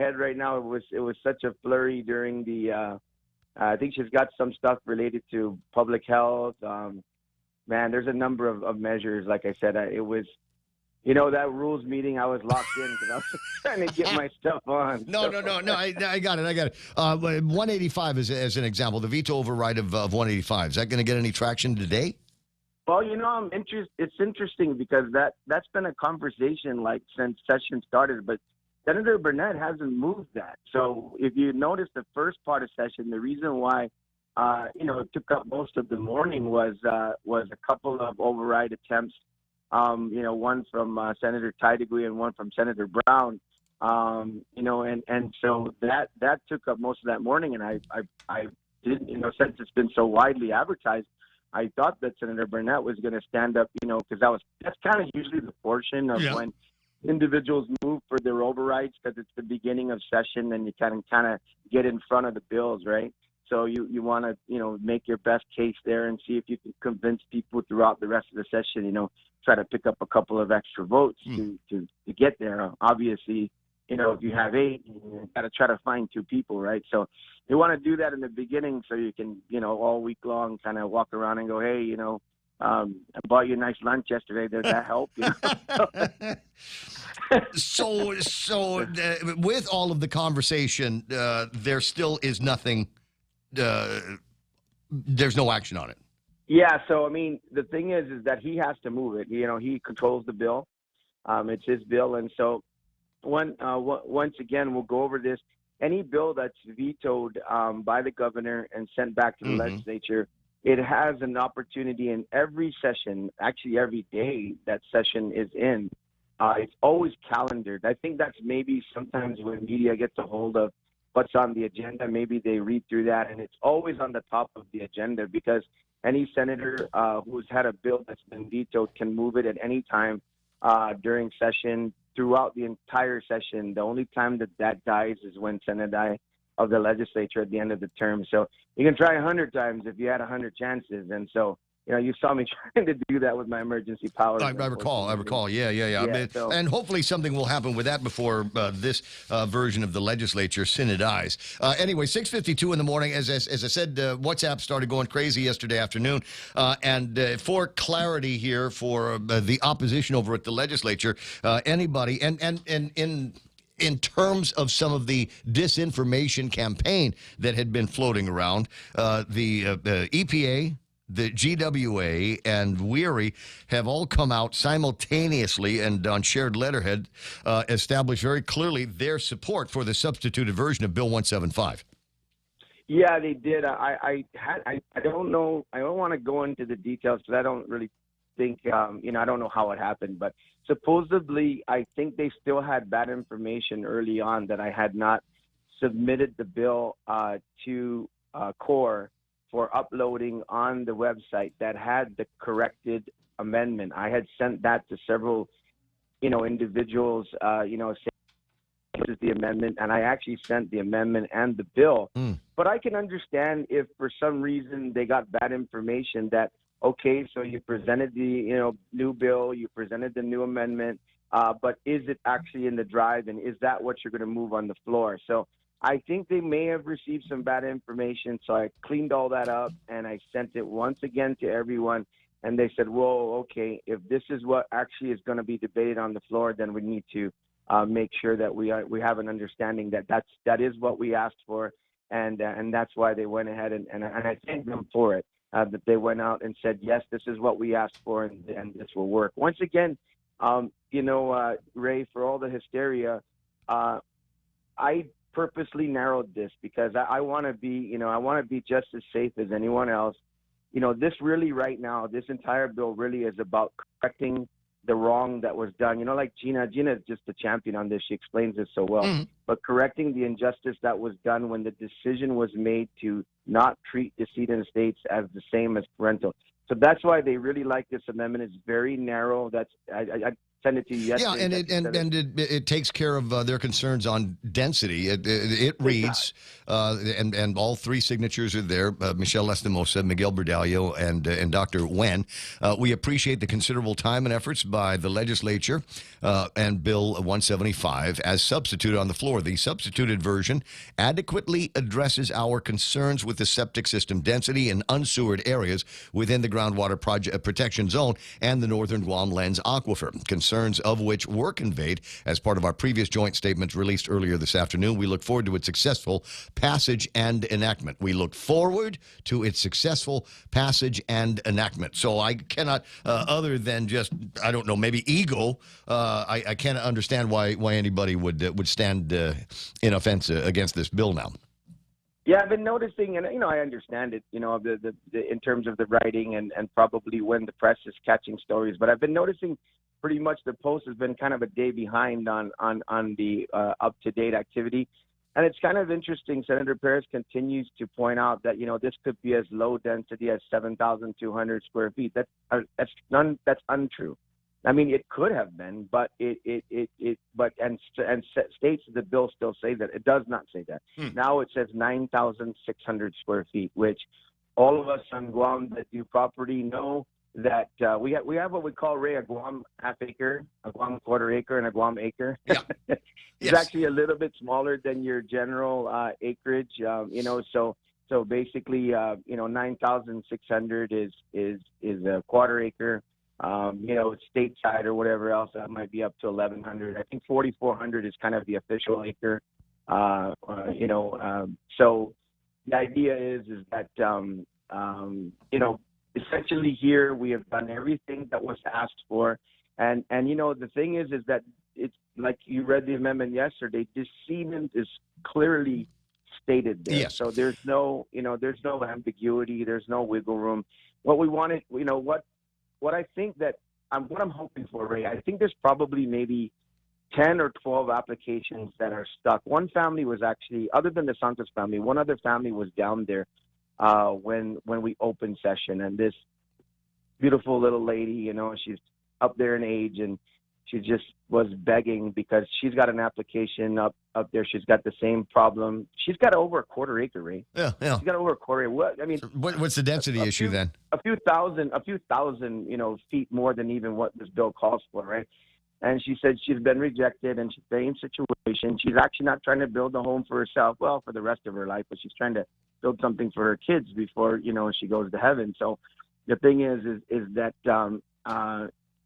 head right now. It was such a flurry during the. I think she's got some stuff related to public health. Man, there's a number of measures. Like I said, it was. That rules meeting, I was locked in because I was trying to get my stuff on. No. I got it. 185 as an example, the veto override of 185. Is that going to get any traction today? Well, it's interesting because that's been a conversation since session started, but Senator Burnett hasn't moved that. So if you notice the first part of session, the reason why it took up most of the morning was a couple of override attempts. One from Senator Tydegui and one from Senator Brown. And so that took up most of that morning, and I didn't, since it's been so widely advertised, I thought that Senator Burnett was going to stand up, because that's kind of usually the portion of when individuals move for their overrides, because it's the beginning of session and you kind of get in front of the bills, right? So you want to, make your best case there and see if you can convince people throughout the rest of the session, try to pick up a couple of extra votes to get there. Obviously, if you have 8, you got to try to find 2 people, right? So you want to do that in the beginning so you can, all week long kind of walk around and go, hey, I bought you a nice lunch yesterday. Did that help? So with all of the conversation, there still is nothing. There's no action on it. Yeah, so the thing is that he has to move it. He controls the bill. It's his bill, and so once again, we'll go over this. Any bill that's vetoed by the governor and sent back to the legislature, it has an opportunity in every session, actually every day that session is in. It's always calendared. I think that's maybe sometimes when media gets a hold of what's on the agenda, maybe they read through that, and it's always on the top of the agenda because any senator who's had a bill that's been vetoed can move it at any time during session, throughout the entire session. The only time that dies is when Senate die of the legislature at the end of the term. So you can try 100 times if you had 100 chances. And so, you saw me trying to do that with my emergency powers. I recall. Yeah. And hopefully something will happen with that before this version of the legislature synodize. Anyway, 6:52 in the morning. As I said, WhatsApp started going crazy yesterday afternoon. And for clarity here for the opposition over at the legislature, anybody, and in terms of some of the disinformation campaign that had been floating around, the EPA, the GWA, and Weary have all come out simultaneously and on shared letterhead established very clearly their support for the substituted version of Bill 175. Yeah, they did. I don't know. I don't want to go into the details because I don't really think, I don't know how it happened. But supposedly, I think they still had bad information early on that I had not submitted the bill to CORE for uploading on the website that had the corrected amendment. I had sent that to several, individuals, saying this is the amendment, and I actually sent the amendment and the bill. But I can understand if for some reason they got bad information that, okay, so you presented the, new bill, you presented the new amendment, but is it actually in the drive, and is that what you're going to move on the floor? So I think they may have received some bad information, so I cleaned all that up, and I sent it once again to everyone, and they said, whoa, okay, if this is what actually is going to be debated on the floor, then we need to make sure that we have an understanding that is what we asked for, and that's why they went ahead, and I thank them for it, that they went out and said, yes, this is what we asked for, and this will work. Once again, Ray, for all the hysteria, I purposely narrowed this because I want to be just as safe as anyone else. This really right now, this entire bill really is about correcting the wrong that was done. Like Gina is just a champion on this. She explains this so well. But correcting the injustice that was done when the decision was made to not treat decedent estates as the same as parental. So that's why they really like this amendment. It's very narrow. I send it to you yesterday. Yeah, and it takes care of their concerns on density. It reads, and all 3 signatures are there, Michelle Lastimosa, Miguel Berdallo, and Dr. Wen. We appreciate the considerable time and efforts by the legislature and Bill 175 as substituted on the floor. 24. The substituted version adequately addresses our concerns with the septic system density in unsewered areas within the groundwater protection zone and the northern Guam Lens aquifer, concerns of which were conveyed as part of our previous joint statements released earlier this afternoon. We look forward to its successful passage and enactment. We look forward to its successful passage and enactment. So I cannot, other than just, I don't know, maybe ego, I cannot understand why anybody would stand in offense against this bill now. Yeah, I've been noticing, and I understand it, the in terms of the writing and probably when the press is catching stories. But I've been noticing pretty much the Post has been kind of a day behind on the up-to-date activity. And it's kind of interesting. Senator Perez continues to point out that this could be as low density as 7,200 square feet. That's untrue. I mean, it could have been, but states of the bill still say that. It does not say that. Now it says 9,600 square feet, which all of us on Guam that do property know that we have what we call, Ray, a Guam half acre, a Guam quarter acre, and a Guam acre. Yeah. It's actually a little bit smaller than your general acreage, So basically, 9,600 is a quarter acre. Stateside or whatever else, that might be up to 1,100. I think 4,400 is kind of the official acre. So the idea is that essentially here we have done everything that was asked for, and the thing is that it's like you read the amendment yesterday. Decedent is clearly stated there. Yes. So there's no ambiguity. There's no wiggle room. What we wanted, what I think that what I'm hoping for, Ray, I think there's probably maybe 10 or 12 applications that are stuck. One family was actually, other than the Santos family, one other family was down there when we opened session, and this beautiful little lady, she's up there in age, and she just was begging because she's got an application up there. She's got the same problem. She's got over a quarter acre, Ray. Yeah. She's got over a quarter. What's the density issue then? A few thousand, feet more than even what this bill calls for, right? And she said she's been rejected, and she's in the same situation. She's actually not trying to build a home for herself, well, for the rest of her life, but she's trying to build something for her kids before, she goes to heaven. So the thing is that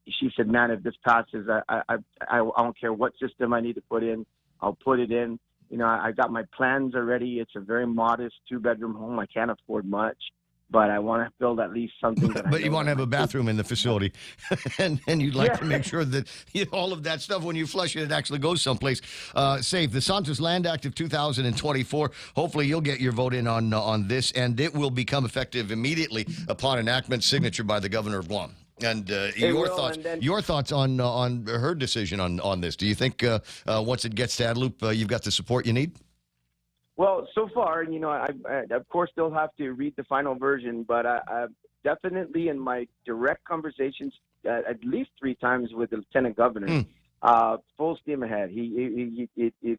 she said, man, if this passes, I don't care what system I need to put in, I'll put it in. I got my plans already. It's a very modest 2-bedroom home. I can't afford much, but I want to build at least something. But you want to have a bathroom in the facility, and you'd like to make sure that all of that stuff, when you flush it actually goes someplace safe. The Santos Land Act of 2024, hopefully you'll get your vote in on this, and it will become effective immediately upon enactment, signature by the governor of Guam. And your thoughts on her decision on this? Do you think once it gets to Adelup, you've got the support you need? Well, so far, I of course still have to read the final version, but I definitely in my direct conversations at least 3 times with the lieutenant governor, full steam ahead. He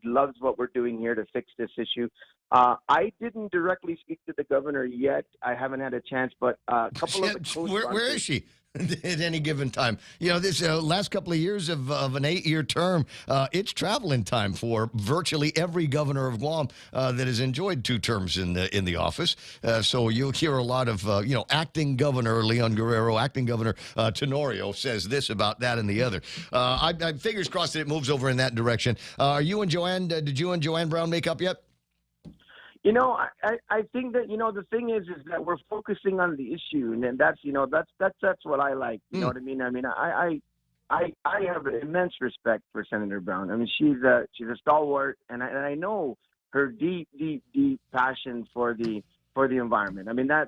loves what we're doing here to fix this issue. I didn't directly speak to the governor yet. I haven't had a chance, but a couple of the co-sponsors. Where is she? At any given time. This last couple of years of an 8-year term, it's traveling time for virtually every governor of Guam that has enjoyed 2 terms in the office. So you'll hear a lot of, acting governor Leon Guerrero, acting governor Tenorio says this about that and the other. I fingers crossed that it moves over in that direction. Are you and Joanne, did you and Joanne Brown make up yet? I think that, the thing is that we're focusing on the issue, and that's what I like. You know what I mean? I mean, I have an immense respect for Senator Brown. I mean, she's a stalwart, and I know her deep passion for the environment. I mean, I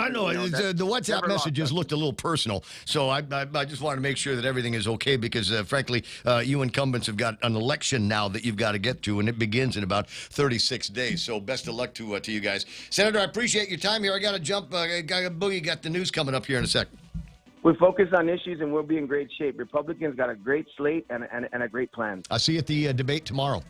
know. The WhatsApp messages looked a little personal, so I just wanted to make sure that everything is okay because, frankly, you incumbents have got an election now that you've got to get to, and it begins in about 36 days. So best of luck to you guys. Senator, I appreciate your time here. I got to jump. Boogie got the news coming up here in a sec. We focus on issues, and we'll be in great shape. Republicans got a great slate and a great plan. I'll see you at the debate tomorrow.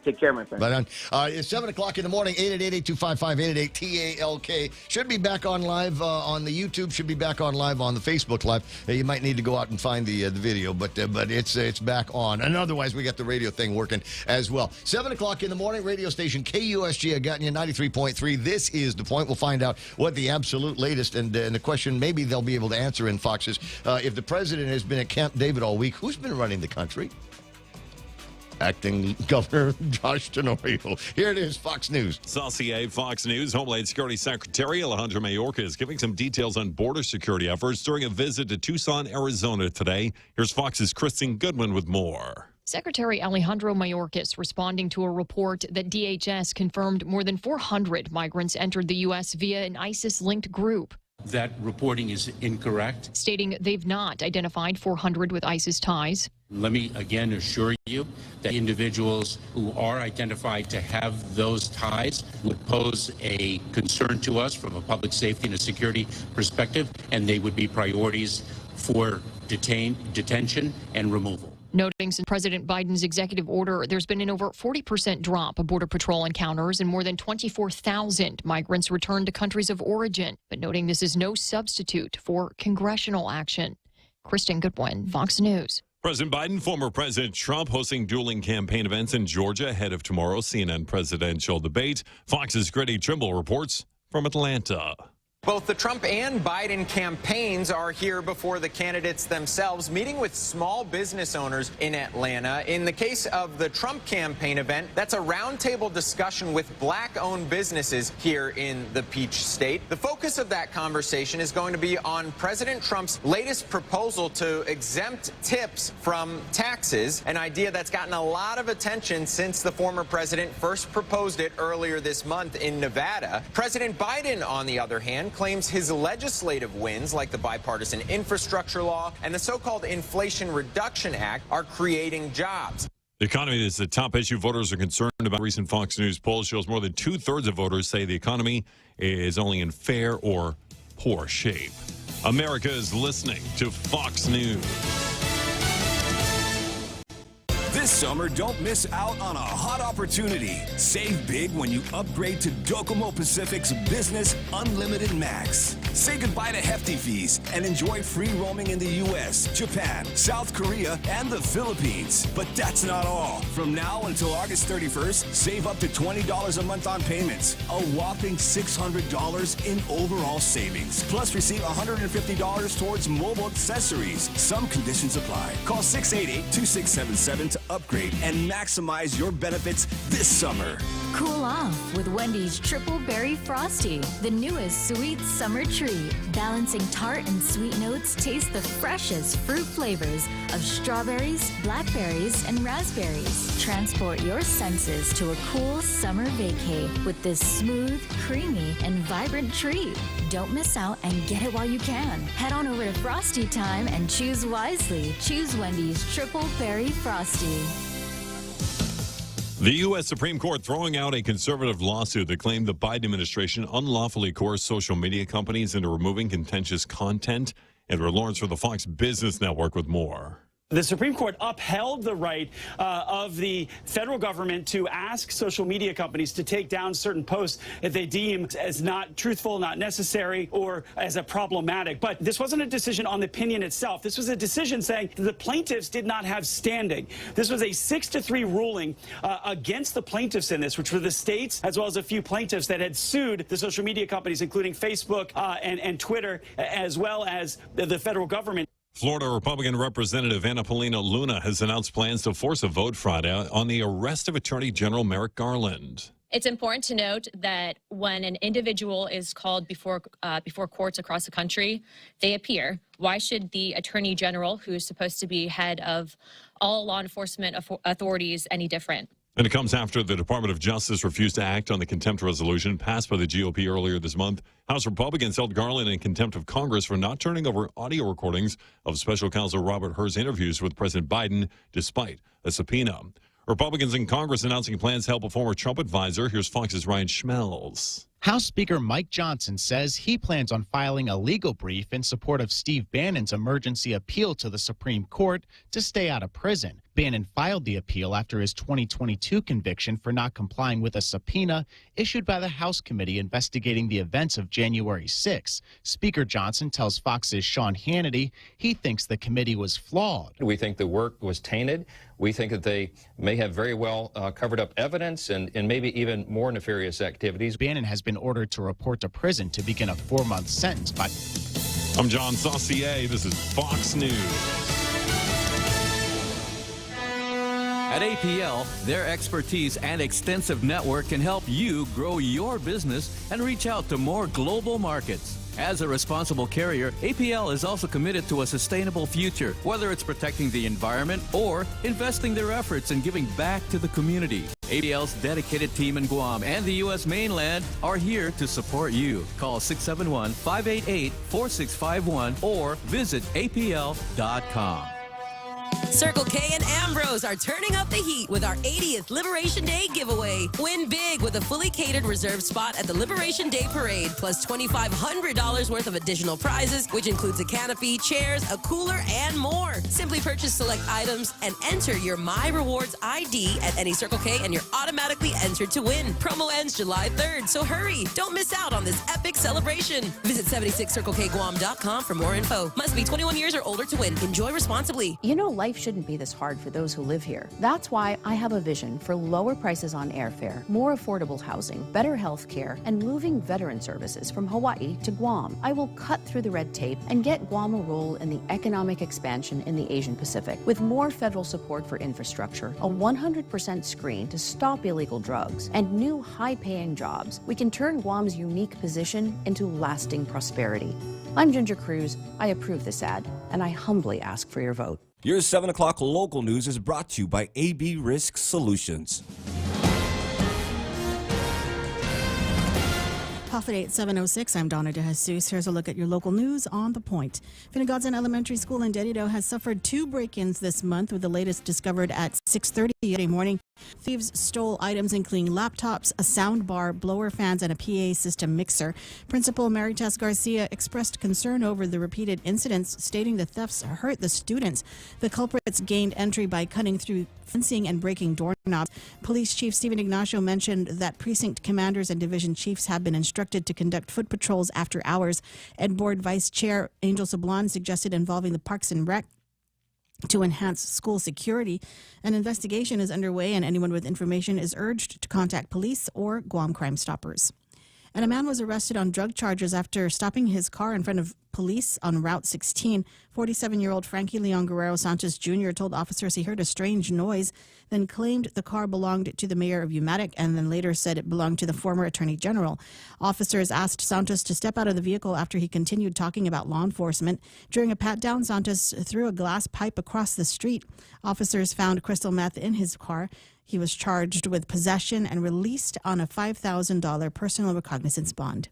Take care, my friend. But it's 7 o'clock in the morning, 888-255-888-TALK. Should be back on live on the YouTube, should be back on live on the Facebook Live. You might need to go out and find the video, but it's back on. And otherwise, we got the radio thing working as well. 7 o'clock in the morning, radio station KUSG. I got you 93.3. This is The Point. We'll find out what the absolute latest, and the question maybe they'll be able to answer in Fox is, if the president has been at Camp David all week, who's been running the country? Acting Governor Josh Tenorio. Here it is, Fox News. Saucier, Fox News. Homeland Security Secretary Alejandro Mayorkas is giving some details on border security efforts during a visit to Tucson, Arizona today. Here's Fox's Kristen Goodwin with more. Secretary Alejandro Mayorkas responding to a report that DHS confirmed more than 400 migrants entered the U.S. via an ISIS-linked group. That reporting is incorrect. Stating they've not identified 400 with ISIS ties. Let me again assure you that individuals who are identified to have those ties would pose a concern to us from a public safety and a security perspective, and they would be priorities for detention and removal. Noting since President Biden's executive order, there's been an over 40% drop of Border Patrol encounters and more than 24,000 migrants returned to countries of origin. But noting this is no substitute for congressional action. Kristen Goodwin, Fox News. President Biden, former President Trump hosting dueling campaign events in Georgia ahead of tomorrow's CNN presidential debate. Fox's Grady Trimble reports from Atlanta. Both the Trump and Biden campaigns are here before the candidates themselves, meeting with small business owners in Atlanta. In the case of the Trump campaign event, that's a roundtable discussion with black-owned businesses here in the Peach State. The focus of that conversation is going to be on President Trump's latest proposal to exempt tips from taxes, an idea that's gotten a lot of attention since the former president first proposed it earlier this month in Nevada. President Biden, on the other hand, claims his legislative wins, like the bipartisan infrastructure law and the so-called Inflation Reduction Act, are creating jobs. The economy is the top issue voters are concerned about. A recent Fox News poll shows more than two-thirds of voters say the economy is only in fair or poor shape. America is listening to Fox News. This summer, don't miss out on a hot opportunity. Save big when you upgrade to Docomo Pacific's Business Unlimited Max. Say goodbye to hefty fees and enjoy free roaming in the U.S., Japan, South Korea, and the Philippines. But that's not all. From now until August 31st, save up to $20 a month on payments. A whopping $600 in overall savings. Plus, receive $150 towards mobile accessories. Some conditions apply. Call 688-2677 to upgrade and maximize your benefits this summer. Cool off with Wendy's Triple Berry Frosty, the newest sweet summer treat. Balancing tart and sweet notes, taste the freshest fruit flavors of strawberries, blackberries, and raspberries. Transport your senses to a cool summer vacay with this smooth, creamy, and vibrant treat. Don't miss out and get it while you can. Head on over to Frosty Time and choose wisely. Choose Wendy's Triple Berry Frosty. The U.S. Supreme Court throwing out a conservative lawsuit that claimed the Biden administration unlawfully coerced social media companies into removing contentious content. Edward Lawrence for the Fox Business Network with more. The Supreme Court upheld the right of the federal government to ask social media companies to take down certain posts that they deem as not truthful, not necessary, or as a problematic. But this wasn't a decision on the opinion itself. This was a decision saying the plaintiffs did not have standing. This was a 6-3 ruling against the plaintiffs in this, which were the states as well as a few plaintiffs that had sued the social media companies, including Facebook and Twitter, as well as the federal government. Florida Republican Representative Anna Paulina Luna has announced plans to force a vote Friday on the arrest of Attorney General Merrick Garland. It's important to note that when an individual is called before courts across the country, they appear. Why should the Attorney General, who is supposed to be head of all law enforcement authorities, any different? And it comes after the Department of Justice refused to act on the contempt resolution passed by the GOP earlier this month. House Republicans held Garland in contempt of Congress for not turning over audio recordings of special counsel Robert Hur's interviews with President Biden, despite a subpoena. Republicans in Congress announcing plans to help a former Trump advisor. Here's Fox's Ryan Schmelz. House Speaker Mike Johnson says he plans on filing a legal brief in support of Steve Bannon's emergency appeal to the Supreme Court to stay out of prison. Bannon filed the appeal after his 2022 conviction for not complying with a subpoena issued by the House committee investigating the events of January 6. Speaker Johnson tells Fox's Sean Hannity he thinks the committee was flawed. We think the work was tainted. We think that they may have very well covered up evidence and maybe even more nefarious activities. Bannon has been ordered to report to prison to begin a 4-month sentence. I'm John Saucier. This is Fox News. At APL, their expertise and extensive network can help you grow your business and reach out to more global markets. As a responsible carrier, APL is also committed to a sustainable future, whether it's protecting the environment or investing their efforts in giving back to the community. APL's dedicated team in Guam and the U.S. mainland are here to support you. Call 671-588-4651 or visit apl.com. Circle K and Ambrose are turning up the heat with our 80th Liberation Day giveaway. Win big with a fully catered reserved spot at the Liberation Day Parade, plus $2,500 worth of additional prizes, which includes a canopy, chairs, a cooler, and more. Simply purchase select items and enter your My Rewards ID at any Circle K and you're automatically entered to win. Promo ends July 3rd, so hurry. Don't miss out on this epic celebration. Visit 76circlekguam.com for more info. Must be 21 years or older to win. Enjoy responsibly. You know, life shouldn't be this hard for those who live here. That's why I have a vision for lower prices on airfare, more affordable housing, better health care, and moving veteran services from Hawaii to Guam. I will cut through the red tape and get Guam a role in the economic expansion in the Asian Pacific. With more federal support for infrastructure, a 100% screen to stop illegal drugs, and new high-paying jobs, we can turn Guam's unique position into lasting prosperity. I'm Ginger Cruz. I approve this ad, and I humbly ask for your vote. Your 7 o'clock local news is brought to you by AB Risk Solutions. Off at 7:06, I'm Donna DeJesus. Here's a look at your local news on The Point. Finnegodson Elementary School in Dedido has suffered 2 break-ins this month, with the latest discovered at 6:30 yesterday morning. Thieves stole items including laptops, a sound bar, blower fans, and a PA system mixer. Principal Maritas Garcia expressed concern over the repeated incidents, stating the thefts hurt the students. The culprits gained entry by cutting through fencing and breaking doorknobs. Police Chief Stephen Ignacio mentioned that precinct commanders and division chiefs have been instructed to conduct foot patrols after hours. Ed Board Vice Chair Angel Sablon suggested involving the Parks and Rec to enhance school security. An investigation is underway, and anyone with information is urged to contact police or Guam Crime Stoppers. And a man was arrested on drug charges after stopping his car in front of police on Route 16. 47-year-old Frankie Leon Guerrero Sanchez Jr. told officers he heard a strange noise, then claimed the car belonged to the mayor of Umatic, and then later said it belonged to the former attorney general. Officers asked Santos to step out of the vehicle after he continued talking about law enforcement. During a pat-down, Santos threw a glass pipe across the street. Officers found crystal meth in his car. He was charged with possession and released on a $5,000 personal recognizance bond.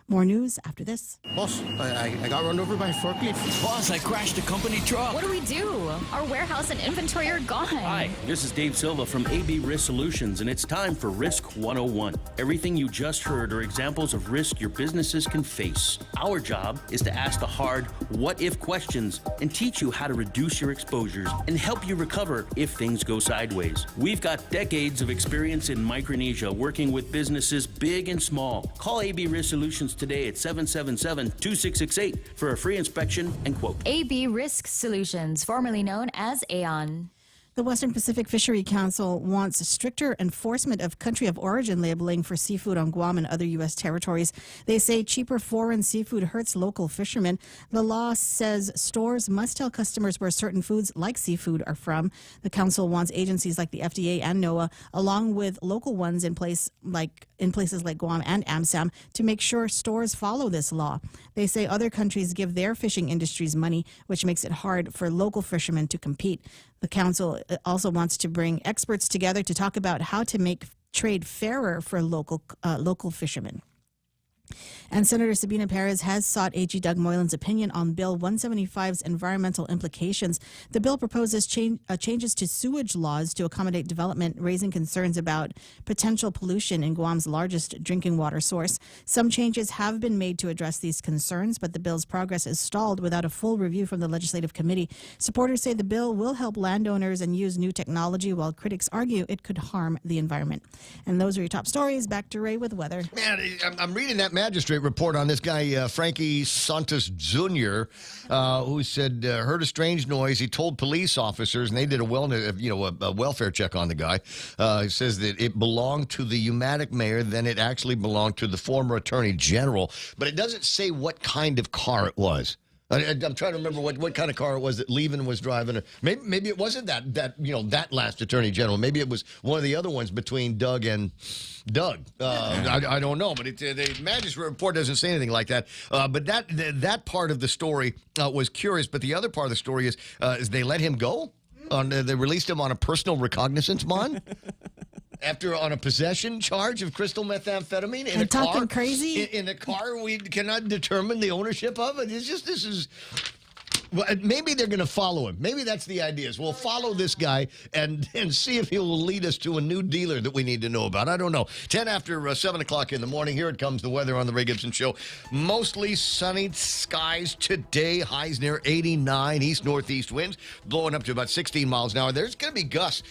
More news after this. Boss, I got run over by a forklift. Boss, I crashed a company truck. What do we do? Our warehouse and inventory are gone. Hi, this is Dave Silva from AB Risk Solutions, and it's time for Risk 101. Everything you just heard are examples of risk your businesses can face. Our job is to ask the hard what-if questions and teach you how to reduce your exposures and help you recover if things go sideways. We've got decades of experience in Micronesia working with businesses big and small. Call AB Risk Solutions today at 777-2668 for a free inspection and quote. AB Risk Solutions, formerly known as Aon. The Western Pacific Fishery Council wants stricter enforcement of country of origin labeling for seafood on Guam and other U.S. territories. They say cheaper foreign seafood hurts local fishermen. The law says stores must tell customers where certain foods like seafood are from. The council wants agencies like the FDA and NOAA, along with local ones in places like Guam and AmSam, to make sure stores follow this law. They say other countries give their fishing industries money, which makes it hard for local fishermen to compete. The council also wants to bring experts together to talk about how to make trade fairer for local fishermen. And Senator Sabina Perez has sought AG Doug Moylan's opinion on Bill 175's environmental implications. The bill proposes changes to sewage laws to accommodate development, raising concerns about potential pollution in Guam's largest drinking water source. Some changes have been made to address these concerns, but the bill's progress is stalled without a full review from the Legislative Committee. Supporters say the bill will help landowners and use new technology, while critics argue it could harm the environment. And those are your top stories. Back to Ray with weather. Man, I'm reading that magistrate report on this guy, Frankie Santos Jr., who said heard a strange noise. He told police officers, and they did a welfare check on the guy. He says that it belonged to the Umatic mayor, then it actually belonged to the former attorney general. But it doesn't say what kind of car it was. I'm trying to remember what kind of car it was that Levin was driving. Maybe it wasn't that last attorney general. Maybe it was one of the other ones between Doug and Doug. I don't know, but the magistrate report doesn't say anything like that. But that part of the story was curious. But the other part of the story is they let him go. They released him on a personal recognizance bond. On a possession charge of crystal methamphetamine in a car. Talking crazy? In a car we cannot determine the ownership of it. It's just, this is... Well, maybe they're going to follow him. Maybe that's the idea. We'll follow this guy and see if he will lead us to a new dealer that we need to know about. I don't know. 10 after 7 o'clock in the morning. Here it comes, the weather on the Ray Gibson Show. Mostly sunny skies today. Highs near 89. East-northeast winds blowing up to about 16 miles an hour. There's going to be gusts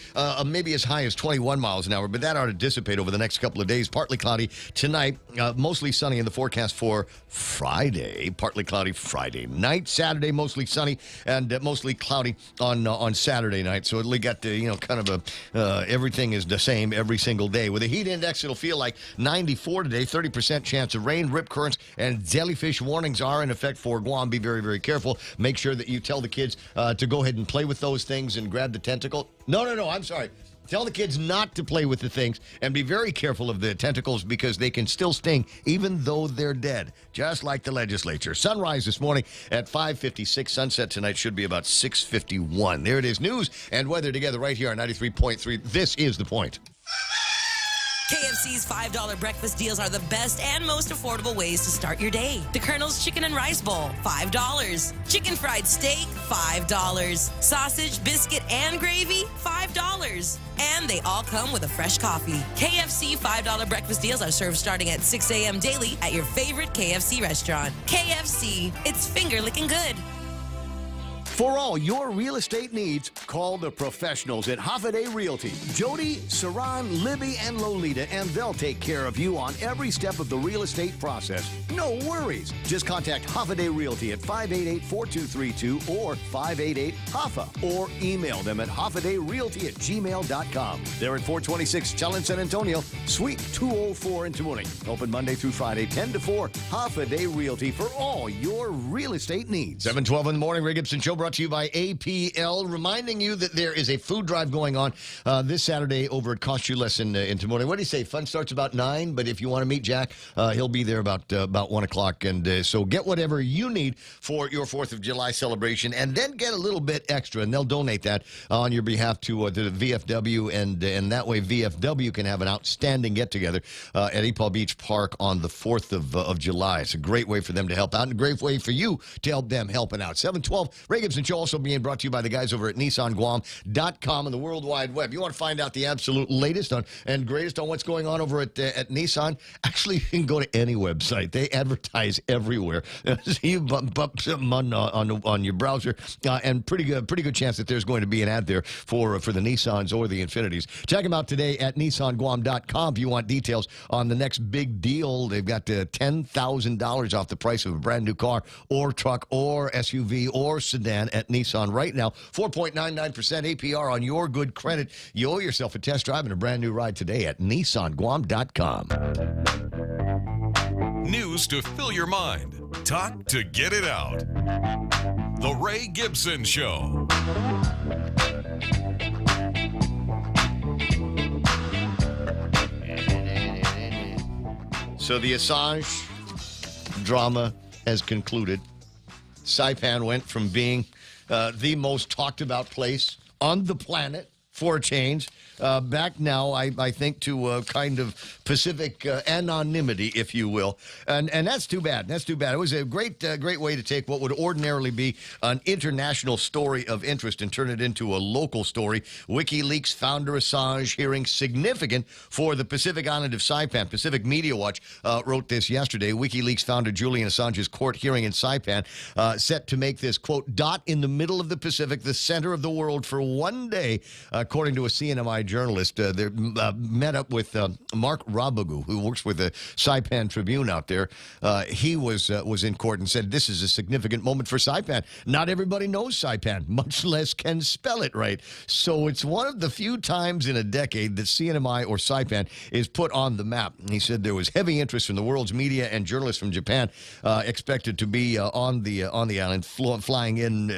maybe as high as 21 miles an hour, but that ought to dissipate over the next couple of days. Partly cloudy tonight. Mostly sunny in the forecast for Friday. Partly cloudy Friday night. Saturday, mostly sunny and mostly cloudy on Saturday night. So we got kind of everything is the same every single day. With a heat index, it'll feel like 94 today. 30% chance of rain, rip currents, and jellyfish warnings are in effect for Guam. Be very, very careful. Make sure that you tell the kids to go ahead and play with those things and grab the tentacle. No, I'm sorry. Tell the kids not to play with the things and be very careful of the tentacles because they can still sting even though they're dead, just like the legislature. Sunrise this morning at 5:56. Sunset tonight should be about 6:51. There it is. News and weather together right here on 93.3. This is The Point. KFC's $5 breakfast deals are the best and most affordable ways to start your day. The Colonel's Chicken and Rice Bowl, $5. Chicken fried steak, $5. Sausage, biscuit, and gravy, $5. And they all come with a fresh coffee. KFC $5 breakfast deals are served starting at 6 a.m. daily at your favorite KFC restaurant. KFC, it's finger-licking good. For all your real estate needs, call the professionals at Hoffaday Realty. Jody, Saran, Libby, and Lolita, and they'll take care of you on every step of the real estate process. No worries. Just contact Hoffaday Realty at 588-4232 or 588-HOFFA or email them at hoffadayrealty@gmail.com. They're at 426 Challenge San Antonio, Suite 204 in Tamuning. Open Monday through Friday, 10 to 4. Hoffaday Realty for all your real estate needs. 7:12 in the morning. Ray Gibson Show brought to you by APL, reminding you that there is a food drive going on this Saturday over at Cost You Less in Tamuning. What do you say? Fun starts about 9, but if you want to meet Jack, he'll be there about 1 o'clock. And so get whatever you need for your 4th of July celebration, and then get a little bit extra, and they'll donate that on your behalf to the VFW, and that way VFW can have an outstanding get-together at Epal Beach Park on the 4th of July. It's a great way for them to help out, and a great way for you to help them helping out. 7:12, Ray Gibson Show also being brought to you by the guys over at NissanGuam.com and the World Wide Web. You want to find out the absolute latest and greatest on what's going on over at Nissan? Actually, you can go to any website. They advertise everywhere. So you bump something on your browser, and pretty good chance that there's going to be an ad there for the Nissans or the Infinities. Check them out today at NissanGuam.com if you want details on the next big deal. They've got $10,000 off the price of a brand new car or truck or SUV or sedan at Nissan right now. 4.99% APR on your good credit. You owe yourself a test drive and a brand new ride today at NissanGuam.com. News to fill your mind. Talk to get it out. The Ray Gibson Show. So the Assange drama has concluded. Saipan went from being the most talked about place on the planet for a change back now, I think, to kind of Pacific anonymity, if you will. And that's too bad. That's too bad. It was a great way to take what would ordinarily be an international story of interest and turn it into a local story. WikiLeaks founder Assange hearing significant for the Pacific island of Saipan. Pacific Media Watch wrote this yesterday. WikiLeaks founder Julian Assange's court hearing in Saipan set to make this, quote, dot in the middle of the Pacific, the center of the world for one day, according to a CNMI journalist. They met up with Mark Rabagu, who works with the Saipan Tribune out there. He was in court and said this is a significant moment for Saipan. Not everybody knows Saipan, much less can spell it right. So it's one of the few times in a decade that CNMI or Saipan is put on the map. He said there was heavy interest from the world's media and journalists from Japan expected to be on the island, flying in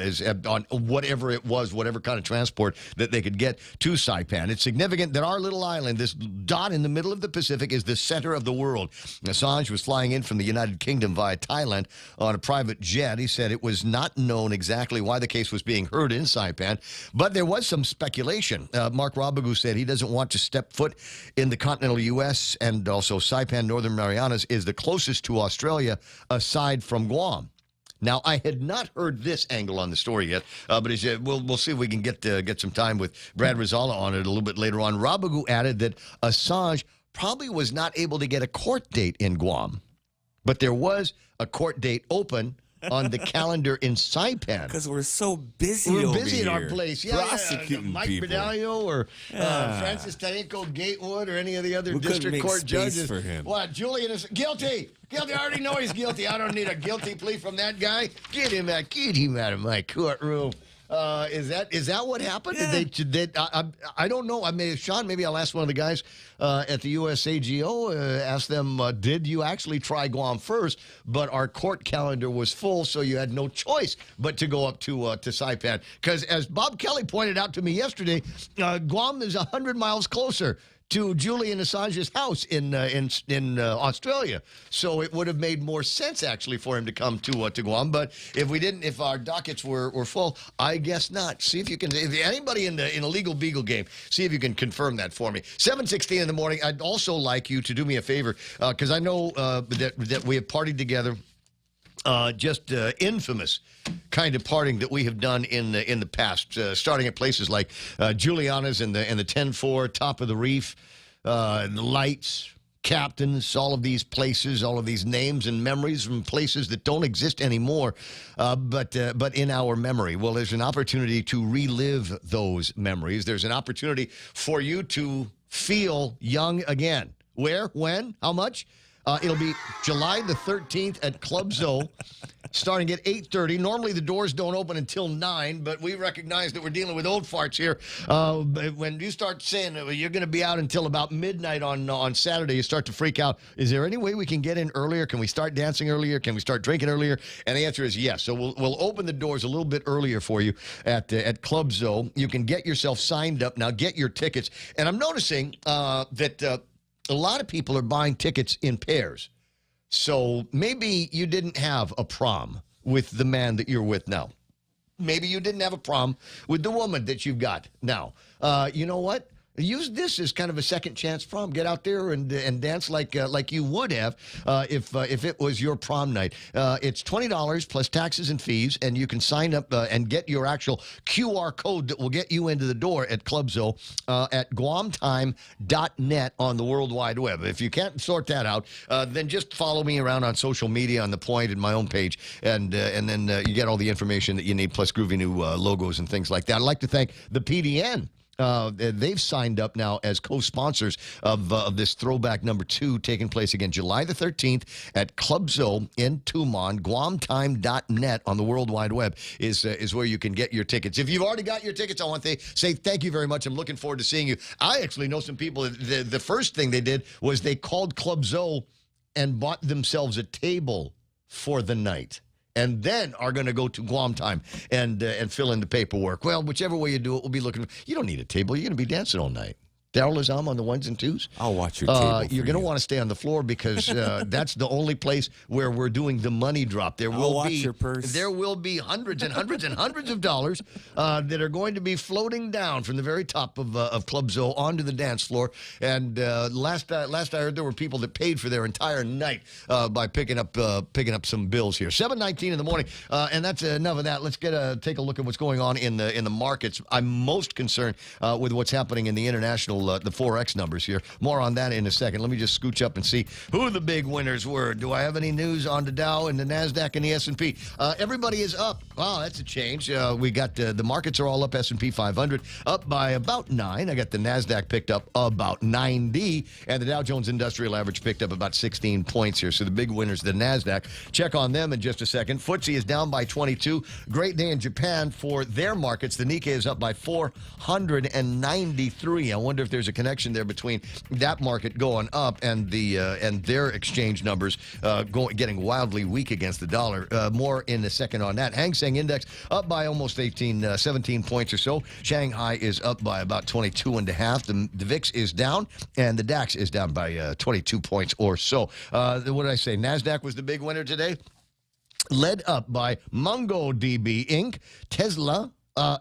on whatever it was, whatever kind of transport that they could get to Saipan. It's significant that our little island, this dot in the middle of the Pacific, is the center of the world. Assange was flying in from the United Kingdom via Thailand on a private jet. He said it was not known exactly why the case was being heard in Saipan, but there was some speculation. Mark Rabagu said he doesn't want to step foot in the continental U.S., and also Saipan, Northern Marianas, is the closest to Australia aside from Guam. Now, I had not heard this angle on the story yet, but we'll see if we can get some time with Brad Rizala on it a little bit later on. Rabagu added that Assange probably was not able to get a court date in Guam, but there was a court date open on the calendar in Saipan. Because we're so busy We're over busy here. in our place. Prosecuting Mike people. Bedallo or Francis Taenko Gatewood or any of the other We couldn't district make court space judges. for him. What? Julian is guilty. Guilty. I already know he's guilty. I don't need a guilty plea from that guy. Get him out of my courtroom. Is that what happened? Yeah. I don't know. Sean, maybe I'll ask one of the guys at the USAGO, ask them, did you actually try Guam first, but our court calendar was full, so you had no choice but to go up to Saipan? Because as Bob Kelly pointed out to me yesterday, Guam is 100 miles closer to Julian Assange's house in Australia. So it would have made more sense, actually, for him to come to Guam. But if our dockets were full, I guess not. See if you can, if anybody in a legal beagle game, see if you can confirm that for me. 7:16 in the morning. I'd also like you to do me a favor, because I know that we have partied together. Just infamous kind of partying that we have done in the past, starting at places like Juliana's and the 10-4, Top of the Reef, the Lights, Captains, all of these places, all of these names and memories from places that don't exist anymore, but in our memory. Well, there's an opportunity to relive those memories. There's an opportunity for you to feel young again. Where? When? How much? It'll be July the 13th at Club Zoo, starting at 8:30. Normally, the doors don't open until 9, but we recognize that we're dealing with old farts here. When you start saying you're going to be out until about midnight on Saturday, you start to freak out. Is there any way we can get in earlier? Can we start dancing earlier? Can we start drinking earlier? And the answer is yes. So we'll open the doors a little bit earlier for you at Club Zoo. You can get yourself signed up now. Get your tickets. And I'm noticing that a lot of people are buying tickets in pairs. So maybe you didn't have a prom with the man that you're with now. Maybe you didn't have a prom with the woman that you've got now. You know what? Use this as kind of a second chance prom. Get out there and dance like you would have if it was your prom night. It's $20 plus taxes and fees, and you can sign up and get your actual QR code that will get you into the door at Club Zoo at guamtime.net on the World Wide Web. If you can't sort that out, then just follow me around on social media on The Point and my own page, and then you get all the information that you need, plus groovy new logos and things like that. I'd like to thank the PDN. They've signed up now as co-sponsors of this throwback number 2 taking place again July the 13th at Club Zoo in Tumon. Guamtime.net on the World Wide Web is where you can get your tickets. If you've already got your tickets, I want to say thank you very much. I'm looking forward to seeing you. I actually know some people. The first thing they did was they called Club Zoo and bought themselves a table for the night, and then are going to go to Guam Time and fill in the paperwork. Well, whichever way you do it, we'll be looking. You don't need a table. You're going to be dancing all night. Darryl Lazam on the ones and twos. I'll watch your table. You're going to want to stay on the floor because that's the only place where we're doing the money drop. I'll watch your purse. There will be hundreds and hundreds and hundreds of dollars that are going to be floating down from the very top of Club Zoo onto the dance floor. And last I heard, there were people that paid for their entire night by picking up some bills here. 7:19 in the morning, and that's enough of that. Let's take a look at what's going on in the markets. I'm most concerned with what's happening in the international. The Forex numbers here. More on that in a second. Let me just scooch up and see who the big winners were. Do I have any news on the Dow and the NASDAQ and the S&P? Everybody is up. Wow, that's a change. We got the markets are all up. S&P 500 up by about 9. I got the NASDAQ picked up about 90, and the Dow Jones Industrial Average picked up about 16 points here. So the big winners, the NASDAQ. Check on them in just a second. FTSE is down by 22. Great day in Japan for their markets. The Nikkei is up by 493. I wonder if there's a connection there between that market going up and their exchange numbers getting wildly weak against the dollar. More in a second on that. Hang Seng Index up by almost 17 points or so. Shanghai is up by about 22.5. The VIX is down, and the DAX is down by 22 points or so. What did I say? NASDAQ was the big winner today. Led up by MongoDB Inc., Tesla,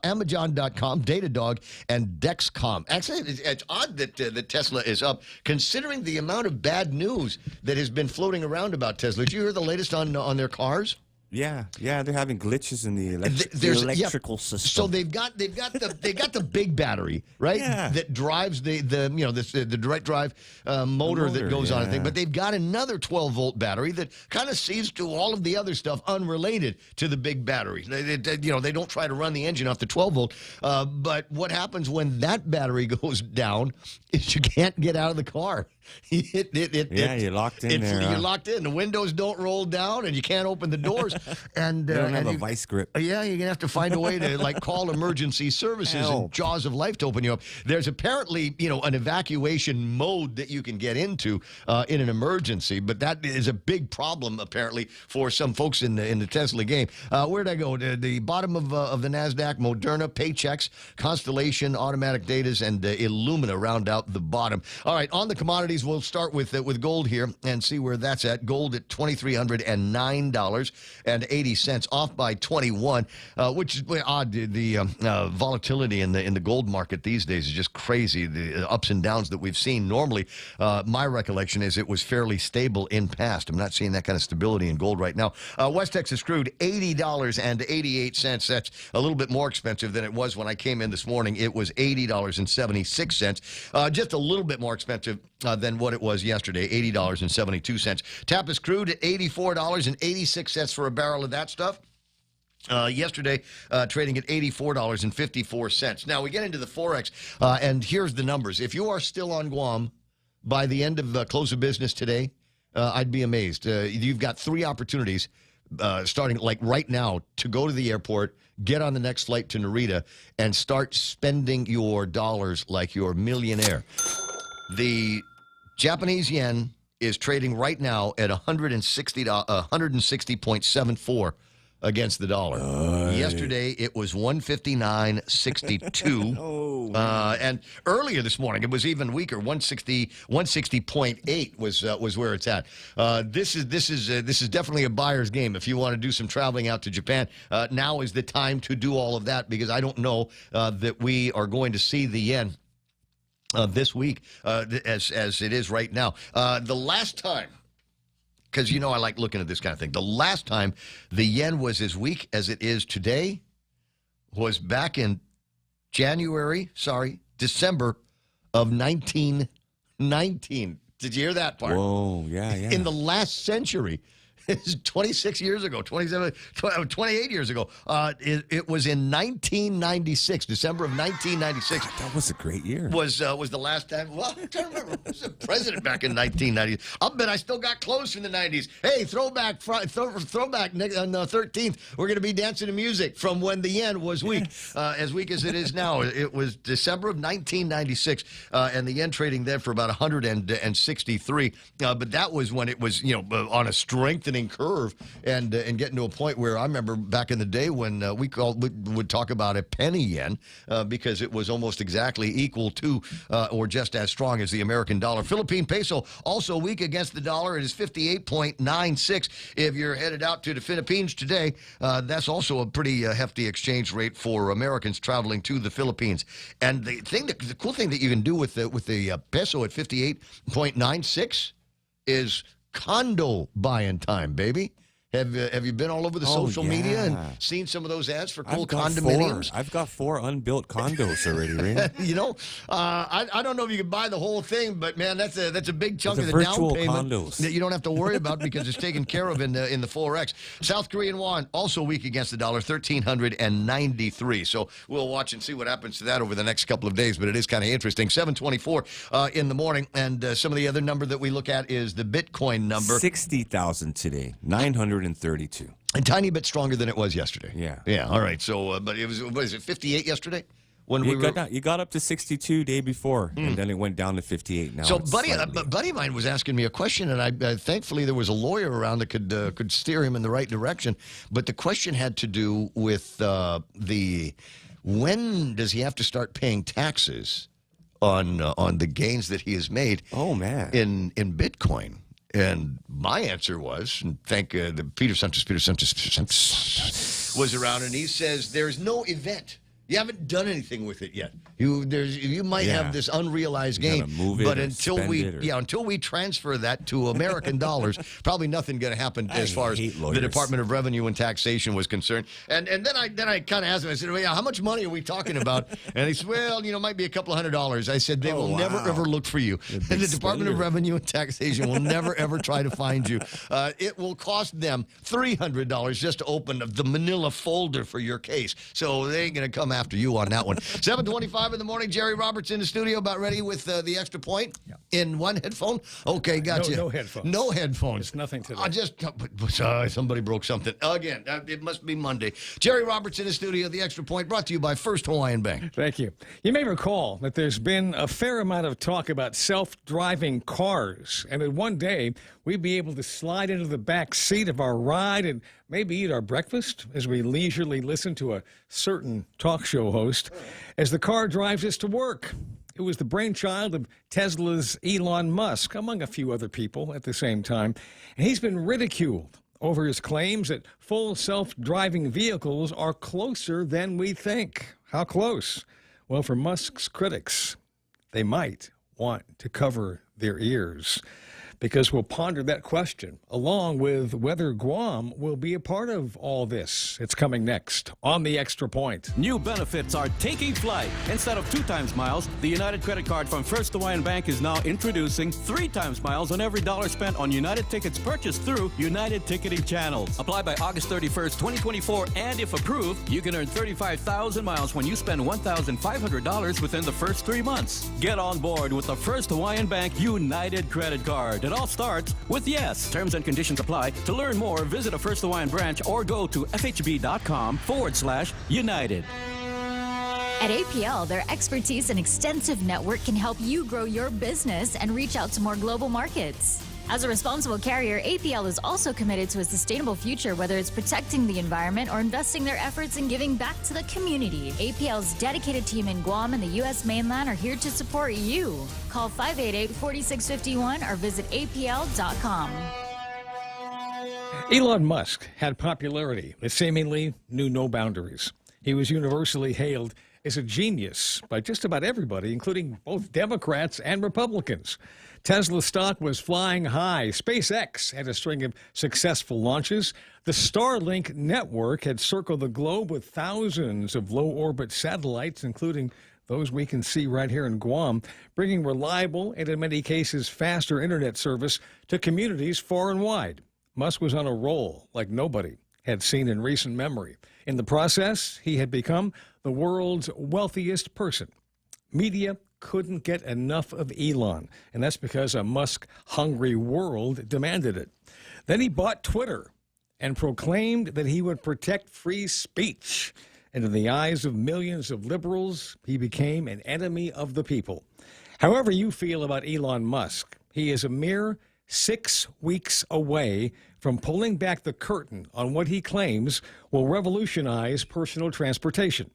Amazon.com, Datadog, and Dexcom. Actually, it's odd that Tesla is up, considering the amount of bad news that has been floating around about Tesla. Did you hear the latest on their cars? Yeah, they're having glitches in the electrical system. So they've got the big battery, right? Yeah. That drives the direct drive motor that goes on and thing. But they've got another 12-volt battery that kind of sees to all of the other stuff unrelated to the big battery. They don't try to run the engine off the 12-volt. But what happens when that battery goes down is you can't get out of the car. You're locked in there. You're locked in. The windows don't roll down, and you can't open the doors. And they don't have a vice grip. Yeah, you're gonna have to find a way to call emergency services and Jaws of Life to open you up. There's apparently an evacuation mode that you can get into in an emergency, but that is a big problem apparently for some folks in the Tesla game. Where'd I go? The bottom of the NASDAQ, Moderna, Paychex, Constellation, Automatic Datas, and Illumina round out the bottom. All right, on the commodities, we'll start with gold here and see where that's at. Gold at $2,309.80, off by 21, which is odd. The volatility in the gold market these days is just crazy. The ups and downs that we've seen. Normally, my recollection is it was fairly stable in past. I'm not seeing that kind of stability in gold right now. West Texas crude, $80.88. That's a little bit more expensive than it was when I came in this morning. It was $80.76. Just a little bit more expensive than what it was yesterday, $80.72. Tapis crude at $84.86 for a barrel of that stuff. Yesterday, trading at $84.54. Now, we get into the Forex, and here's the numbers. If you are still on Guam by the end of close of business today, I'd be amazed. You've got 3 opportunities starting like right now to go to the airport, get on the next flight to Narita, and start spending your dollars like you're a millionaire. The Japanese yen is trading right now at 160.74 against the dollar. Yesterday, it was 159.62. And earlier this morning, it was even weaker. 160.8 was where it's at. This is definitely a buyer's game. If you want to do some traveling out to Japan, now is the time to do all of that, because I don't know that we are going to see the yen this week as it is right now. The last time, because I like looking at this kind of thing, the last time the yen was as weak as it is today was back in December of 1919. Did you hear that part? Whoa, yeah. In the last century. It's 26 years ago, 28 years ago. It was in 1996, December of 1996. God, that was a great year. Was the last time? Well, I'm trying to remember. Who was the president back in 1990? I'll bet I still got clothes from the 90s. Hey, throwback on the 13th. We're going to be dancing to music from when the yen was weak, as weak as it is now. It was December of 1996, and the yen trading then for about 163. But that was when it was, on a strengthening learning curve and getting to a point where I remember back in the day when we would talk about a penny yen because it was almost exactly equal to or just as strong as the American dollar. Philippine peso also weak against the dollar. It is 58.96. If you're headed out to the Philippines today, that's also a pretty hefty exchange rate for Americans traveling to the Philippines. And the cool thing that you can do with the peso at 58.96 is condo buying time, baby. Have you been all over the social media and seen some of those ads for cool condominiums? I've got 4 unbuilt condos already, Ray. You know, I don't know if you can buy the whole thing, but man, that's a big chunk of the virtual down payment condos that you don't have to worry about because it's taken care of in the 4X. South Korean won also weak against the dollar, 1,393. So we'll watch and see what happens to that over the next couple of days. But it is kind of interesting. 7:24 in the morning, and some of the other number that we look at is the Bitcoin number. 60,000 today. 932. A tiny bit stronger than it was yesterday. Yeah. Yeah. All right. So, but it was, what is it, 58 yesterday? When you got up to 62 day before, and then it went down to 58. Now, so buddy of mine was asking me a question, and I thankfully there was a lawyer around that could steer him in the right direction. But the question had to do with when does he have to start paying taxes on the gains that he has made? Oh man, in Bitcoin. And my answer was, and thank the Peter Sanchez was around, and he says there's no event. You haven't done anything with it yet. You might have this unrealized gain, but until we transfer that to American dollars, probably nothing going to happen as far as the Department of Revenue and Taxation was concerned. And then I kind of asked him. I said, well, yeah, how much money are we talking about? And he said, well, might be a couple $100. I said, they will never ever look for you. And the Department of Revenue and Taxation will never ever try to find you. It will cost them $300 just to open the Manila folder for your case. So they ain't going to come after you on that one. 7:25 in the morning. Jerry Roberts in the studio, about ready with the extra point in one headphone. Okay, gotcha. No headphones. No headphones. It's nothing today. Somebody broke something again. It must be Monday. Jerry Roberts in the studio. The extra point brought to you by First Hawaiian Bank. Thank you. You may recall that there's been a fair amount of talk about self-driving cars, and that one day we'd be able to slide into the back seat of our ride and maybe eat our breakfast as we leisurely listen to a certain talk show host as the car drives us to work. It was the brainchild of Tesla's Elon Musk, among a few other people at the same time. And he's been ridiculed over his claims that full self-driving vehicles are closer than we think. How close? Well, for Musk's critics, they might want to cover their ears, because we'll ponder that question along with whether Guam will be a part of all this. It's coming next on The Extra Point. New benefits are taking flight. Instead of 2 times miles, the United credit card from First Hawaiian Bank is now introducing 3 times miles on every dollar spent on United tickets purchased through United ticketing channels. Apply by August 31st, 2024, and if approved, you can earn 35,000 miles when you spend $1,500 within the first 3 months. Get on board with the First Hawaiian Bank United credit card. It all starts with yes. Terms and conditions apply. To learn more, visit a First Hawaiian branch or go to fhb.com/United. At APL, their expertise and extensive network can help you grow your business and reach out to more global markets. As a responsible carrier, APL is also committed to a sustainable future, whether it's protecting the environment or investing their efforts in giving back to the community. APL's dedicated team in Guam and the U.S. mainland are here to support you. Call 588-4651 or visit apl.com. Elon Musk had popularity that seemingly knew no boundaries. He was universally hailed as a genius by just about everybody, including both Democrats and Republicans. Tesla stock was flying high. SpaceX had a string of successful launches. The Starlink network had circled the globe with thousands of low-orbit satellites, including those we can see right here in Guam, bringing reliable and, in many cases, faster internet service to communities far and wide. Musk was on a roll like nobody had seen in recent memory. In the process, he had become the world's wealthiest person. Media couldn't get enough of Elon, and that's because a Musk-hungry world demanded it. Then he bought Twitter and proclaimed that he would protect free speech. And in the eyes of millions of liberals, he became an enemy of the people. However you feel about Elon Musk, he is a mere 6 weeks away from pulling back the curtain on what he claims will revolutionize personal transportation.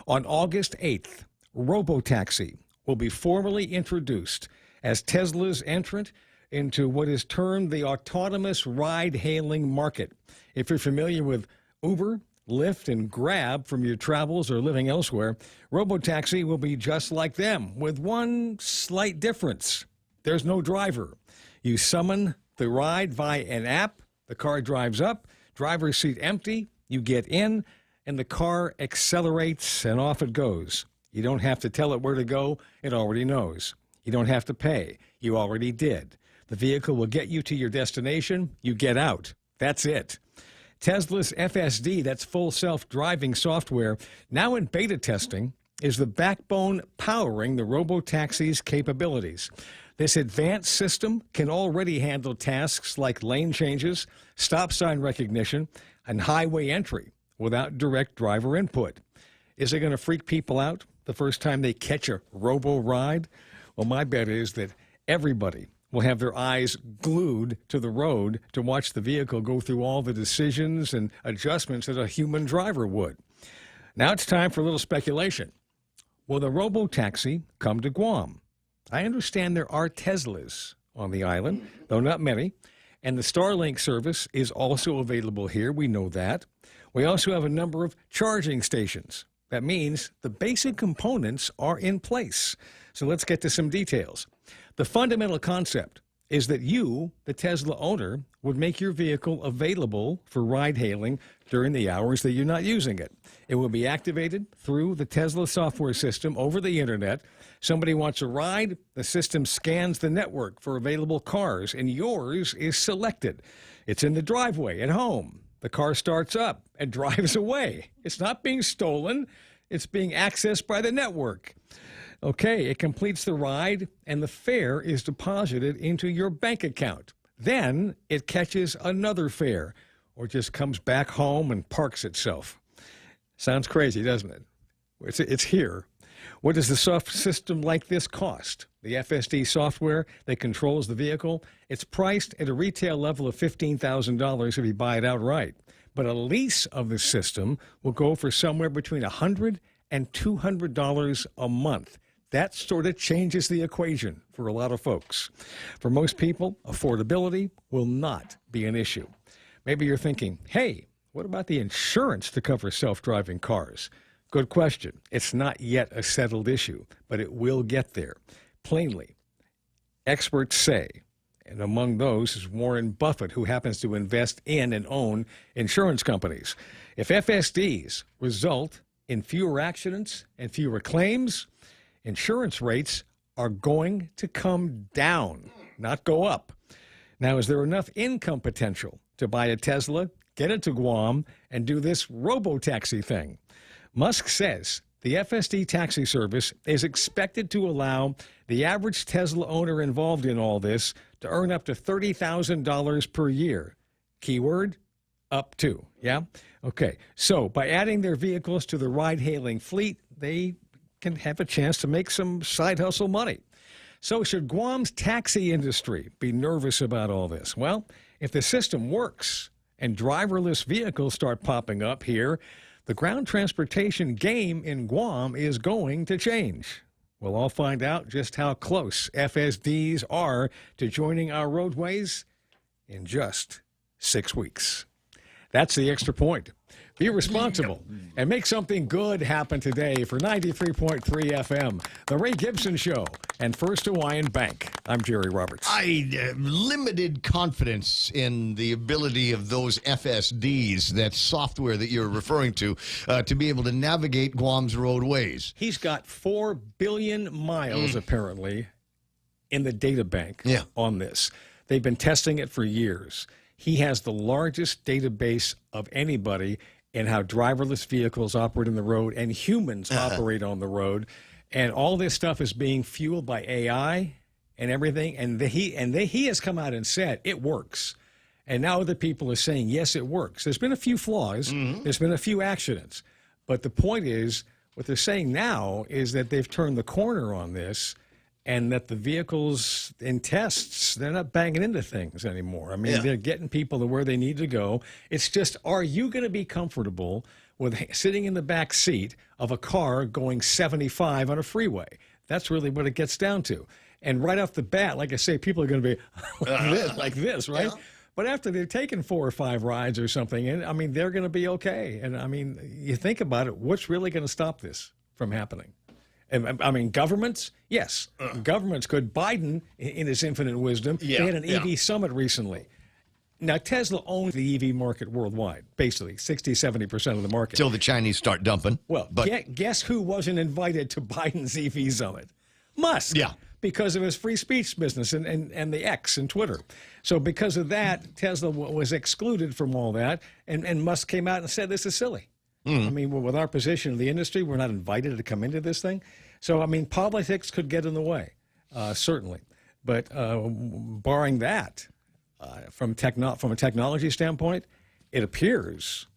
On August 8th, Robotaxi will be formally introduced as Tesla's entrant into what is termed the autonomous ride-hailing market. If you're familiar with Uber, Lyft, and Grab from your travels or living elsewhere, Robotaxi will be just like them, with one slight difference. There's no driver. You summon the ride via an app, the car drives up, driver's seat empty, you get in, and the car accelerates and off it goes. You don't have to tell it where to go, it already knows. You don't have to pay, you already did. The vehicle will get you to your destination, you get out. That's it. Tesla's FSD, that's full self-driving software, now in beta testing, is the backbone powering the Robotaxi's capabilities. This advanced system can already handle tasks like lane changes, stop sign recognition, and highway entry without direct driver input. Is it going to freak people out the first time they catch a robo-ride? Well, my bet is that everybody will have their eyes glued to the road to watch the vehicle go through all the decisions and adjustments that a human driver would. Now it's time for a little speculation. Will the Robotaxi come to Guam? I understand there are Teslas on the island, though not many, and the Starlink service is also available here. We know that. We also have a number of charging stations. That means the basic components are in place. So let's get to some details. The fundamental concept is that you, the Tesla owner, would make your vehicle available for ride-hailing during the hours that you're not using it. It will be activated through the Tesla software system over the internet. Somebody wants a ride, the system scans the network for available cars, and yours is selected. It's in the driveway at home. The car starts up and drives away. It's not being stolen. It's being accessed by the network. Okay, it completes the ride, and the fare is deposited into your bank account. Then it catches another fare, or just comes back home and parks itself. Sounds crazy, doesn't it? It's here. What does the soft system like this cost? The FSD software that controls the vehicle, it's priced at a retail level of $15,000 if you buy it outright. But a lease of the system will go for somewhere between $100 and $200 a month. That sort of changes the equation for a lot of folks. For most people, affordability will not be an issue. Maybe you're thinking, hey, what about the insurance to cover self-driving cars? Good question. It's not yet a settled issue, but it will get there. Plainly, experts say, and among those is Warren Buffett, who happens to invest in and own insurance companies. If FSDs result in fewer accidents and fewer claims, insurance rates are going to come down, not go up. Now, is there enough income potential to buy a Tesla, get it to Guam, and do this Robotaxi thing? Musk says the FSD taxi service is expected to allow the average Tesla owner involved in all this to earn up to $30,000 per year. Keyword, up to, yeah? Okay, so by adding their vehicles to the ride-hailing fleet, they can have a chance to make some side hustle money. So should Guam's taxi industry be nervous about all this? Well, if the system works and driverless vehicles start popping up here, the ground transportation game in Guam is going to change. We'll all find out just how close FSDs are to joining our roadways in just 6 weeks. That's the Extra Point. Be responsible and make something good happen today for 93.3 FM, The Ray Gibson Show, and First Hawaiian Bank. I'm Jerry Roberts. Limited confidence in the ability of those FSDs, that software that you're referring to be able to navigate Guam's roadways. He's got 4 billion miles, apparently, in the data bank on this. They've been testing it for years. He has the largest database of anybody in how driverless vehicles operate on the road and humans operate on the road. And all this stuff is being fueled by AI and everything. And he has come out and said it works. And now other people are saying, yes, it works. There's been a few flaws. There's been a few accidents. But the point is, what they're saying now is that they've turned the corner on this. and that the vehicles in tests, they're not banging into things anymore. I mean, they're getting people to where they need to go. It's just, are you going to be comfortable with sitting in the back seat of a car going 75 on a freeway? That's really what it gets down to. And right off the bat, like I say, people are going to be like this, right? Yeah. But after they've taken 4 or 5 rides or something, and I mean, they're going to be okay. And I mean, you think about it, what's really going to stop this from happening? And I mean, governments, yes. Governments could. Biden, in his infinite wisdom, they had an EV summit recently. Now, Tesla owns the EV market worldwide, basically 60, 70% of the market. Till the Chinese start dumping. Well, guess who wasn't invited to Biden's EV summit? Musk. Yeah. Because of his free speech business and the X and Twitter. So because of that, Tesla was excluded from all that, and Musk came out and said this is silly. I mean, with our position in the industry, we're not invited to come into this thing. So, I mean, politics could get in the way, certainly. But barring that, from a technology standpoint, it appears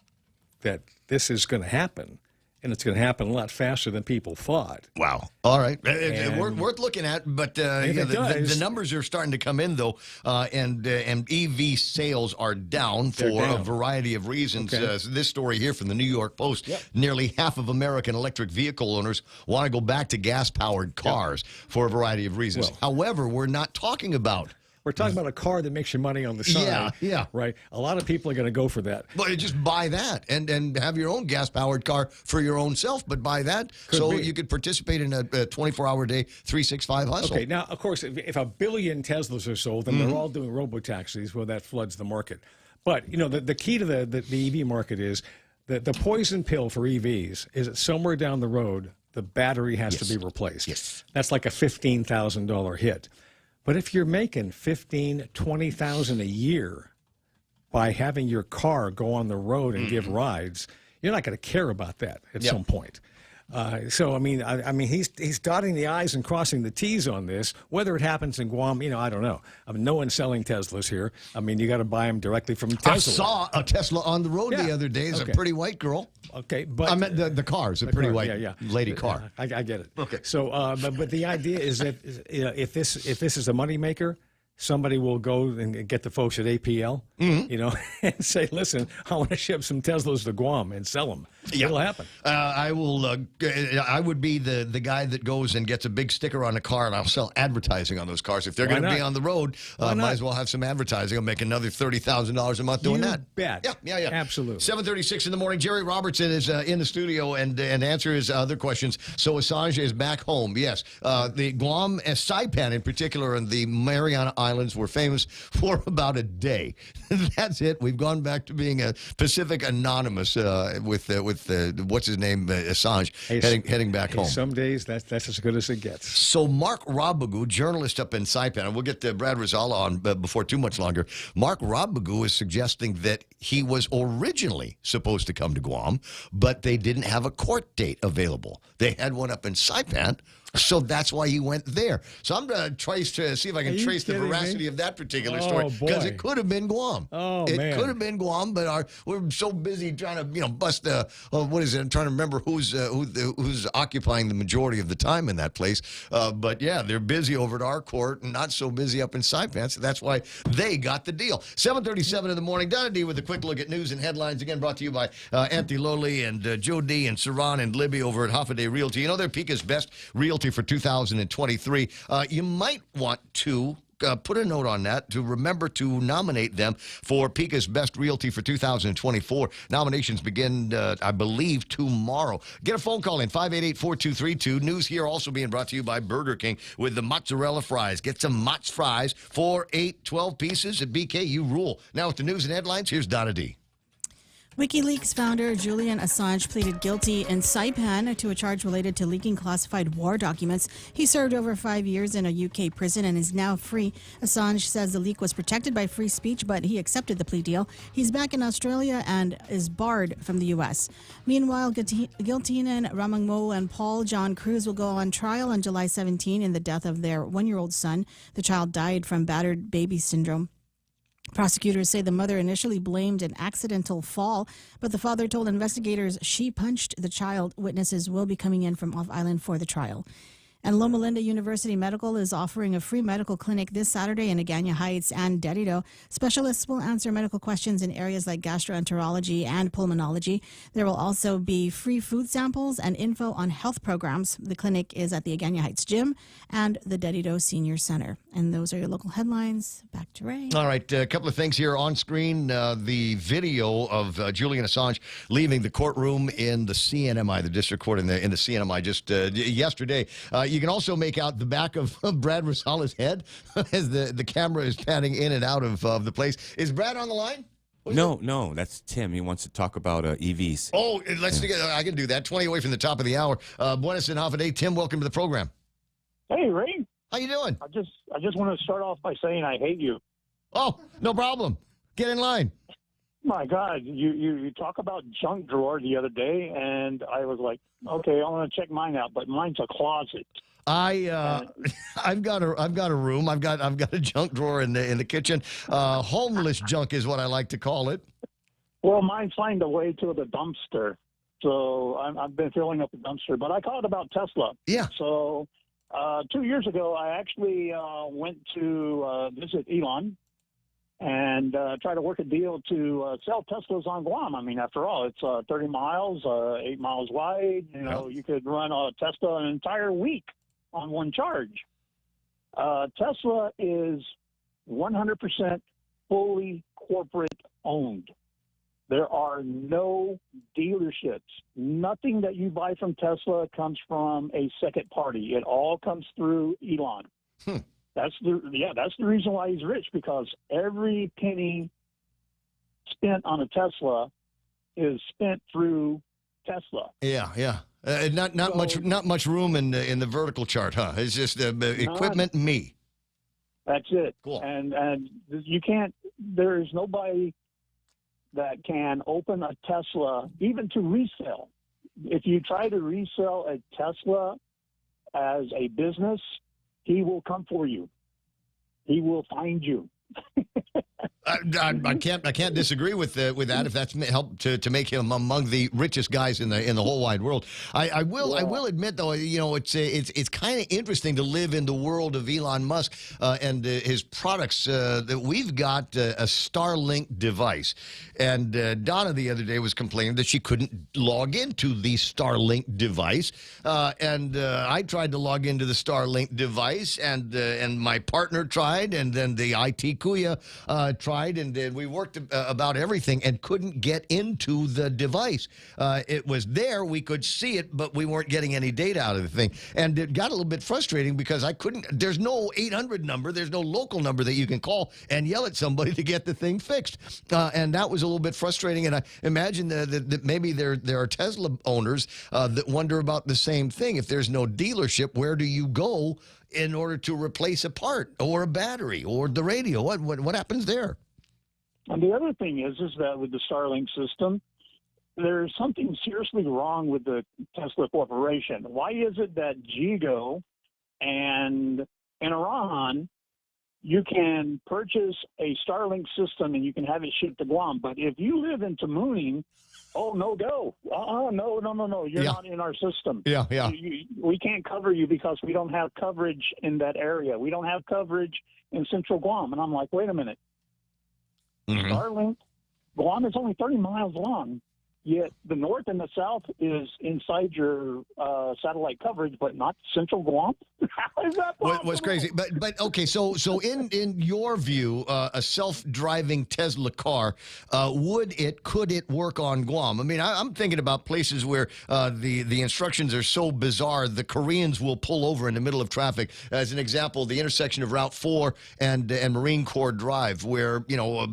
that this is going to happen, and it's going to happen a lot faster than people thought. Wow. All right. Worth looking at, but the numbers are starting to come in, though, and EV sales are down for a variety of reasons. Okay. This story here from the New York Post, nearly half of American electric vehicle owners want to go back to gas-powered cars for a variety of reasons. Well, however, we're not talking about... We're talking about a car that makes you money on the side. Yeah. Right? A lot of people are going to go for that. Well, just buy that and have your own gas-powered car for your own self, but buy that you could participate in a 24-hour-day, 365 hustle. Okay, now, of course, if 1 billion Teslas are sold, then they're all doing robo-taxis, well, that floods the market. But, you know, the key to the EV market is that the poison pill for EVs is that somewhere down the road, the battery has to be replaced. Yes. That's like a $15,000 hit. But if you're making $15,000, $20,000 a year by having your car go on the road and give rides, you're not going to care about that at some point. So I mean, he's dotting the I's and crossing the T's on this. Whether it happens in Guam, I don't know. I mean, no one's selling Teslas here. I mean, you got to buy them directly from Tesla. I saw a Tesla on the road the other day. It's a pretty white girl. Okay, but I meant the car's a pretty white lady car. I get it. Okay. So, but the idea is that if this is a moneymaker, somebody will go and get the folks at APL, and say, listen, I want to ship some Teslas to Guam and sell them. It'll happen. I will. I would be the guy that goes and gets a big sticker on a car, and I'll sell advertising on those cars. If they're going to be on the road, might as well have some advertising. I'll make another $30,000 a month doing that. Bet. Yeah. Absolutely. 7:36 in the morning. Jerry Robertson is in the studio and answer his other questions. So Assange is back home. Yes. The Guam, Saipan in particular, and the Mariana Islands were famous for about a day. That's it. We've gone back to being a Pacific Anonymous with what's his name, Assange, heading back home. Some days that's as good as it gets. So Mark Robigu, journalist up in Saipan, and we'll get Brad Rizala on before too much longer. Mark Robigu is suggesting that he was originally supposed to come to Guam, but they didn't have a court date available. They had one up in Saipan. So that's why he went there. So I'm going to see if I can trace the veracity of that particular story, because it could have been Guam. It could have been Guam, but we're so busy trying to bust what is it? I'm trying to remember who's occupying the majority of the time in that place. But yeah, they're busy over at our court and not so busy up in Saipan. So that's why they got the deal. 7:37 in the morning. Donna D with a quick look at news and headlines. Again, brought to you by Anthony Lowley and Joe D and Saran and Libby over at Hoffaday Realty. You know, they're Pica's best realty for 2023. You might want to put a note on that to remember to nominate them for Pica's Best Realty for 2024. Nominations begin, I believe, tomorrow. Get a phone call in, 588-4232. News here also being brought to you by Burger King with the mozzarella fries. Get some Mott's fries, 4, 8, 12 pieces at BK. You rule. Now with the news and headlines, here's Donna D. WikiLeaks founder Julian Assange pleaded guilty in Saipan to a charge related to leaking classified war documents. He served over 5 years in a UK prison and is now free. Assange says the leak was protected by free speech, but he accepted the plea deal. He's back in Australia and is barred from the U.S. Meanwhile, Giltinan Ramangmo and Paul John Cruz will go on trial on July 17 in the death of their 1-year-old son. The child died from battered baby syndrome. Prosecutors say the mother initially blamed an accidental fall, but the father told investigators she punched the child. Witnesses will be coming in from off-island for the trial. And Loma Linda University Medical is offering a free medical clinic this Saturday in Agana Heights and Dedido. Specialists will answer medical questions in areas like gastroenterology and pulmonology. There will also be free food samples and info on health programs. The clinic is at the Agana Heights Gym and the Dedido Senior Center. And those are your local headlines. Back to Ray. All right, a couple of things here on screen. The video of Julian Assange leaving the courtroom in the CNMI, the district court in the CNMI, just yesterday. You can also make out the back of Brad Rosales' head as the camera is panning in and out of the place. Is Brad on the line? No, that's Tim. He wants to talk about EVs. Oh, I can do that. 20 away from the top of the hour. Buenas and half a day. Tim, welcome to the program. Hey, Ray. How you doing? I just want to start off by saying I hate you. Oh, no problem. Get in line. My God, you talk about junk drawer the other day, and I was like, okay, I want to check mine out, but mine's a closet. I've got a room. I've got a junk drawer in the kitchen. Homeless junk is what I like to call it. Well, mine's find a way to the dumpster, so I've been filling up the dumpster. But I called about Tesla. Yeah. So 2 years ago, I actually went to visit Elon and try to work a deal to sell Teslas on Guam. I mean, after all, it's 30 miles, 8 miles wide. You know, you could run a Tesla an entire week on one charge. Tesla is 100% fully corporate owned. There are no dealerships. Nothing that you buy from Tesla comes from a second party. It all comes through Elon. That's the reason why he's rich, because every penny spent on a Tesla is spent through Tesla. Yeah. Not much room in the vertical chart, huh? It's just equipment, me. That's it. Cool. And you can't. There is nobody that can open a Tesla even to resell. If you try to resell a Tesla as a business, he will come for you. He will find you. I can't disagree with that. If that's helped to make him among the richest guys in the whole wide world. I will admit though, you know, it's kind of interesting to live in the world of Elon Musk and his products. That we've got a Starlink device, and Donna the other day was complaining that she couldn't log into the Starlink device, and I tried to log into the Starlink device, and my partner tried, and then the IT Kuya tried, and we worked about everything and couldn't get into the device. It was there, we could see it, but we weren't getting any data out of the thing. And it got a little bit frustrating because I couldn't, there's no 800 number, there's no local number that you can call and yell at somebody to get the thing fixed. And that was a little bit frustrating, and I imagine that maybe there are Tesla owners that wonder about the same thing. If there's no dealership, where do you go in order to replace a part or a battery or the radio? What happens there? And the other thing is that with the Starlink system, there's something seriously wrong with the Tesla Corporation. Why is it that Jigo and in Iran, you can purchase a Starlink system and you can have it shipped to Guam, but if you live in Tamuning, oh, no go. No. You're not in our system. Yeah. We can't cover you because we don't have coverage in that area. We don't have coverage in Central Guam. And I'm like, wait a minute. Starlink, Guam is only 30 miles long, yet the north and the south is inside your satellite coverage, but not Central Guam. How is that possible? What's crazy? But okay, so in your view, a self-driving Tesla car, could it work on Guam? I mean, I'm thinking about places where the instructions are so bizarre, the Koreans will pull over in the middle of traffic. As an example, the intersection of Route 4 and Marine Corps Drive, where, you know,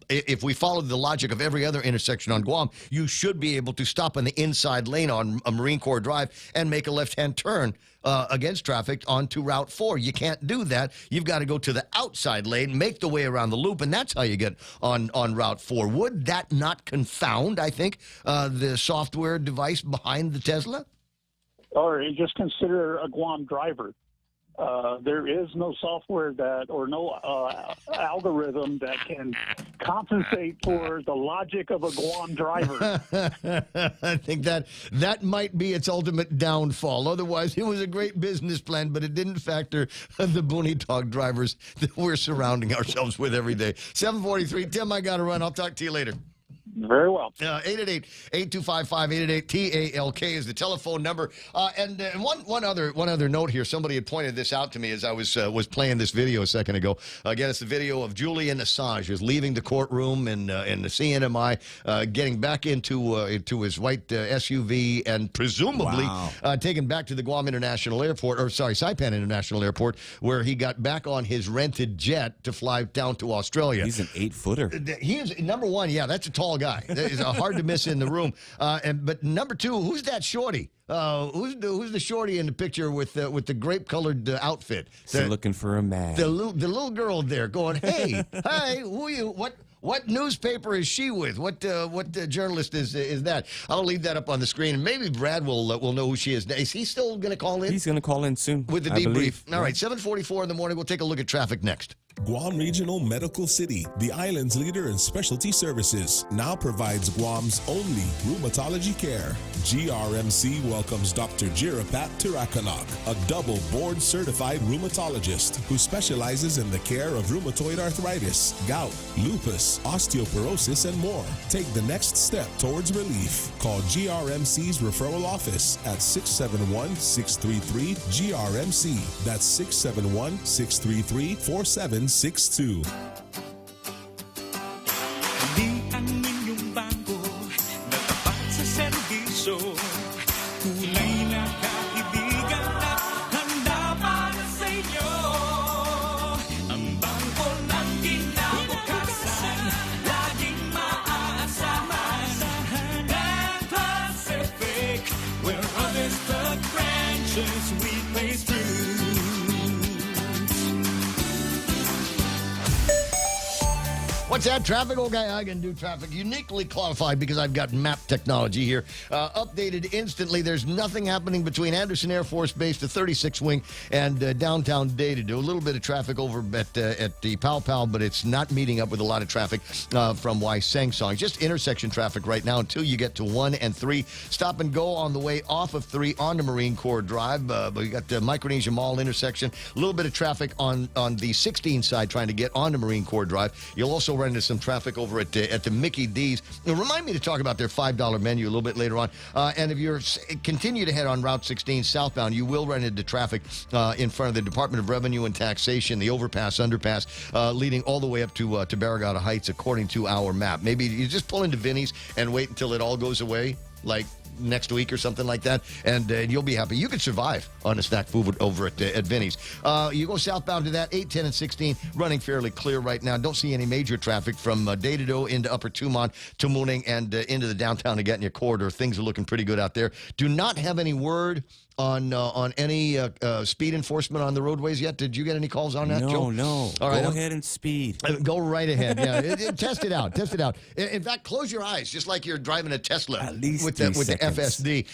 if we follow the logic of every other intersection on Guam, you should be able to stop in the inside lane on a Marine Corps Drive and make a left-hand turn against traffic onto Route 4. You can't do that. You've got to go to the outside lane, make the way around the loop, and that's how you get on Route 4. Would that not confound, I think, the software device behind the Tesla? Or just consider a Guam driver. There is no software or no algorithm that can compensate for the logic of a Guam driver. I think that might be its ultimate downfall. Otherwise, it was a great business plan, but it didn't factor the Boonie Dog drivers that we're surrounding ourselves with every day. 7:43. Tim, I got to run. I'll talk to you later. Very well. 888-8255-888-TALK is the telephone number. And one other note here. Somebody had pointed this out to me as I was playing this video a second ago. Again, it's the video of Julian Assange who's leaving the courtroom in the CNMI, getting back into his white SUV and presumably taken back to the Guam International Airport, Saipan International Airport, where he got back on his rented jet to fly down to Australia. He's an 8-footer. He is number one. Yeah, that's a tall guy. That is hard to miss in the room. But number two, who's that shorty? Who's the shorty in the picture with the grape-colored outfit? Still looking for a man. The little girl there going, hey, hi, who are you? What newspaper is she with? What journalist is that? I'll leave that up on the screen, and maybe Brad will know who she is. Is he still going to call in? He's going to call in soon with the debrief. All right, 7:44 in the morning. We'll take a look at traffic next. Guam Regional Medical City, the island's leader in specialty services, now provides Guam's only rheumatology care. GRMC welcomes Dr. Jirapat Tirakanok, a double board-certified rheumatologist who specializes in the care of rheumatoid arthritis, gout, lupus, osteoporosis, and more. Take the next step towards relief. Call GRMC's referral office at 671-633-GRMC. That's 671-633-4762. Di ang inyong bangko na tapat sa serbisyo. Kulay na kaibigan na handa para sa inyo. Ang bangko ng kinabukasan, laging maaasahan. And Pacific, where others took branches, we place through. What's that? Traffic? Okay, I can do traffic. Uniquely qualified because I've got map technology here. Updated instantly. There's nothing happening between Anderson Air Force Base, the 36th Wing, and downtown Data. Do a little bit of traffic over at the Pow Pow, but it's not meeting up with a lot of traffic from Waisangsong. Just intersection traffic right now until you get to 1 and 3. Stop and go on the way off of 3 onto Marine Corps Drive. But we got the Micronesia Mall intersection. A little bit of traffic on the 16 side trying to get onto Marine Corps Drive. You'll also run into some traffic over at the Mickey D's. Now, remind me to talk about their $5 menu a little bit later on. And if you're continue to head on Route 16 southbound, you will run into traffic in front of the Department of Revenue and Taxation, the overpass, underpass, leading all the way up to Barragata Heights, according to our map. Maybe you just pull into Vinny's and wait until it all goes away, like next week or something like that, and you'll be happy. You could survive on a snack food over at Vinny's. You go southbound to that, 8, 10, and 16, running fairly clear right now. Don't see any major traffic from Daytado into Upper Tumon, Tamuning, and into the downtown Agatinya corridor. Things are looking pretty good out there. Do not have any word on any speed enforcement on the roadways yet. Did you get any calls on that, Joe? No. All right, go ahead and speed. Go right ahead. Yeah, test it out. Test it out. In fact, close your eyes, just like you're driving a Tesla. At least with the FSD.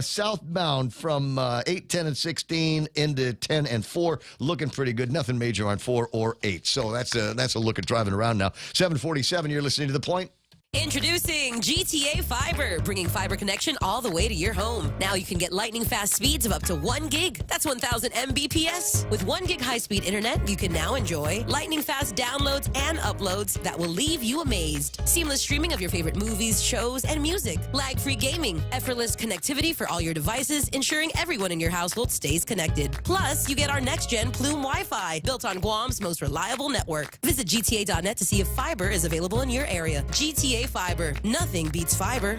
Southbound from 8, 10, and 16 into 10 and 4, looking pretty good. Nothing major on 4 or 8. So that's a look at driving around now. 7:47. You're listening to The Point. Introducing GTA Fiber, bringing fiber connection all the way to your home. Now you can get lightning fast speeds of up to 1 gig. That's 1,000 Mbps. With 1 gig high-speed internet, you can now enjoy lightning fast downloads and uploads that will leave you amazed. Seamless streaming of your favorite movies, shows, and music. Lag-free gaming. Effortless connectivity for all your devices, ensuring everyone in your household stays connected. Plus, you get our next-gen Plume Wi-Fi, built on Guam's most reliable network. Visit GTA.net to see if fiber is available in your area. GTA Fiber. Nothing beats fiber.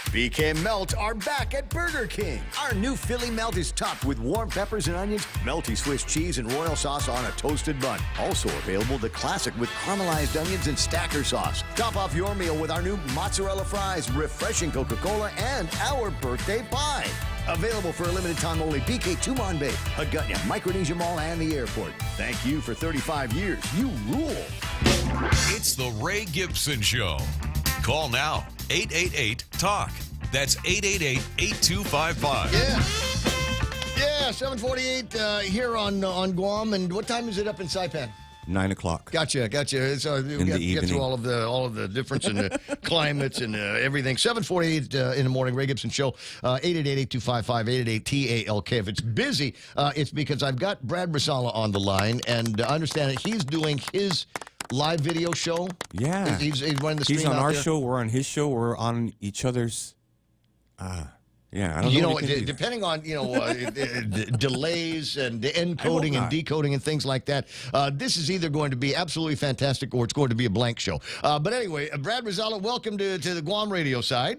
BK Melt are back at Burger King. Our new Philly Melt is topped with warm peppers and onions, melty Swiss cheese, and royal sauce on a toasted bun. Also available, the classic with caramelized onions and stacker sauce. Top off your meal with our new mozzarella fries, refreshing Coca-Cola, and our birthday pie. Available for a limited time only. BK Tumon Bay, Agatinya, Micronesia Mall, and the airport. Thank you for 35 years. You rule. It's the Ray Gibson Show. Call now, 888-TALK. That's 888-8255. Yeah, 7:48 here on Guam. And what time is it up in Saipan? 9 o'clock. Gotcha. So we get through all of the difference in the climates and everything. 7:48 in the morning, Ray Gibson Show. 888-255-888-TALK. If it's busy, it's because I've got Brad Brisala on the line, and I understand that he's doing his live video show. Yeah, he's running the stream. He's on out our there. show. We're on his show. We're on each other's. Yeah, I don't know. Depending on delays and encoding and decoding and things like that, this is either going to be absolutely fantastic or it's going to be a blank show. But anyway, Brad Brisala, welcome to the Guam radio side.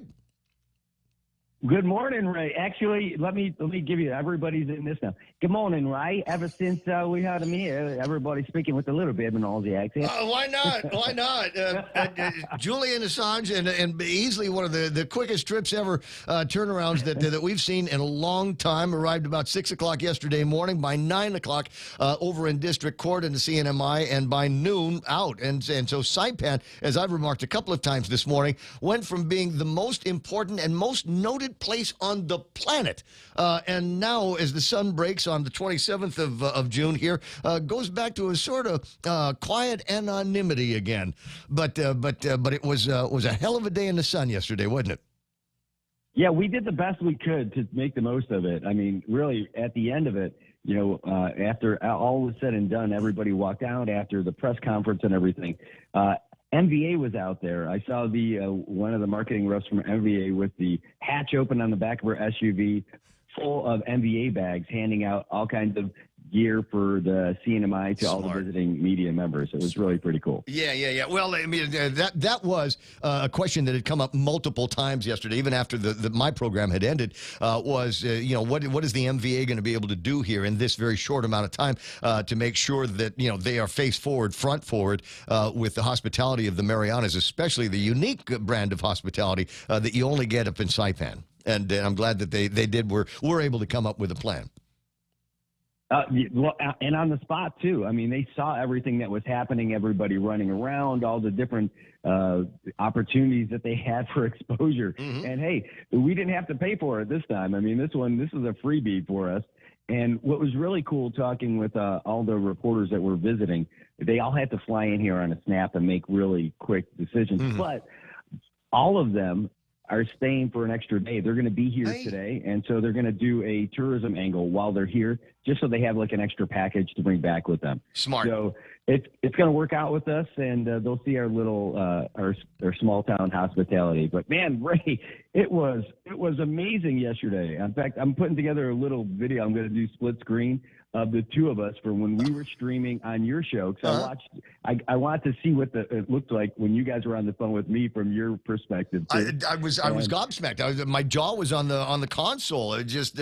Good morning, Ray. Actually, let me give you, everybody's in this now. Good morning, Ray. Ever since we had him here, everybody's speaking with a little bit of an Aussie accent. Why not? Why not? Julian Assange, and easily one of the quickest trips ever turnarounds that we've seen in a long time, arrived about 6 o'clock yesterday morning. By 9 o'clock over in District Court in the CNMI, and by noon out. And so Saipan, as I've remarked a couple of times this morning, went from being the most important and most noted place on the planet, and now as the sun breaks on the 27th of June here, goes back to a sort of quiet anonymity again. But it was a hell of a day in the sun yesterday, wasn't it? Yeah, we did the best we could to make the most of it. I mean, really, at the end of it, after all was said and done, everybody walked out after the press conference and everything. MVA was out there. I saw one of the marketing reps from MVA with the hatch open on the back of her SUV, full of MVA bags, handing out all kinds of gear for the CNMI to all the visiting media members. It was really pretty cool. Yeah. Well, I mean, that was a question that had come up multiple times yesterday, even after my program had ended, was, what is the MVA going to be able to do here in this very short amount of time to make sure that, they are face forward, front forward with the hospitality of the Marianas, especially the unique brand of hospitality that you only get up in Saipan. And I'm glad that they were able to come up with a plan. And on the spot, too. I mean, they saw everything that was happening, everybody running around, all the different opportunities that they had for exposure. Mm-hmm. And, hey, we didn't have to pay for it this time. I mean, this is a freebie for us. And what was really cool talking with all the reporters that were visiting, they all had to fly in here on a snap and make really quick decisions. Mm-hmm. But all of them are staying for an extra day. They're going to be here today, and so they're going to do a tourism angle while they're here, just so they have like an extra package to bring back with them. Smart. So it's going to work out with us, and they'll see our little our small town hospitality. But man, Ray, it was amazing yesterday. In fact, I'm putting together a little video. I'm going to do split screen of the two of us for when we were streaming on your show. Because I want to see what it looked like when you guys were on the phone with me from your perspective. I was gobsmacked. My jaw was on the console. It just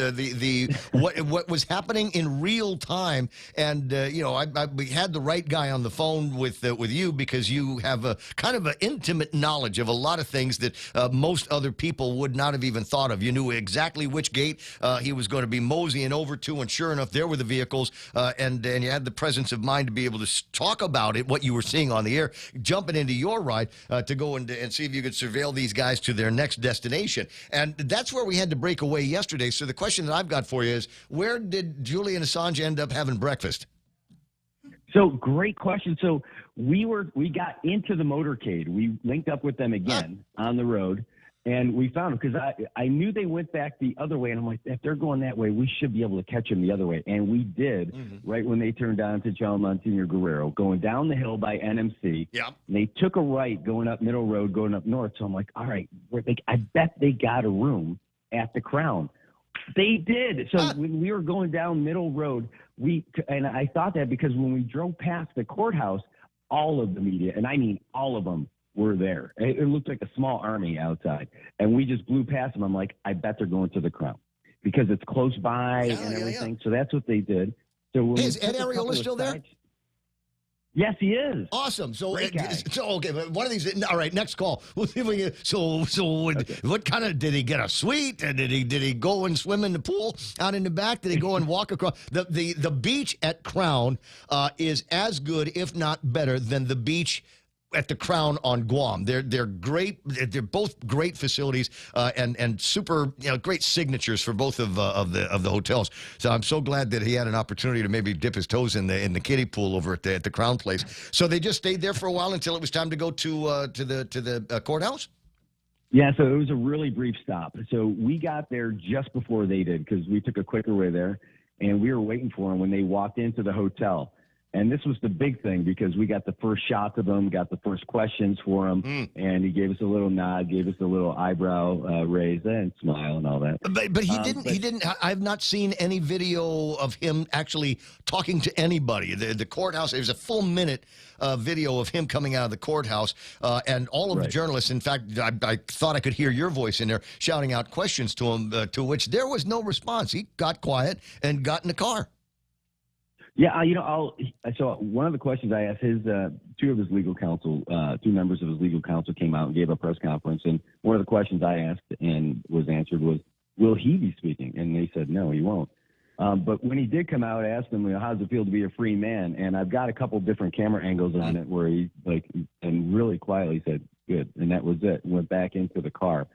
what was happening in real time, and we had the right guy on the phone with you, because you have a kind of an intimate knowledge of a lot of things that most other people would not have even thought of. You knew exactly which gate he was going to be moseying over to, and sure enough, there were the vehicles, and you had the presence of mind to be able to talk about it, what you were seeing on the air, jumping into your ride to go and see if you could surveil these guys to their next destination. And that's where we had to break away yesterday. So the question that I've got for you is, where did Julian Assange end up having breakfast? So great question. So we got into the motorcade. We linked up with them again on the road. And we found them because I knew they went back the other way. And I'm like, if they're going that way, we should be able to catch them the other way. And we did, right when they turned down to John Monsignor Guerrero, going down the hill by NMC. Yeah. And they took a right going up Middle Road, going up north. So I'm like, all right, I bet they got a room at the Crown. They did. So when we were going down Middle Road, and I thought that because when we drove past the courthouse, all of the media, and I mean all of them, were there. It looked like a small army outside, and we just blew past them. I'm like, I bet they're going to the Crown because it's close by and everything. So that's what they did. So is Ed Areola still there? Yes, he is. Awesome. So okay, one of these. All right, next call. We'll see if we can. So what kind of, did he get a suite? Did he go and swim in the pool out in the back? Did he go and walk across the beach at Crown? Is as good, if not better, than the beach at the Crown on Guam. They're great. They're both great facilities and super great signatures for both of the hotels. So I'm so glad that he had an opportunity to maybe dip his toes in the kiddie pool over at the Crown Place. So they just stayed there for a while until it was time to go to the courthouse. Yeah, so it was a really brief stop. So we got there just before they did because we took a quicker way there, and we were waiting for them when they walked into the hotel. And this was the big thing because we got the first shots of him, got the first questions for him, and he gave us a little nod, gave us a little eyebrow raise and smile and all that. But he didn't. He didn't. I've not seen any video of him actually talking to anybody. The courthouse. There's a full minute video of him coming out of the courthouse, and all of the journalists. In fact, I thought I could hear your voice in there shouting out questions to him, to which there was no response. He got quiet and got in the car. Yeah, so one of the questions I asked two of his legal counsel, two members of his legal counsel came out and gave a press conference, and one of the questions I asked and was answered was, will he be speaking? And they said, no, he won't. But when he did come out, I asked him, how does it feel to be a free man? And I've got a couple different camera angles on it where he and really quietly said, good. And that was it. Went back into the car.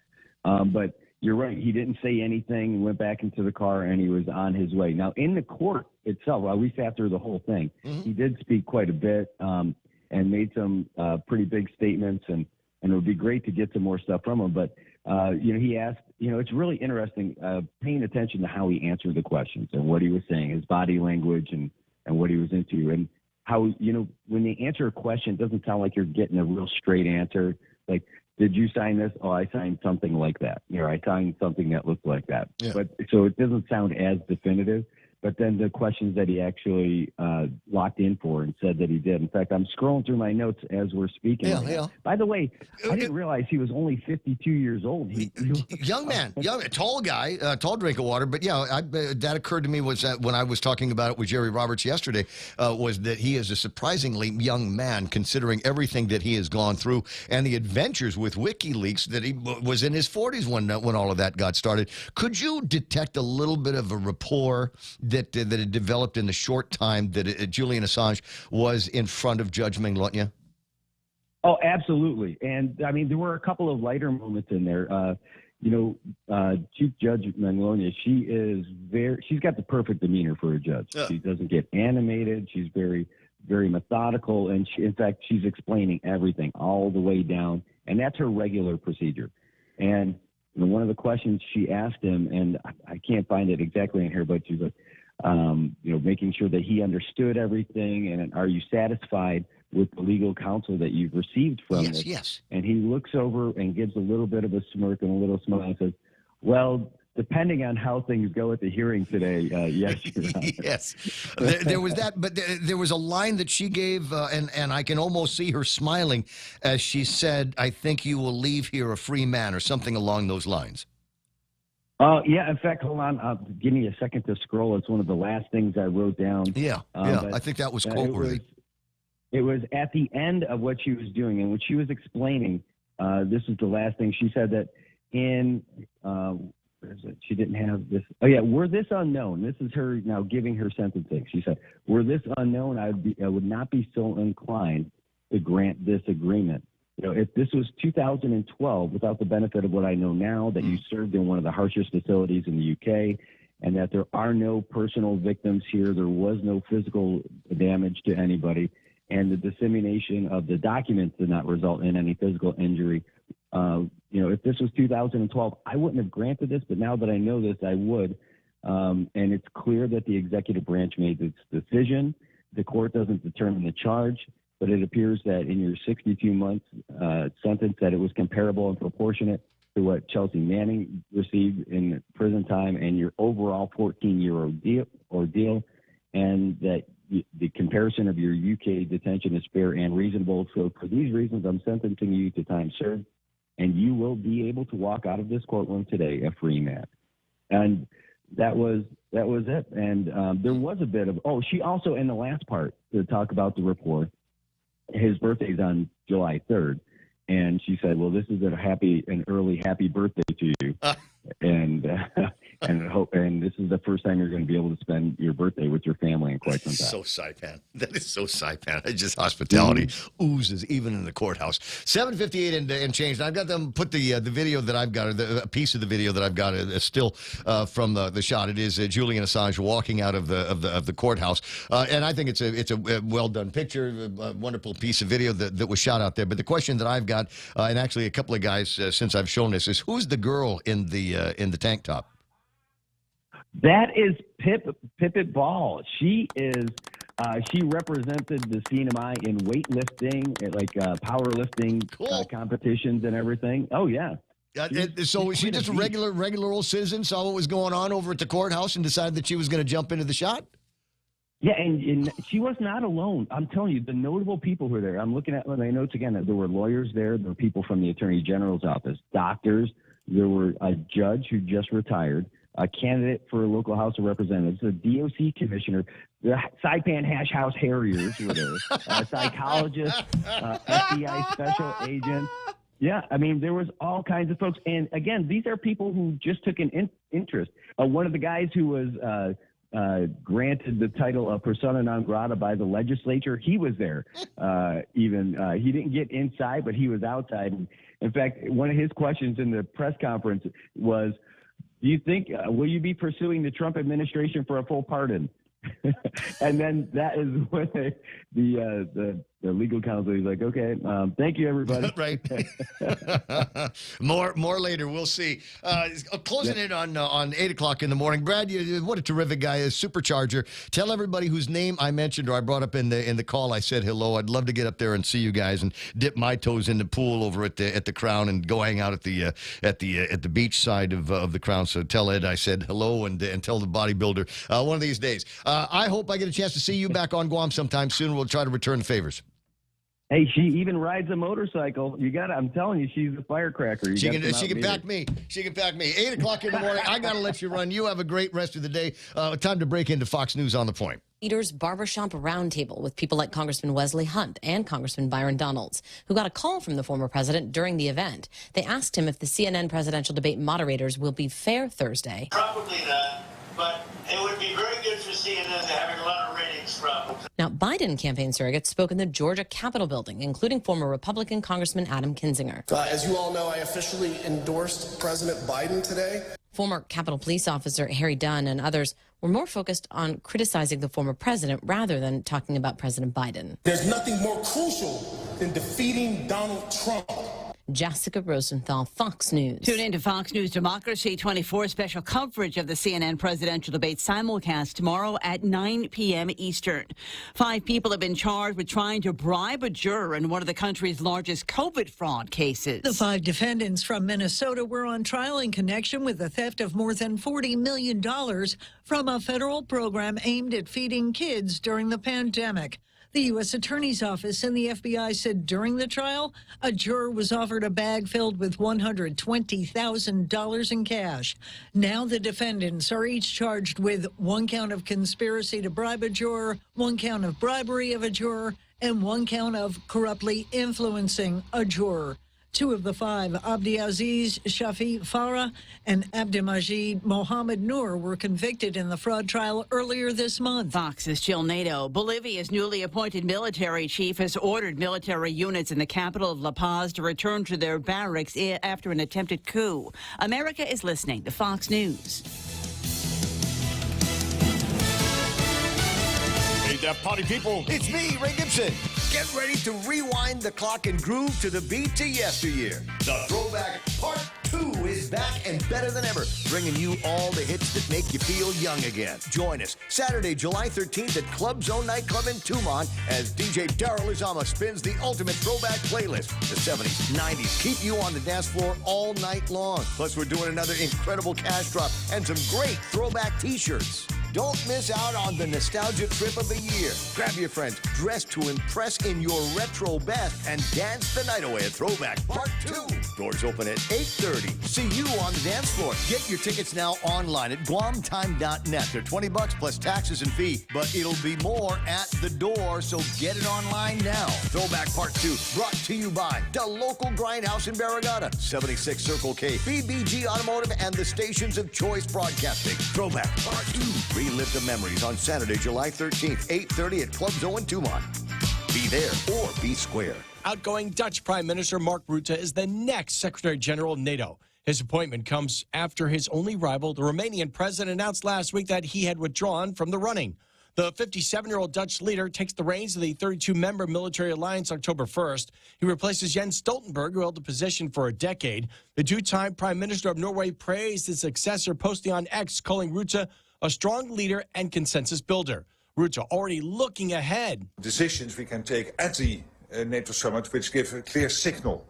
But you're right. He didn't say anything, went back into the car, and he was on his way. Now, in the court itself, while we sat through the whole thing, he did speak quite a bit and made some pretty big statements, and it would be great to get some more stuff from him. But, he asked, it's really interesting paying attention to how he answered the questions and what he was saying, his body language and what he was into, and how, when they answer a question, it doesn't sound like you're getting a real straight answer. Like, did you sign this? Oh, I signed something like that. I signed something that looked like that. Yeah. But so it doesn't sound as definitive. But then the questions that he actually locked in for and said that he did. In fact, I'm scrolling through my notes as we're speaking. Yeah. By the way, I didn't realize he was only 52 years old. Young man, tall guy, tall drink of water. But yeah, that occurred to me was that when I was talking about it with Jerry Roberts yesterday, was that he is a surprisingly young man considering everything that he has gone through and the adventures with WikiLeaks that he was in his 40s when all of that got started. Could you detect a little bit of a rapport that had developed in the short time that Julian Assange was in front of Judge Menglonia? Oh, absolutely. And I mean, there were a couple of lighter moments in there. Chief Judge Menglonia, she's got the perfect demeanor for a judge. She doesn't get animated. She's very, very methodical. And in fact, she's explaining everything all the way down. And that's her regular procedure. And one of the questions she asked him, and I can't find it exactly in here, but she's like, making sure that he understood everything. And are you satisfied with the legal counsel that you've received from this? Yes. And he looks over and gives a little bit of a smirk and a little smile and says, well, depending on how things go at the hearing today, yes, Your Honor. Yes. There was that, but there was a line that she gave, and I can almost see her smiling as she said, I think you will leave here a free man, or something along those lines. Yeah, in fact, hold on. Give me a second to scroll. It's one of the last things I wrote down. Yeah, I think that was quote-worthy. It was at the end of what she was doing, and when she was explaining, this is the last thing. She said that where is it? She didn't have this. Oh, yeah, were this unknown, this is her now giving her sentencing. She said, were this unknown, I would not be so inclined to grant this agreement. If this was 2012, without the benefit of what I know now, that you served in one of the harshest facilities in the UK, and that there are no personal victims here, there was no physical damage to anybody, and the dissemination of the documents did not result in any physical injury. If this was 2012, I wouldn't have granted this, but now that I know this, I would. And it's clear that the executive branch made its decision. The court doesn't determine the charge, but it appears that in your 62-month sentence that it was comparable and proportionate to what Chelsea Manning received in prison time and your overall 14-year ordeal, and that the comparison of your UK detention is fair and reasonable. So for these reasons, I'm sentencing you to time served, and you will be able to walk out of this courtroom today a free man. And that was it. And there was a bit of, she also, in the last part, to talk about the rapport, his birthday's on July 3rd. And she said, well, this is an early happy birthday to you. And and this is the first time you're going to be able to spend your birthday with your family in quite some time. So Saipan. That is so Saipan. It's just hospitality oozes even in the courthouse. 7:58 and change. And I've got them put the video that I've got, a piece of the video that I've got, still from the shot. It is Julian Assange walking out of the courthouse, and I think it's a well done picture, a wonderful piece of video that was shot out there. But the question that I've got, and actually a couple of guys since I've shown this, is who's the girl in the tank top? That is Pipit Ball. She is. She represented the CNMI in weightlifting, like powerlifting competitions and everything. Oh yeah. So was she just a regular old citizen, saw what was going on over at the courthouse and decided that she was going to jump into the shot? Yeah, and she was not alone. I'm telling you, the notable people who were there. I'm looking at my notes again. There were lawyers there. There were people from the Attorney General's office, doctors. There were a judge who just retired, a candidate for a local House of Representatives, a DOC commissioner, the Saipan Hash House Harriers were there, a psychologist, FBI special agent. Yeah, I mean, there was all kinds of folks. And again, these are people who just took an interest. One of the guys who was granted the title of persona non grata by the legislature, he was there. He didn't get inside, but he was outside. And in fact, one of his questions in the press conference was, do you think, will you be pursuing the Trump administration for a full pardon? And then that is when the legal counsel is like, okay, thank you, everybody. Right. More later. We'll see. Closing in on 8 o'clock in the morning. Brad, what a terrific guy is. Supercharger. Tell everybody whose name I mentioned or I brought up in the call. I said hello. I'd love to get up there and see you guys and dip my toes in the pool over at the Crown and go hang out at the beach side of the Crown. So tell Ed I said hello and tell the bodybuilder one of these days. I hope I get a chance to see you back on Guam sometime soon. We'll try to return the favors. Hey, she even rides a motorcycle. I'm telling you, she's a firecracker. She can pack me. She can pack me. 8 o'clock in the morning. I got to let you run. You have a great rest of the day. Time to break into Fox News on the Point. Leaders Barbershop Roundtable with people like Congressman Wesley Hunt and Congressman Byron Donalds, who got a call from the former president during the event. They asked him if the CNN presidential debate moderators will be fair Thursday. Probably not, but it would be very good for CNN to having a lot of ratings problems. Now, Biden campaign surrogates spoke in the Georgia Capitol building, including former Republican Congressman Adam Kinzinger. As you all know, I officially endorsed President Biden today. Former Capitol Police Officer Harry Dunn and others were more focused on criticizing the former president rather than talking about President Biden. There's nothing more crucial than defeating Donald Trump. Jessica Rosenthal, Fox News. Tune in to Fox News Democracy 24 special coverage of the CNN presidential debate simulcast tomorrow at 9 p.m. Eastern. 5 people have been charged with trying to bribe a juror in one of the country's largest COVID fraud cases. The 5 defendants from Minnesota were on trial in connection with the theft of more than $40 million from a federal program aimed at feeding kids during the pandemic. The U.S. Attorney's Office and the FBI said during the trial, a juror was offered a bag filled with $120,000 in cash. Now the defendants are each charged with 1 count of conspiracy to bribe a juror, 1 count of bribery of a juror, and 1 count of corruptly influencing a juror. 2 of the 5, Abdiaziz Shafi Farah and Abdimajid Mohammed Noor, were convicted in the fraud trial earlier this month. Fox's Jill Nato. Bolivia's newly appointed military chief has ordered military units in the capital of La Paz to return to their barracks after an attempted coup. America is listening to Fox News. Hey there, party people. It's me, Ray Gibson. Get ready to rewind the clock and groove to the beat to yesteryear. The Throwback Part 2 is back and better than ever, bringing you all the hits that make you feel young again. Join us Saturday, July 13th at Club Zone Nightclub in Tumon as DJ Daryl Izama spins the ultimate throwback playlist. The 70s, 90s keep you on the dance floor all night long. Plus, we're doing another incredible cash drop and some great throwback t-shirts. Don't miss out on the nostalgia trip of the year. Grab your friends, dress to impress in your retro best, and dance the night away at Throwback Part 2. Doors open at 8:30. See you on the dance floor. Get your tickets now online at guamtime.net. They're $20 plus taxes and fee, but it'll be more at the door, so get it online now. Throwback Part 2, brought to you by the local grindhouse in Barragata, 76 Circle K, BBG Automotive, and the stations of choice broadcasting. Throwback Part 2. Relive the memories on Saturday, July 13th, 8:30 at Club Zoo in Tumont. Be there or be square. Outgoing Dutch Prime Minister Mark Rutte is the next Secretary General of NATO. His appointment comes after his only rival, the Romanian president, announced last week that he had withdrawn from the running. The 57-year-old Dutch leader takes the reins of the 32-member military alliance October 1st. He replaces Jens Stoltenberg, who held the position for a decade. The two-time Prime Minister of Norway praised his successor, posting on X, calling Rutte a strong leader and consensus builder. Rutte already looking ahead. Decisions we can take at the NATO summit which give a clear signal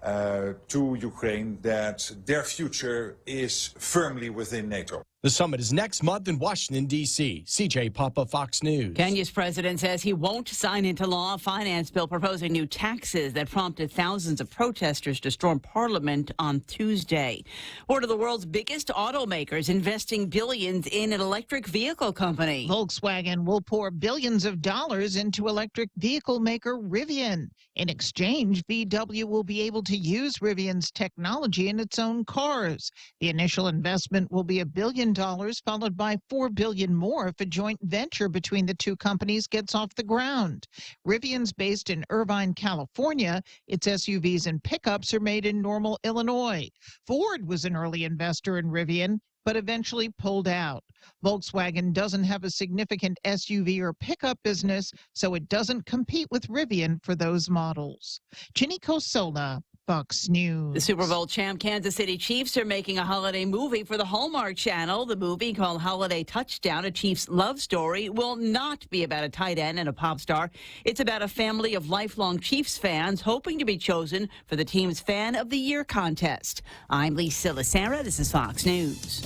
to Ukraine that their future is firmly within NATO. The summit is next month in Washington, D.C. CJ Papa, Fox News. Kenya's president says he won't sign into law a finance bill proposing new taxes that prompted thousands of protesters to storm Parliament on Tuesday. One of the world's biggest automakers investing billions in an electric vehicle company. Volkswagen will pour billions of dollars into electric vehicle maker Rivian. In exchange, VW will be able to use Rivian's technology in its own cars. The initial investment will be $1 billion, followed by $4 billion more if a joint venture between the two companies gets off the ground. Rivian's based in Irvine, California. Its SUVs and pickups are made in Normal, Illinois. Ford was an early investor in Rivian, but eventually pulled out. Volkswagen doesn't have a significant SUV or pickup business, so it doesn't compete with Rivian for those models. Ginny Cosola, Fox News. The Super Bowl champ Kansas City Chiefs are making a holiday movie for the Hallmark Channel. The movie, called Holiday Touchdown, a Chiefs love story, will not be about a tight end and a pop star. It's about a family of lifelong Chiefs fans hoping to be chosen for the team's Fan of the Year contest. I'm Lisa Lacera. This is Fox News.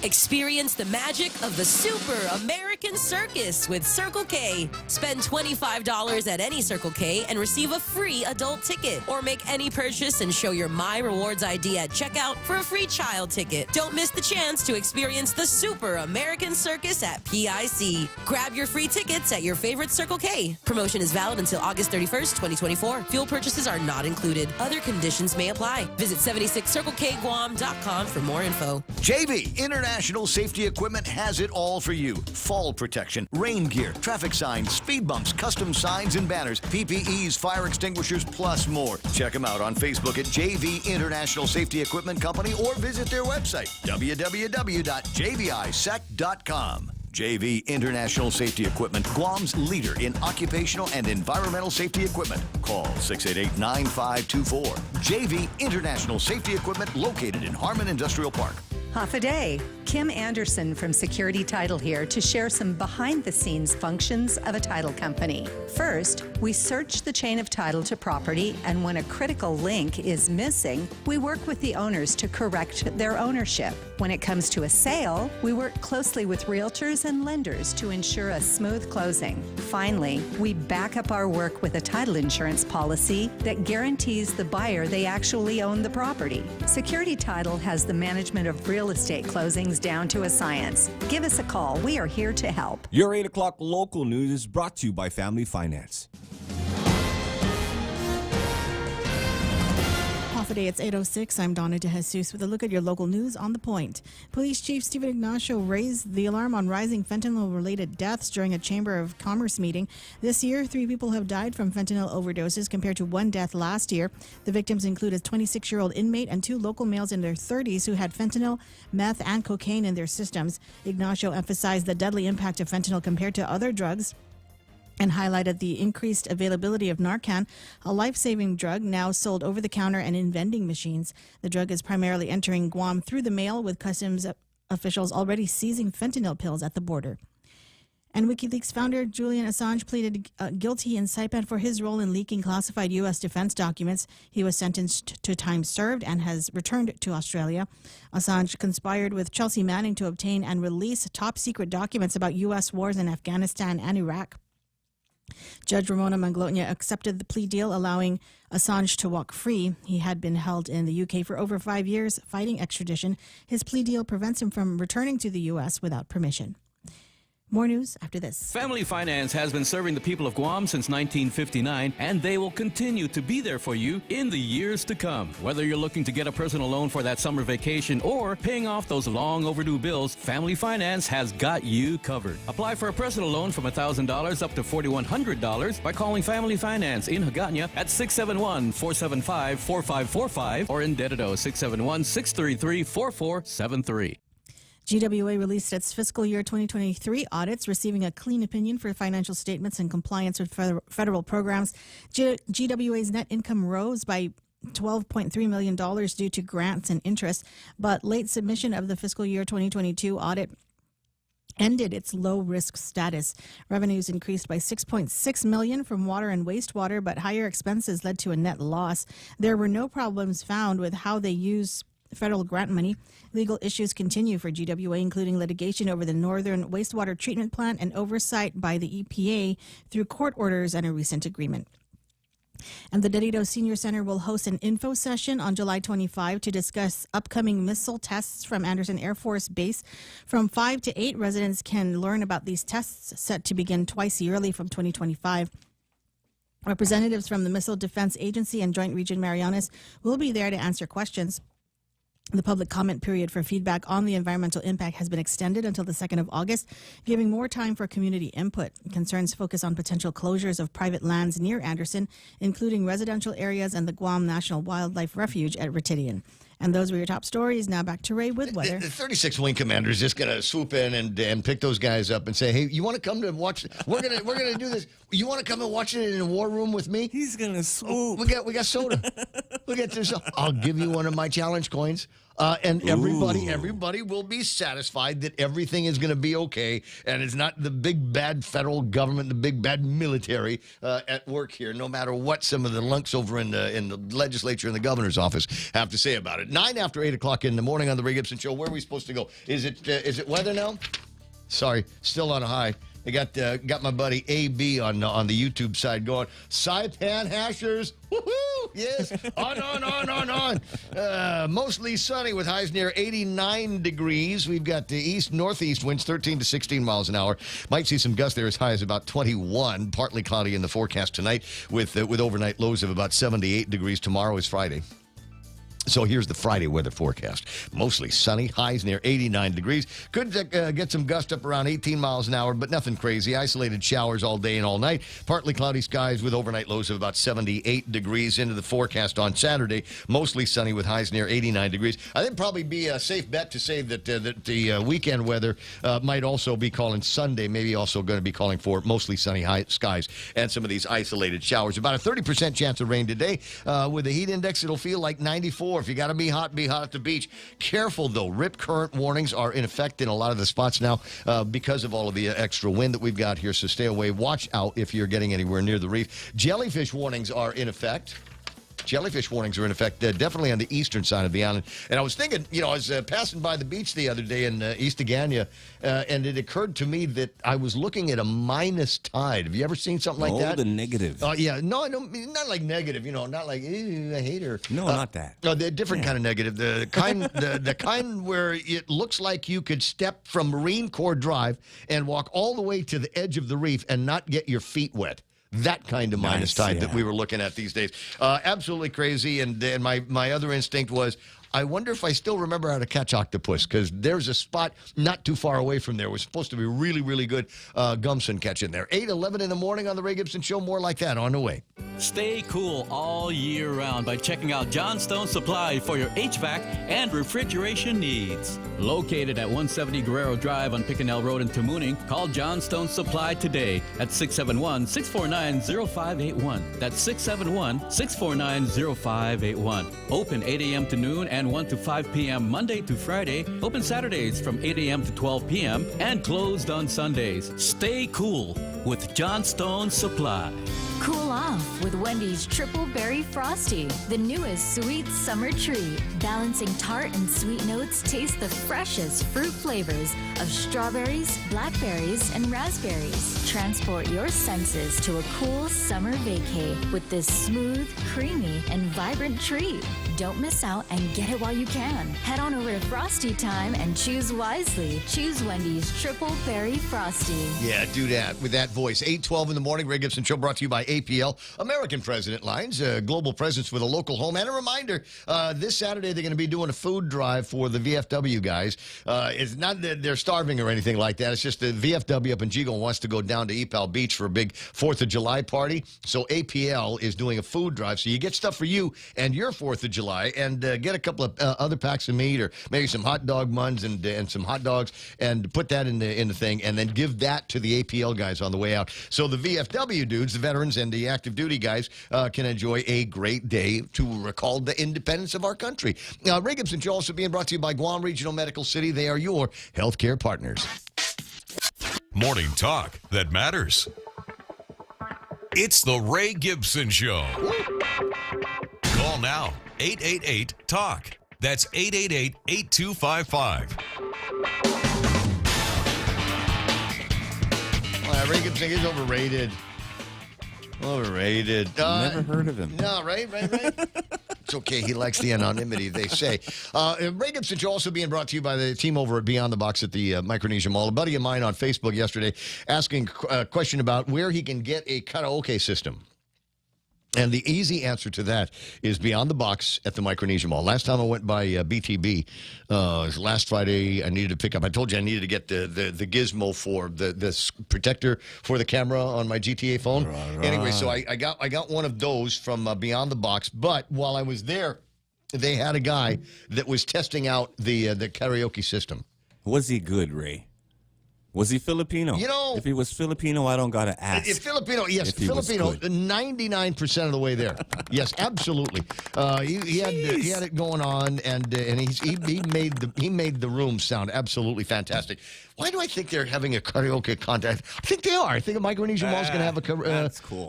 Experience the magic of the Super American Circus with Circle K. Spend $25 at any Circle K and receive a free adult ticket. Or make any purchase and show your My Rewards ID at checkout for a free child ticket. Don't miss the chance to experience the Super American Circus at PIC. Grab your free tickets at your favorite Circle K. Promotion is valid until August 31st, 2024. Fuel purchases are not included. Other conditions may apply. Visit 76circlekguam.com for more info. JV International Safety Equipment has it all for you. Fall protection, rain gear, traffic signs, speed bumps, custom signs and banners, PPEs, fire extinguishers, plus more. Check them out on Facebook at JV International Safety Equipment Company or visit their website, www.jvisec.com. JV International Safety Equipment, Guam's leader in occupational and environmental safety equipment. Call 688-9524. JV International Safety Equipment, located in Harmon Industrial Park. Half a day. Kim Anderson from Security Title here to share some behind-the-scenes functions of a title company. First, we search the chain of title to property, and when a critical link is missing, we work with the owners to correct their ownership. When it comes to a sale, we work closely with realtors and lenders to ensure a smooth closing. Finally, we back up our work with a title insurance policy that guarantees the buyer they actually own the property. Security Title has the management of real estate closings down to a science. Give us a call. We are here to help. Your 8 o'clock local news is brought to you by Family Finance. Half a day, it's 8:06. I'm Donna DeJesus with a look at your local news on The Point. Police Chief Stephen Ignacio raised the alarm on rising fentanyl-related deaths during a Chamber of Commerce meeting. This year, 3 people have died from fentanyl overdoses compared to 1 death last year. The victims include a 26-year-old inmate and 2 local males in their 30s who had fentanyl, meth, and cocaine in their systems. Ignacio emphasized the deadly impact of fentanyl compared to other drugs and highlighted the increased availability of Narcan, a life-saving drug now sold over the counter and in vending machines. The drug is primarily entering Guam through the mail, with customs officials already seizing fentanyl pills at the border. And WikiLeaks founder Julian Assange pleaded guilty in Saipan for his role in leaking classified U.S. defense documents. He was sentenced to time served and has returned to Australia. Assange conspired with Chelsea Manning to obtain and release top-secret documents about U.S. wars in Afghanistan and Iraq. Judge Ramona Manglotnya accepted the plea deal, allowing Assange to walk free. He had been held in the UK for over 5 years, fighting extradition. His plea deal prevents him from returning to the U.S. without permission. More news after this. Family Finance has been serving the people of Guam since 1959, and they will continue to be there for you in the years to come. Whether you're looking to get a personal loan for that summer vacation or paying off those long overdue bills, Family Finance has got you covered. Apply for a personal loan from $1,000 up to $4,100 by calling Family Finance in Hagåtña at 671-475-4545 or in Dededo 671-633-4473. GWA released its fiscal year 2023 audits, receiving a clean opinion for financial statements and compliance with federal programs. GWA's net income rose by $12.3 million due to grants and interest, but late submission of the fiscal year 2022 audit ended its low-risk status. Revenues increased by $6.6 million from water and wastewater, but higher expenses led to a net loss. There were no problems found with how they use federal grant money. Legal issues continue for GWA, including litigation over the Northern Wastewater Treatment Plant and oversight by the EPA through court orders and a recent agreement. And the Dededo Senior Center will host an info session on July 25 to discuss upcoming missile tests from Andersen Air Force Base. From 5 to 8, residents can learn about these tests set to begin twice yearly from 2025. Representatives from the Missile Defense Agency and Joint Region Marianas will be there to answer questions. The public comment period for feedback on the environmental impact has been extended until the 2nd of August, giving more time for community input. Concerns focus on potential closures of private lands near Andersen, including residential areas and the Guam National Wildlife Refuge at Ritidian. And those were your top stories. Now back to Ray with weather. The 36th Wing Commander is just going to swoop in and pick those guys up and say, "Hey, you want to come to watch? We're gonna do this. You want to come and watch it in a war room with me?" He's going to swoop. We got soda. We got this. I'll give you one of my challenge coins. And everybody will be satisfied that everything is going to be okay, and it's not the big bad federal government, the big bad military at work here. No matter what some of the lunks over in the legislature and the governor's office have to say about it. 9 after 8 o'clock in the morning on the Ray Gibson Show. Where are we supposed to go? Is it weather now? Sorry, still on a high. I got my buddy AB on the YouTube side going, Saipan Hashers, woohoo, yes, on. Mostly sunny with highs near 89 degrees. We've got the east-northeast winds 13 to 16 miles an hour. Might see some gusts there as high as about 21. Partly cloudy in the forecast tonight with overnight lows of about 78 degrees. Tomorrow is Friday. So here's the Friday weather forecast. Mostly sunny, highs near 89 degrees. Could get some gust up around 18 miles an hour, but nothing crazy. Isolated showers all day and all night. Partly cloudy skies with overnight lows of about 78 degrees into the forecast on Saturday. Mostly sunny with highs near 89 degrees. I think probably be a safe bet to say that the weekend weather might also be calling Sunday, maybe also going to be calling for mostly sunny high skies and some of these isolated showers. About a 30% chance of rain today. With the heat index, it'll feel like 94. If you got to be hot at the beach. Careful, though. Rip current warnings are in effect in a lot of the spots now because of all of the extra wind that we've got here, so stay away. Watch out if you're getting anywhere near the reef. Jellyfish warnings are in effect. Definitely on the eastern side of the island. And I was thinking, I was passing by the beach the other day in East Hagåtña, and it occurred to me that I was looking at a minus tide. Have you ever seen something like that? Oh, the negative. Oh, yeah. No, not like negative, not like, I hate her. No, not that. No, the different kind of negative. The kind the kind where it looks like you could step from Marine Corps Drive and walk all the way to the edge of the reef and not get your feet wet. That kind of minus tide that we were looking at these days. Absolutely crazy. And my other instinct was, I wonder if I still remember how to catch octopus, because there's a spot not too far away from there. It was supposed to be really, really good Gumson catch in there. 8:11 in the morning on the Ray Gibson Show. More like that on the way. Stay cool all year round by checking out Johnstone Supply for your HVAC and refrigeration needs. Located at 170 Guerrero Drive on Picanell Road in Tamuning, call Johnstone Supply today at 671-649-0581. That's 671-649-0581. Open 8 a.m. to noon and 1 to 5 p.m. Monday to Friday. Open Saturdays from 8 a.m. to 12 p.m. and closed on Sundays. Stay cool with Johnstone Supply. Cool off with Wendy's Triple Berry Frosty, the newest sweet summer treat. Balancing tart and sweet notes, taste the freshest fruit flavors of strawberries, blackberries, and raspberries. Transport your senses to a cool summer vacay with this smooth, creamy, and vibrant treat. Don't miss out and get it while you can. Head on over to Frosty Time and choose wisely. Choose Wendy's Triple Berry Frosty. Yeah, do that with that voice. 8:12 in the morning. Ray Gibson Show brought to you by APL, American President Lines, a global presence with a local home. And a reminder, this Saturday they're going to be doing a food drive for the VFW guys. It's not that they're starving or anything like that. It's just the VFW up in Gigo wants to go down to Epal Beach for a big 4th of July party. So APL is doing a food drive. So you get stuff for you and your 4th of July and get a couple of other packs of meat or maybe some hot dog muns and some hot dogs and put that in the thing and then give that to the APL guys on the way out. So the VFW dudes, the veterans and the active duty guys can enjoy a great day to recall the independence of our country. Ray Gibson Show also being brought to you by Guam Regional Medical City. They are your healthcare partners. Morning talk that matters. It's the Ray Gibson Show. Call now, 888-TALK. That's 888-8255. Ray Gibson is overrated. Overrated. Never heard of him. No, right. It's okay. He likes the anonymity, they say. Ray Gibson Show also being brought to you by the team over at Beyond the Box at the Micronesia Mall. A buddy of mine on Facebook yesterday asking a question about where he can get a karaoke system. And the easy answer to that is Beyond the Box at the Micronesia Mall. Last time I went by BTB, last Friday, I needed to pick up. I told you I needed to get the gizmo for the protector for the camera on my GTA phone. Right. Anyway, so I got one of those from Beyond the Box. But while I was there, they had a guy that was testing out the karaoke system. Was he good, Ray? Was he Filipino? You know, if he was Filipino, I don't gotta ask. Filipino, yes, Filipino, 99% of the way there. Yes, absolutely. He had it going on, and he made the room sound absolutely fantastic. Why do I think they're having a karaoke contest? I think they are. I think Micronesia Mall is going to have a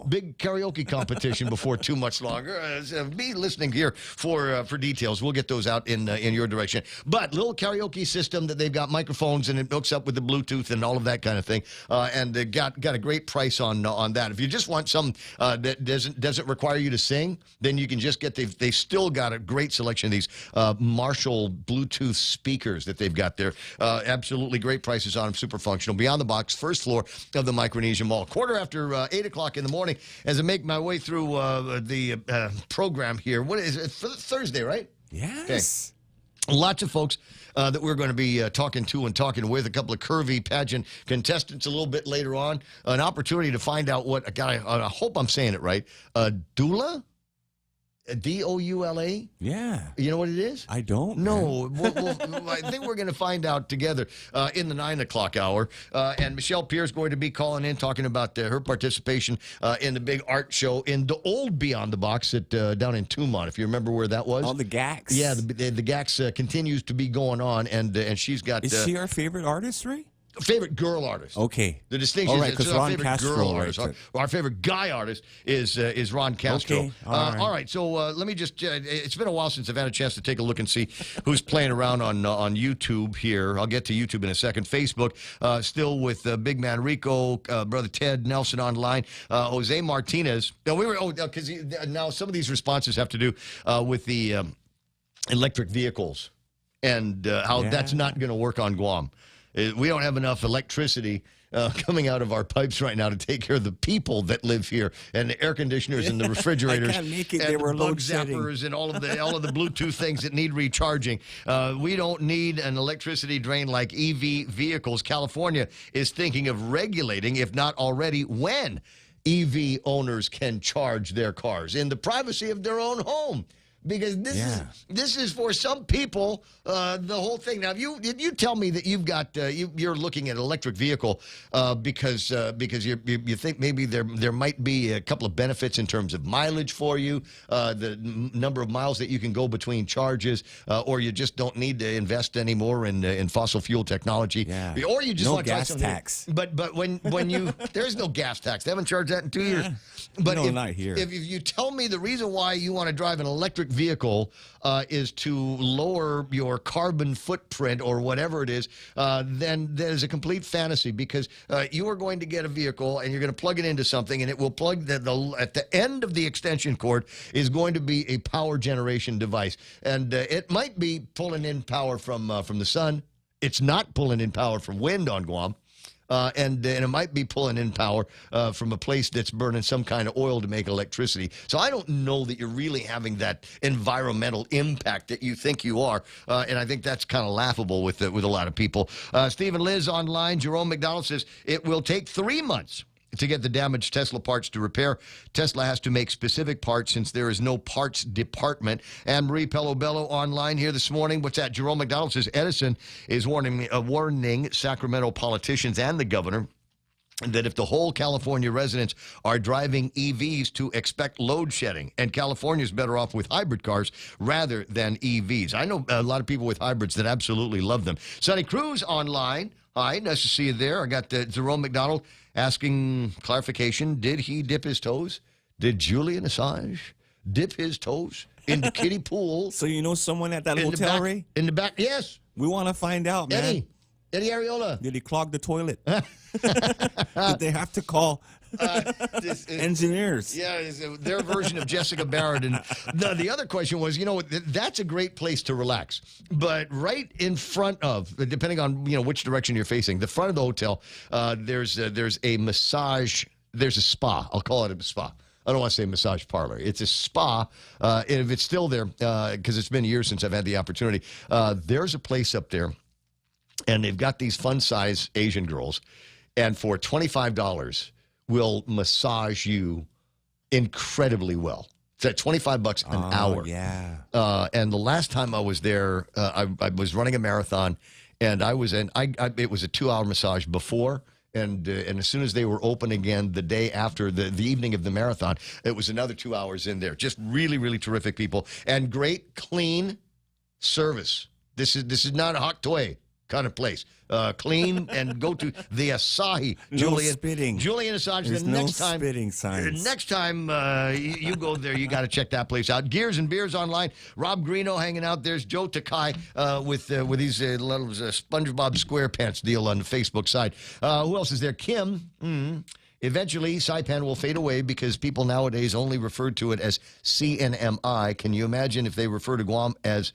big karaoke competition before too much longer. Be listening here for details. We'll get those out in your direction. But little karaoke system that they've got microphones and it hooks up with the Bluetooth and all of that kind of thing. And they got a great price on that. If you just want some that doesn't require you to sing, then you can just get they still got a great selection of these Marshall Bluetooth speakers that they've got there. Absolutely great prices on them, super functional. Beyond the Box, first floor of the Micronesia Mall. Quarter after 8 o'clock in the morning, as I make my way through the program here. What is it? Thursday, right? Yes. Okay. Lots of folks that we're going to be talking to and talking with. A couple of curvy pageant contestants a little bit later on. An opportunity to find out what a guy, I hope I'm saying it right, doula? D-O-U-L-A? Yeah. You know what it is? I don't. No. I think we're going to find out together in the 9 o'clock hour. And Michelle Pierce is going to be calling in, talking about her participation in the big art show in the old Beyond the Box at down in Tumont, if you remember where that was. Oh, the GAX. Yeah, the GAX continues to be going on, and she's got... Is she our favorite artist, Ray? Favorite girl artist. Okay. The distinction all right, is our favorite Castro girl artist. Our favorite guy artist is Ron Castro. Okay. All right. So let me just. It's been a while since I've had a chance to take a look and see who's playing around on YouTube here. I'll get to YouTube in a second. Facebook, still with Big Man Rico, Brother Ted Nelson online, Jose Martinez. Now because now some of these responses have to do with the electric vehicles and how that's not going to work on Guam. We don't have enough electricity coming out of our pipes right now to take care of the people that live here, and the air conditioners and the refrigerators, I can't make it. and they the were bug load shedding. zappers and all of the Bluetooth things that need recharging. We don't need an electricity drain like EV vehicles. California is thinking of regulating, if not already, when EV owners can charge their cars in the privacy of their own home. Because this is for some people the whole thing. Now, if you tell me that you've got you're looking at an electric vehicle because you think maybe there might be a couple of benefits in terms of mileage for you, the number of miles that you can go between charges, or you just don't need to invest anymore in fossil fuel technology, or you just want to try something. Tax. But when you there's no gas tax. They haven't charged that in 2 years. But no, not here. If you tell me the reason why you want to drive an electric vehicle is to lower your carbon footprint or whatever it is, then that is a complete fantasy, because you are going to get a vehicle and you're going to plug it into something, and it will plug at the end of the extension cord is going to be a power generation device, and it might be pulling in power from the sun. It's not pulling in power from wind on Guam. And it might be pulling in power from a place that's burning some kind of oil to make electricity. So I don't know that you're really having that environmental impact that you think you are. And I think that's kind of laughable with a lot of people. Stephen Liz online. Jerome McDonald says it will take 3 months to get the damaged Tesla parts to repair. Tesla has to make specific parts since there is no parts department. And Marie Pello-Bello online here this morning. What's that? Jerome McDonald says Edison is warning Sacramento politicians and the governor that if the whole California residents are driving EVs, to expect load shedding. And California's better off with hybrid cars rather than EVs. I know a lot of people with hybrids that absolutely love them. Sonny Cruz online. Hi, nice to see you there. I got Jerome McDonald asking clarification. Did he dip his toes? Did Julian Assange dip his toes in the kiddie pool? So you know someone at that hotel, Ray? In the back, yes. We want to find out, man. Eddie Ariola. Did he clog the toilet? Did they have to call engineers? Yeah, it's their version of Jessica Barrett. And the other question was, that's a great place to relax. But right in front of, depending on which direction you're facing, the front of the hotel, there's a massage. There's a spa. I'll call it a spa. I don't want to say massage parlor. It's a spa. If it's still there, because it's been years since I've had the opportunity, there's a place up there. And they've got these fun-size Asian girls, and for $25 will massage you incredibly well. It's at $25 an hour. Yeah. And the last time I was there, I was running a marathon, and it was a 2-hour massage before. And as soon as they were open again the day after the evening of the marathon, it was another 2 hours in there. Just really, really terrific people, and great clean service. This is not a hot toy kind of place. Clean, and go to the Asahi. Julian Assange. There's the next no time, spitting signs. The next time you go there, you got to check that place out. Gears and Beers online. Rob Greeno hanging out. There's Joe Takai with these little SpongeBob SquarePants deal on the Facebook side. Who else is there? Kim. Eventually, Saipan will fade away because people nowadays only refer to it as CNMI. Can you imagine if they refer to Guam as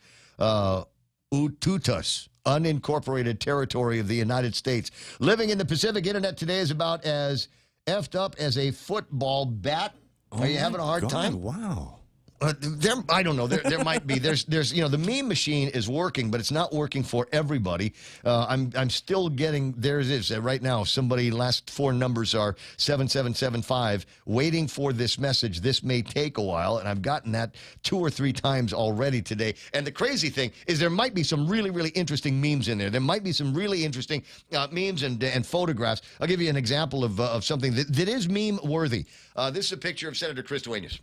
Ututas? Unincorporated territory of the United States. Living in the Pacific, internet today is about as effed up as a football bat. Are you having a hard time? Wow. I don't know. There might be. There's the meme machine is working, but it's not working for everybody. I'm still getting. There it is right now. Somebody last 4 numbers are 7775. Waiting for this message. This may take a while, and I've gotten that 2 or 3 times already today. And the crazy thing is, there might be some really, really interesting memes in there. There might be some really interesting memes and photographs. I'll give you an example of something that is meme worthy. This is a picture of Senator Chris Duenas.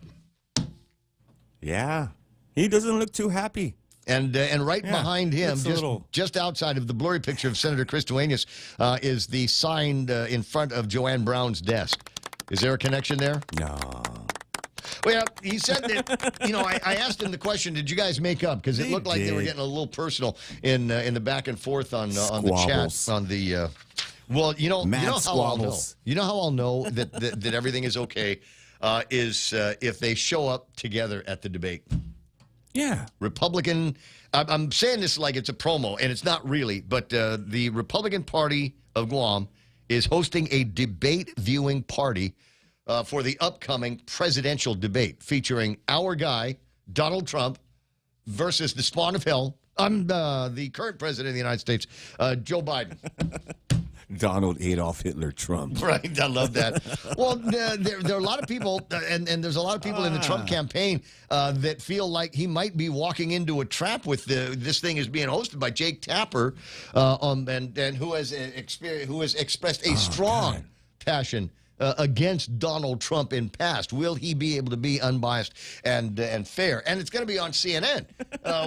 Yeah, he doesn't look too happy. And right behind him, just outside of the blurry picture of Senator Chris Duenas, is the sign in front of Joanne Brown's desk. Is there a connection there? No. Well, yeah, he said that, I asked him the question, did you guys make up? Because it looked like they were getting a little personal in the back and forth on the chat, on the... well, you know how I'll know. You know how I'll know that everything is okay is if they show up together at the debate. Yeah. Republican, I'm saying this like it's a promo, and it's not really, but the Republican Party of Guam is hosting a debate viewing party for the upcoming presidential debate featuring our guy, Donald Trump, versus the spawn of hell, the current president of the United States, Joe Biden. Donald Adolf Hitler Trump. Right, I love that. Well, there are a lot of people, and there's a lot of people in the Trump campaign that feel like he might be walking into a trap with this thing is being hosted by Jake Tapper, and who has expressed a strong passion against Donald Trump in past. Will he be able to be unbiased and fair? And it's going to be on CNN,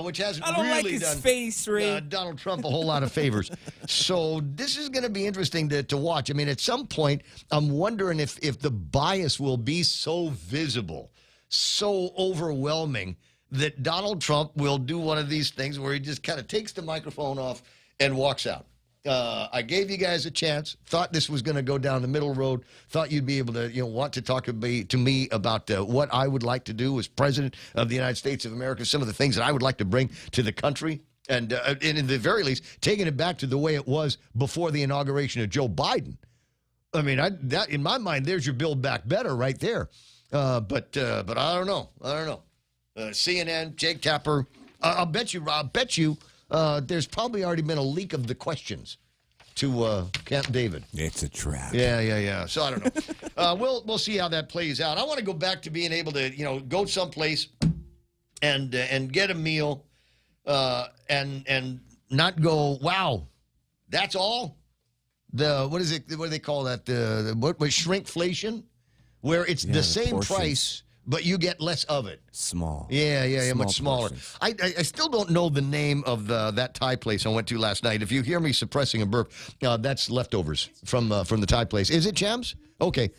which hasn't really done Donald Trump a whole lot of favors. So this is going to be interesting to watch. I mean, at some point, I'm wondering if the bias will be so visible, so overwhelming, that Donald Trump will do one of these things where he just kind of takes the microphone off and walks out. I gave you guys a chance. Thought this was going to go down the middle road. Thought you'd be able to, want to talk to me about what I would like to do as president of the United States of America. Some of the things that I would like to bring to the country, and in the very least, taking it back to the way it was before the inauguration of Joe Biden. I mean, that in my mind, there's your Build Back Better right there. But I don't know. CNN, Jake Tapper. I'll bet you. There's probably already been a leak of the questions to Camp David. It's a trap. Yeah. So I don't know. We'll see how that plays out. I want to go back to being able to, go someplace and get a meal and not go, wow, that's all? What do they call that? What shrinkflation? Where it's the same portions. price, but you get less of it. Small. Yeah, much smaller. portions. I still don't know the name of that Thai place I went to last night. If you hear me suppressing a burp, that's leftovers from the Thai place. Is it, Chams? Okay.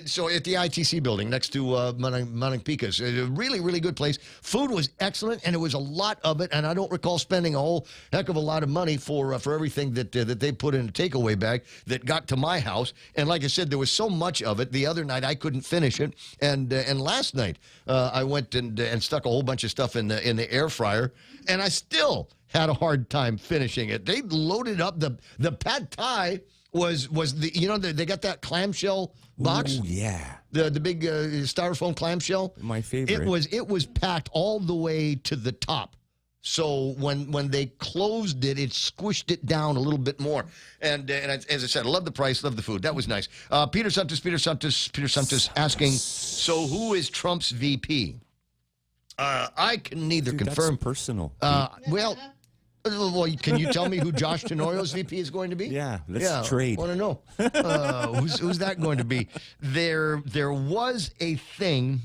So at the ITC building next to Manangpikas, a really, really good place. Food was excellent, and it was a lot of it, and I don't recall spending a whole heck of a lot of money for everything that they put in a takeaway bag that got to my house. And like I said, there was so much of it. The other night, I couldn't finish it, and last night, I went and stuck a whole bunch of stuff in the air fryer, and I still had a hard time finishing it. They loaded up the pad thai was they got that clamshell box. Ooh, yeah. The big styrofoam clamshell. My favorite. It was packed all the way to the top. So when they closed it, it squished it down a little bit more. And as I said, I love the price, love the food. That was nice. Peter Santos asking, so who is Trump's VP? I can neither confirm. That's personal. Well, can you tell me who Josh Tenoyo's VP is going to be? Yeah, let's trade. I want to know. Who's that going to be? There was a thing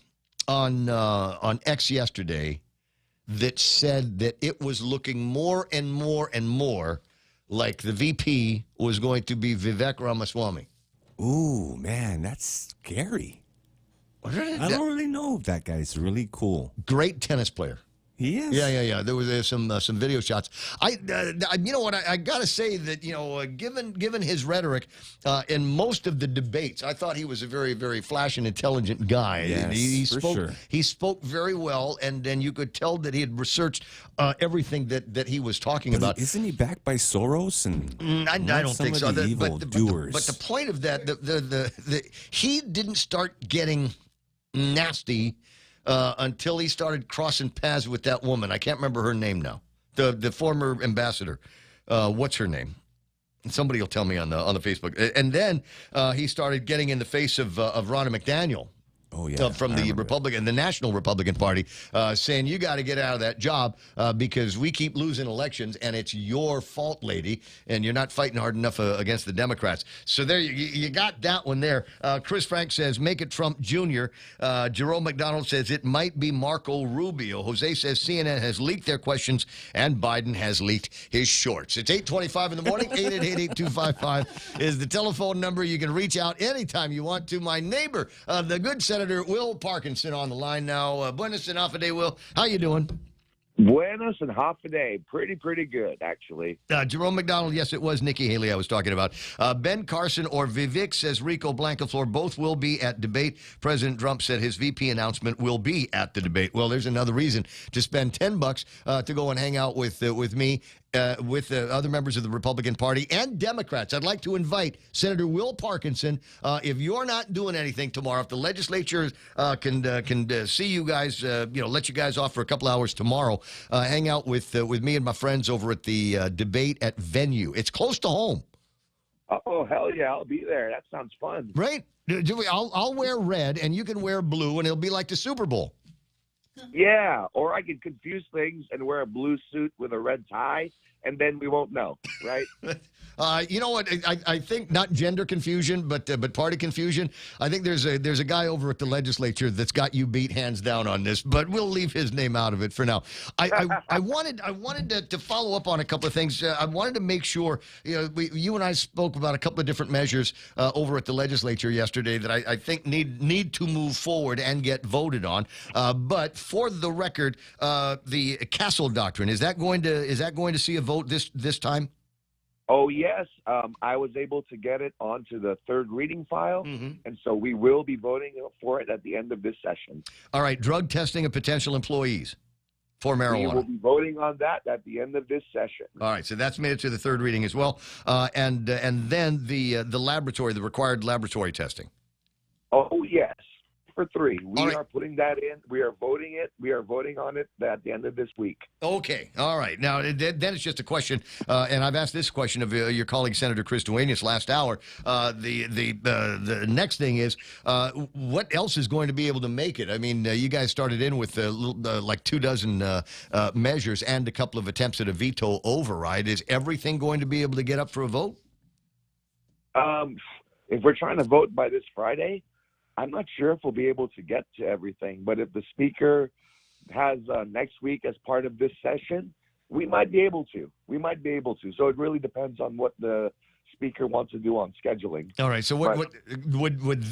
on X yesterday that said that it was looking more and more and more like the VP was going to be Vivek Ramaswamy. Ooh, man, that's scary. I don't really know if that guy's really cool. Great tennis player. He is. Yeah. There was some video shots. You know what? I got to say that given his rhetoric in most of the debates, I thought he was a very, very flash and intelligent guy. Yes, He spoke very well, and then you could tell that he had researched everything that he was talking about. Isn't he backed by Soros and? I don't think so. The evil doers. But the point of that, he didn't start getting nasty until he started crossing paths with that woman. I can't remember her name now. The former ambassador. What's her name? Somebody will tell me on the Facebook. And then he started getting in the face of Ronna McDaniel. Oh, yeah. From the Republican, the National Republican Party, saying you got to get out of that job because we keep losing elections and it's your fault, lady, and you're not fighting hard enough against the Democrats. So there you got that one there. Chris Frank says, make it Trump Jr. Jerome McDonald says it might be Marco Rubio. Jose says CNN has leaked their questions and Biden has leaked his shorts. It's 8:25 in the morning. 888-8255 is the telephone number. You can reach out anytime you want to. My neighbor, the good Senator Will Parkinson on the line now. Buenos and half a day, Will. How you doing? Buenos and half a day. Pretty good, actually. Jerome McDonald, yes, it was Nikki Haley I was talking about. Ben Carson or Vivek, says Rico Blancaflor, both will be at debate. President Trump said his VP announcement will be at the debate. Well, there's another reason to spend $10 to go and hang out with me. With other members of the Republican Party and Democrats. I'd like to invite Senator Will Parkinson. If you're not doing anything tomorrow, if the legislature can see you guys, let you guys off for a couple hours tomorrow, hang out with me and my friends over at the debate at Venue. It's close to home. Oh, hell yeah, I'll be there. That sounds fun. Right? I'll wear red, and you can wear blue, and it'll be like the Super Bowl. Yeah, or I could confuse things and wear a blue suit with a red tie, and then we won't know, right? You know what? I think not gender confusion, but party confusion. I think there's a guy over at the legislature that's got you beat hands down on this, but we'll leave his name out of it for now. I wanted to follow up on a couple of things. I wanted to make sure you and I spoke about a couple of different measures over at the legislature yesterday that I think need to move forward and get voted on. But for the record, the Castle Doctrine is that going to see a vote this time? Oh, yes. I was able to get it onto the third reading file, and so we will be voting for it at the end of this session. All right, drug testing of potential employees for marijuana. We will be voting on that at the end of this session. All right, so that's made it to the third reading as well. And then the laboratory, the required laboratory testing. Oh, yes. For 3. We are putting that in. We are voting it. We are voting on it at the end of this week. Okay. All right. Now, then it's just a question, and I've asked this question of your colleague, Senator Chris Duenas, last hour. The next thing is, what else is going to be able to make it? I mean, you guys started in with like 24 measures and a couple of attempts at a veto override. Is everything going to be able to get up for a vote? If we're trying to vote by this Friday, I'm not sure if we'll be able to get to everything, but if the speaker has next week as part of this session, we might be able to. So it really depends on what the speaker wants to do on scheduling. All right. So what would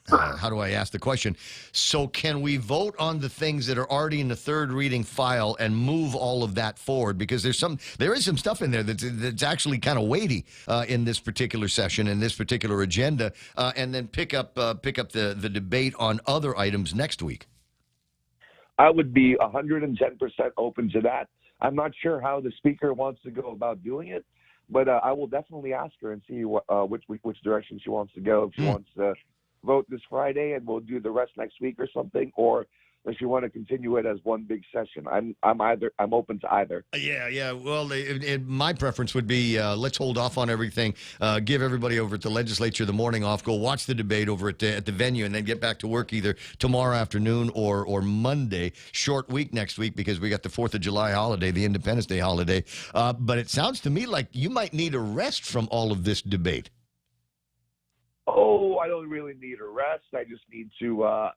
how do I ask the question? So can we vote on the things that are already in the third reading file and move all of that forward? Because there is some stuff in there that's actually kind of weighty in this particular session, in this particular agenda, and then pick up the debate on other items next week. I would be 110% open to that. I'm not sure how the speaker wants to go about doing it, but I will definitely ask her and see which direction she wants to go. If she wants to vote this Friday and we'll do the rest next week or something, or if you want to continue it as one big session. I'm open to either. Yeah. Well, my preference would be let's hold off on everything. Give everybody over at the legislature the morning off. Go watch the debate over at the venue, and then get back to work either tomorrow afternoon or Monday. Short week next week because we got the 4th of July holiday, the Independence Day holiday. But it sounds to me like you might need a rest from all of this debate. Oh, I don't really need a rest. I just need to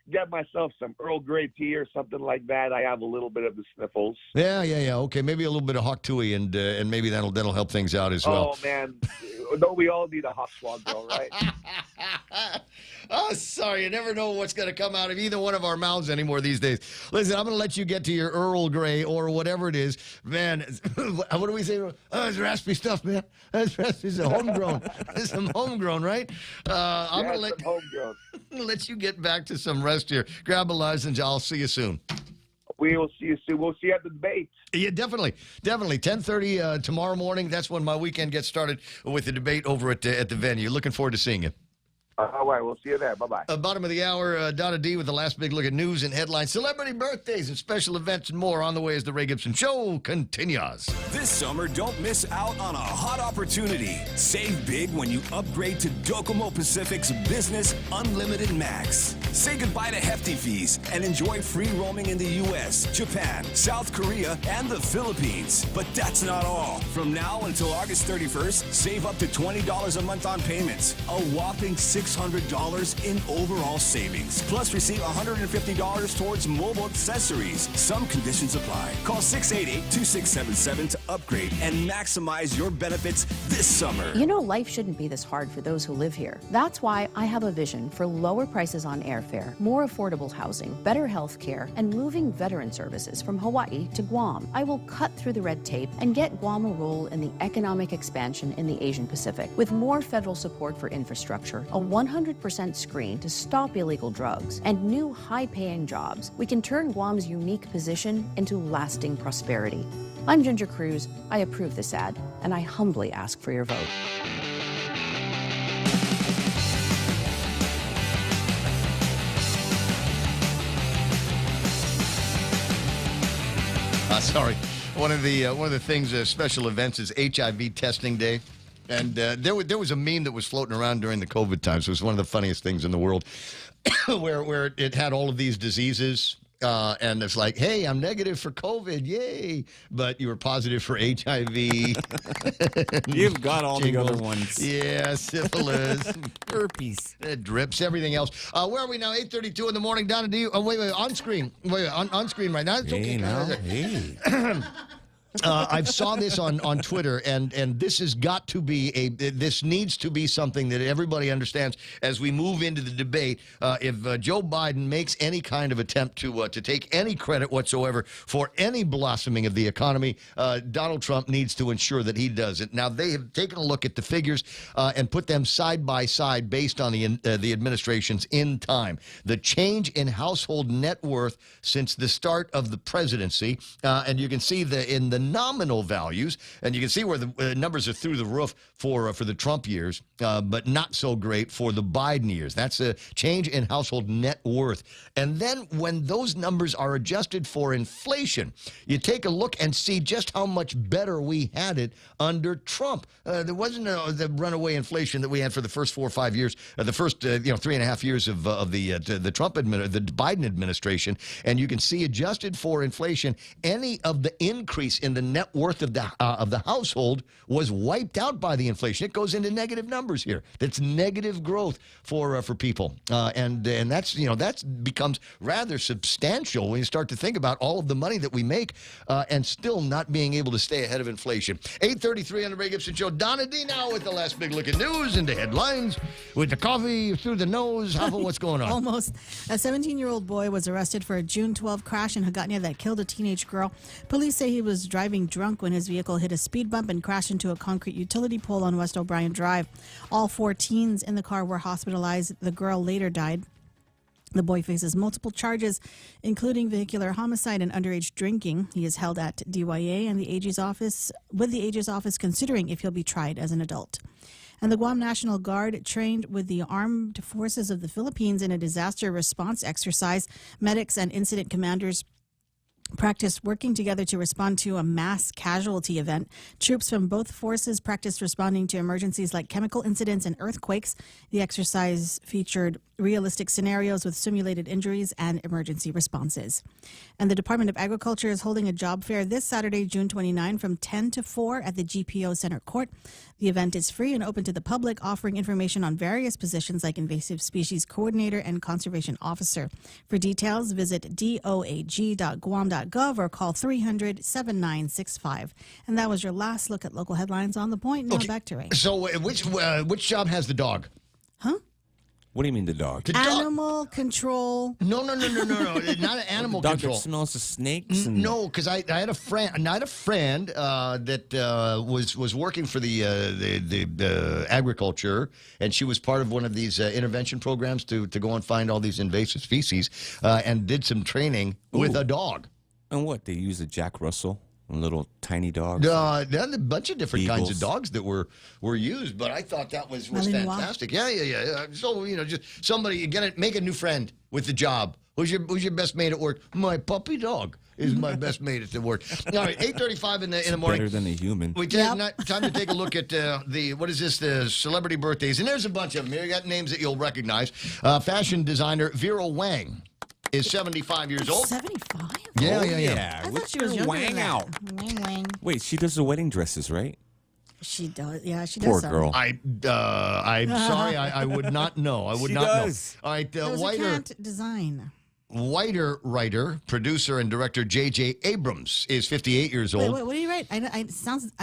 get myself some Earl Grey tea or something like that. I have a little bit of the sniffles. Yeah. Okay, maybe a little bit of hot tui, and maybe that'll help things out as well. Oh man, don't we all need a hot swab, though, right? Oh, sorry. You never know what's going to come out of either one of our mouths anymore these days. Listen, I'm going to let you get to your Earl Grey or whatever it is. Man, what do we say? Oh, it's raspy stuff, man. That's raspy. It's homegrown. It's some homegrown, right? I'm going to let you get back to some rest here. Grab a lozenge. I'll see you soon. We will see you soon. We'll see you at the debate. Yeah, definitely. 10:30 tomorrow morning. That's when my weekend gets started with the debate over at the venue. Looking forward to seeing you. All right, we'll see you there. Bye-bye. Bottom of the hour, Donna D with the last big look at news and headlines, celebrity birthdays, and special events and more on the way as the Ray Gibson Show continues. This summer, don't miss out on a hot opportunity. Save big when you upgrade to Docomo Pacific's Business Unlimited Max. Say goodbye to hefty fees and enjoy free roaming in the U.S., Japan, South Korea, and the Philippines. But that's not all. From now until August 31st, save up to $20 a month on payments. A whopping $600 in overall savings. Plus, receive $150 towards mobile accessories. Some conditions apply. Call 688-2677 to upgrade and maximize your benefits this summer. You know, life shouldn't be this hard for those who live here. That's why I have a vision for lower prices on airfare, more affordable housing, better health care, and moving veteran services from Hawaii to Guam. I will cut through the red tape and get Guam a role in the economic expansion in the Asian Pacific. With more federal support for infrastructure, a 100% screen to stop illegal drugs, and new high-paying jobs, we can turn Guam's unique position into lasting prosperity. I'm Ginger Cruz. I approve this ad, and I humbly ask for your vote. Sorry. One of the things, special events is HIV testing day. And there was a meme that was floating around during the COVID times. It was one of the funniest things in the world, where it had all of these diseases. And it's like, hey, I'm negative for COVID, yay! But you were positive for HIV. You've got all the other ones. Yeah, syphilis, herpes, drips, everything else. Where are we now? 8:32 in the morning. Donna, do you? Oh, wait, on screen. Wait, on screen right now. It's okay. Hey, now, hey. I saw this on Twitter, and this has got to be this needs to be something that everybody understands as we move into the debate. If Joe Biden makes any kind of attempt to take any credit whatsoever for any blossoming of the economy, Donald Trump needs to ensure that he does it. Now, they have taken a look at the figures and put them side by side based on the administration's in time. The change in household net worth since the start of the presidency, and you can see in the nominal values, and you can see where the numbers are through the roof for the Trump years, but not so great for the Biden years. That's a change in household net worth. And then when those numbers are adjusted for inflation, you take a look and see just how much better we had it under Trump. There wasn't the runaway inflation that we had for the first 4 or 5 years, the first 3.5 years of the Trump the Biden administration, and you can see adjusted for inflation, any of the increase in the net worth of the household was wiped out by the inflation. It goes into negative numbers here. That's negative growth for people, and that becomes rather substantial when you start to think about all of the money that we make and still not being able to stay ahead of inflation. 8:33 on the Ray Gibson Show. Donna D now with the last big look at news and the headlines with the coffee through the nose. What's going on? Almost. A 17-year-old boy was arrested for a June 12 crash in Hagåtña that killed a teenage girl. Police say he was driving drunk when his vehicle hit a speed bump and crashed into a concrete utility pole on West O'Brien Drive. All 4 teens in the car were hospitalized. The girl later died. The boy faces multiple charges, including vehicular homicide and underage drinking. He is held at DYA and the AG's office, with the AG's office considering if he'll be tried as an adult. And the Guam National Guard trained with the Armed Forces of the Philippines in a disaster response exercise. Medics and incident commanders practiced working together to respond to a mass casualty event. Troops from both forces practiced responding to emergencies like chemical incidents and earthquakes. The exercise featured realistic scenarios with simulated injuries and emergency responses. And the Department of Agriculture is holding a job fair this Saturday, June 29, from 10 to 4 at the GPO Center Court. The event is free and open to the public, offering information on various positions like invasive species coordinator and conservation officer. For details, visit doag.guam.gov or call 300-7965. And that was your last look at local headlines on The Point. Now back to Ray. So which job has the dog? Huh? What do you mean the dog? Animal control. No. Not an animal dog control. That smells of snakes. And... No, because I had a friend. That was working for the agriculture, and she was part of one of these intervention programs to go and find all these invasive species, and did some training with a dog. And what, they use a Jack Russell? Little tiny dogs. There are a bunch of different beagles. kinds of dogs that were used, but I thought that was fantastic. Yeah. So just somebody, you gotta make a new friend with the job. Who's your best mate at work? My puppy dog is my best mate at the work. All right, 8:35 in the morning. Better than a human. Time to take a look at the celebrity birthdays, and there's a bunch of them here. You got names that you'll recognize. Fashion designer Vera Wang is 75 years old. 75? Yeah. I thought she was younger than that. Wang. Wait, she does the wedding dresses, right? She does. Yeah, she does. Poor girl. I'm sorry. I would not know. I would not know. All right, can't design. Whiter writer, producer, and director J.J. Abrams is 58 years old. Wait, what do you write? I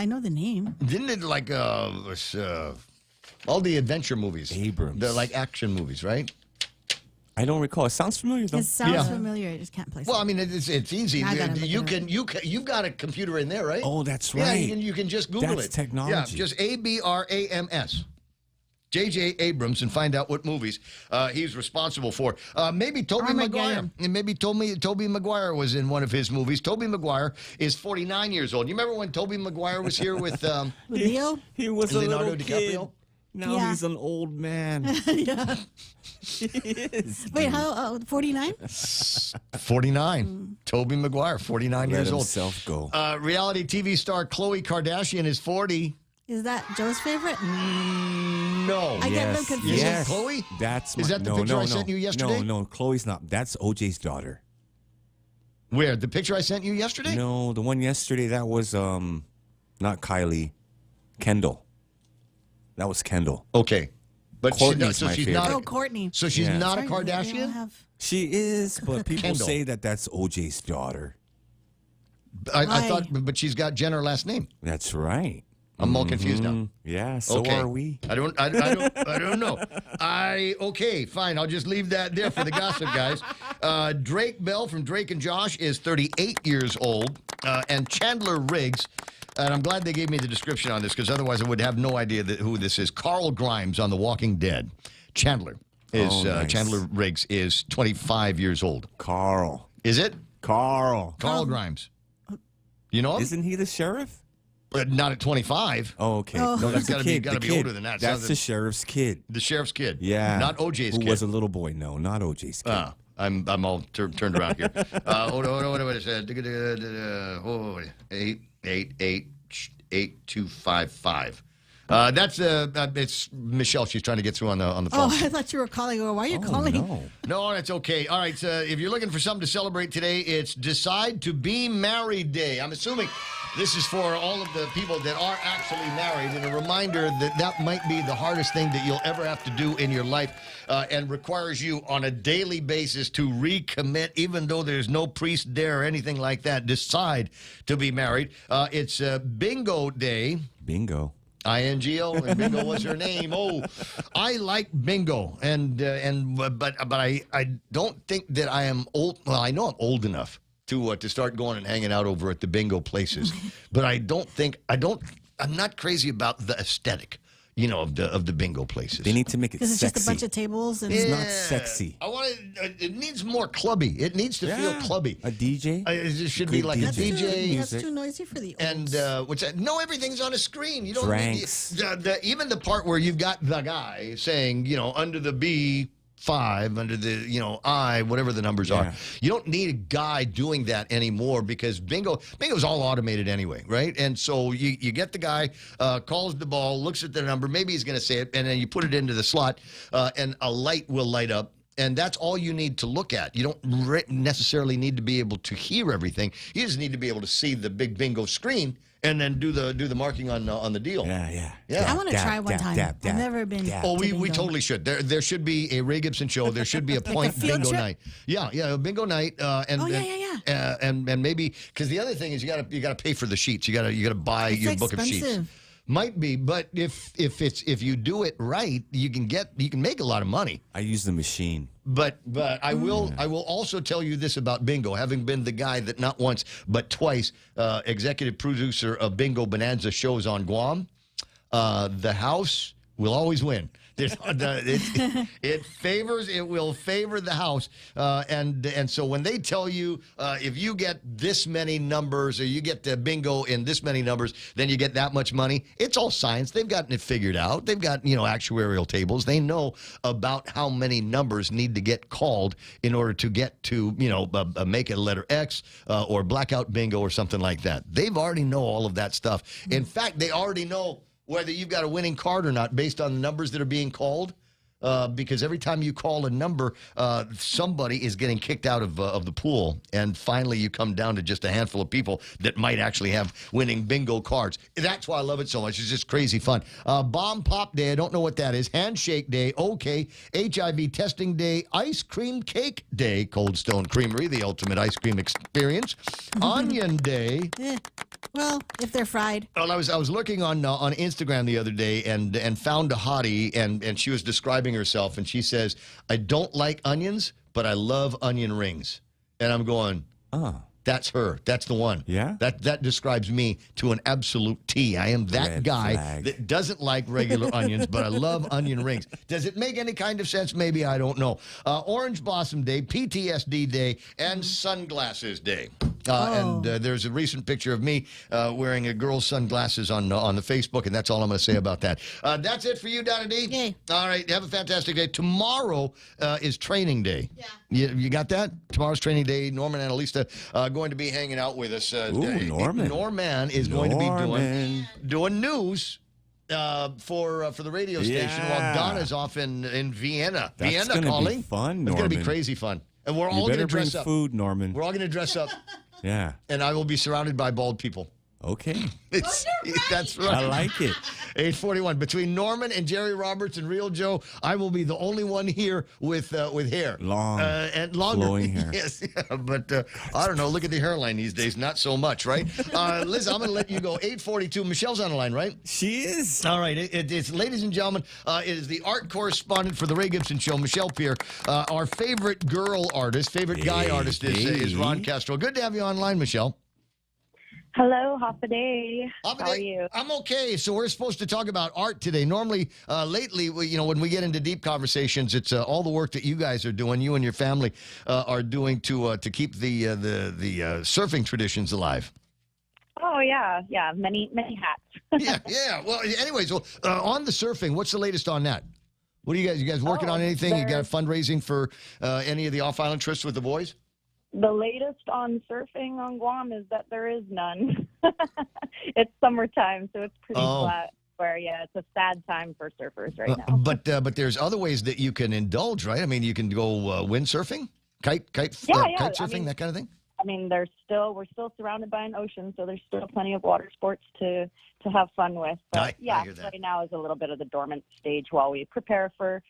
know the name. Didn't it like all the adventure movies? Abrams. They're like action movies, right? I don't recall. It sounds familiar, though. It sounds familiar. I just can't place it. Well, I mean, it's easy. You've got a computer in there, right? Oh, that's right. Yeah, you can just Google it. That's technology. Yeah, just Abrams. J.J. Abrams, and find out what movies he's responsible for. Maybe Tobey Maguire. And maybe Tobey Maguire was in one of his movies. Tobey Maguire is 49 years old. You remember when Tobey Maguire was here with Leo? He was Leonardo a little DiCaprio? kid. Now he's an old man. Yeah. He is. Wait, how 49? 49. Tobey Maguire, 49 years old. Let himself go. Reality TV star Khloe Kardashian is 40. Is that Joe's favorite? No. I get them confused. Yes. Chloe? Is that the picture I sent you yesterday? No, Chloe's not. That's OJ's daughter. Where? The picture I sent you yesterday? No, the one yesterday, that was not Kylie. Kendall. That was Kendall. Okay. But Courtney's so my she's favorite. not. Oh, Courtney. So she's Yeah. not a Sorry, they all Kardashian? have- She is, but people Kendall. say that that's OJ's daughter. I Why? thought, but she's got Jenner last name. That's right. I'm all confused now. Yeah, so Okay. are we. I don't know. Okay, fine. I'll just leave that there for the gossip, guys. Drake Bell from Drake and Josh is 38 years old, and Chandler Riggs. And I'm glad they gave me the description on this because otherwise I would have no idea who this is. Carl Grimes on The Walking Dead. Chandler Nice. Chandler Riggs is 25 years old. Carl. Is it? Carl. Carl Grimes. You know him? Isn't he the sheriff? But not at 25. Oh, okay. Oh. No, that's the got to kid, be the kid. older than that. That's the sheriff's kid. The sheriff's kid. Yeah. Not OJ's Who kid. was a little boy. No, not OJ's kid. I'm all turned around here. Hold on, what is that? 88255. That's it's Michelle. She's trying to get through on the phone. Oh, I thought you were calling. Or why are you calling? No, that's okay. All right, if you're looking for something to celebrate today, it's Decide to Be Married Day. I'm assuming this is for all of the people that are actually married, and a reminder that might be the hardest thing that you'll ever have to do in your life, and requires you on a daily basis to recommit, even though there's no priest there or anything like that. Decide to be married. It's Bingo Day. Bingo. INGO, and Bingo was her name. Oh, I like Bingo, but I don't think that I am old. Well, I know I'm old enough to start going and hanging out over at the bingo places, but I'm not crazy about the aesthetic, of the bingo places. They need to make it Because it's sexy. just a bunch of tables. And It's not sexy. I want it needs more clubby. It needs to feel clubby. A DJ? It should be like That's a DJ. That's too noisy for the olds. And no, everything's on a screen. You don't Dranks. even the part where you've got the guy saying, under the B5, under the, I, whatever the numbers are. You don't need a guy doing that anymore because bingo's all automated anyway, right? And so you get the guy, calls the ball, looks at the number, maybe he's going to say it, and then you put it into the slot, and a light will light up. And that's all you need to look at. You don't necessarily need to be able to hear everything. You just need to be able to see the big bingo screen and then do the marking on the deal. Yeah. I want to try one time. I've never been. Oh, to we bingo. totally should. There should be a Ray Gibson show. There should be a point field bingo trip? night. Yeah, a bingo night. And maybe because the other thing is you got to pay for the sheets. You got to buy It's your book of expensive. sheets. Might be, but if you do it right, you can make a lot of money. I use the machine. But I will also tell you this about bingo, having been the guy that not once but twice executive producer of Bingo Bonanza shows on Guam. The house will always win. It will favor the house, and so when they tell you if you get this many numbers or you get the bingo in this many numbers, then you get that much money. It's all science. They've gotten it figured out. They've got actuarial tables. They know about how many numbers need to get called in order to get to make a letter X or blackout bingo or something like that. They've already know all of that stuff. In fact, they already know whether you've got a winning card or not based on the numbers that are being called. Because every time you call a number, somebody is getting kicked out of the pool. And finally, you come down to just a handful of people that might actually have winning bingo cards. That's why I love it so much. It's just crazy fun. Bomb Pop Day, I don't know what that is. Handshake Day, okay. HIV Testing Day, Ice Cream Cake Day, Cold Stone Creamery, the ultimate ice cream experience. Onion Day. Well, if they're fried. Well, I was looking on Instagram the other day and found a hottie, and she was describing herself, and she says, I don't like onions, but I love onion rings. And I'm going, that's her. That's the one. Yeah? That describes me to an absolute T. I am that guy that doesn't like regular onions, but I love onion rings. Does it make any kind of sense? Maybe. I don't know. Orange Blossom Day, PTSD Day, and Sunglasses Day. And there's a recent picture of me wearing a girl's sunglasses on the Facebook, and that's all I'm going to say about that. That's it for you, Donna D. Yay. All right, have a fantastic day. Tomorrow is training day. Yeah. You got that? Tomorrow's training day. Norman and Alista going to be hanging out with us. Ooh, Norman. Norman is going to be doing news. for the radio station while Donna's off in Vienna. That's Vienna calling. Be fun, Norman. It's going to be crazy fun. And we're all going to dress up. Food, Norman. We're all going to dress up. Yeah. And I will be surrounded by bald people. Okay. That's right. I like it. 8:41. Between Norman and Jerry Roberts and Real Joe, I will be the only one here with hair. Long. And longer. Flowing hair. Yes. Yeah, but I don't know. Look at the hairline these days. Not so much, right? Liz, I'm going to let you go. 8:42. Michelle's on the line, right? She is. All right. It's ladies and gentlemen, it is the art correspondent for the Ray Gibson Show, Michelle Peer. Our favorite girl artist, favorite guy artist is Ron Castro. Good to have you online, Michelle. Hello, Hoffa-Day. How are you? I'm okay. So we're supposed to talk about art today. Normally, lately, when we get into deep conversations, it's all the work that you guys are doing, you and your family are doing to keep the surfing traditions alive. Oh yeah, many hats. yeah. Well, anyways, on the surfing, what's the latest on that? What are you guys working on? Anything? You got fundraising for any of the off-island trips with the boys? The latest on surfing on Guam is that there is none. It's summertime, so it's pretty flat. Where it's a sad time for surfers right now. But there's other ways that you can indulge, right? I mean, you can go windsurfing, kite surfing, that kind of thing. I mean, we're still surrounded by an ocean, so there's still plenty of water sports to have fun with. But right now is a little bit of the dormant stage while we prepare for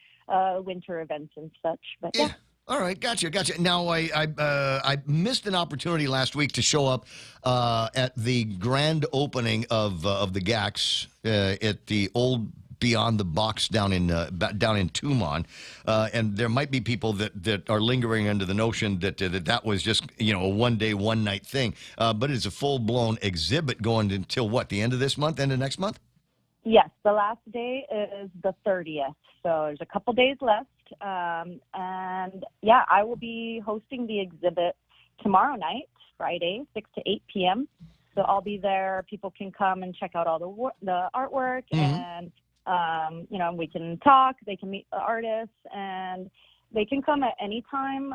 winter events and such. But yeah. All right, gotcha. Now, I missed an opportunity last week to show up at the grand opening of the GAX at the old Beyond the Box down in Tumon, and there might be people that are lingering under the notion that was just a one-day, one-night thing, but it's a full-blown exhibit going until what, the end of this month, end of next month? Yes, the last day is the 30th, so there's a couple days left. And I will be hosting the exhibit tomorrow night, Friday, 6 to 8 p.m. So I'll be there. People can come and check out all the artwork, and we can talk. They can meet the artists, and they can come at any time.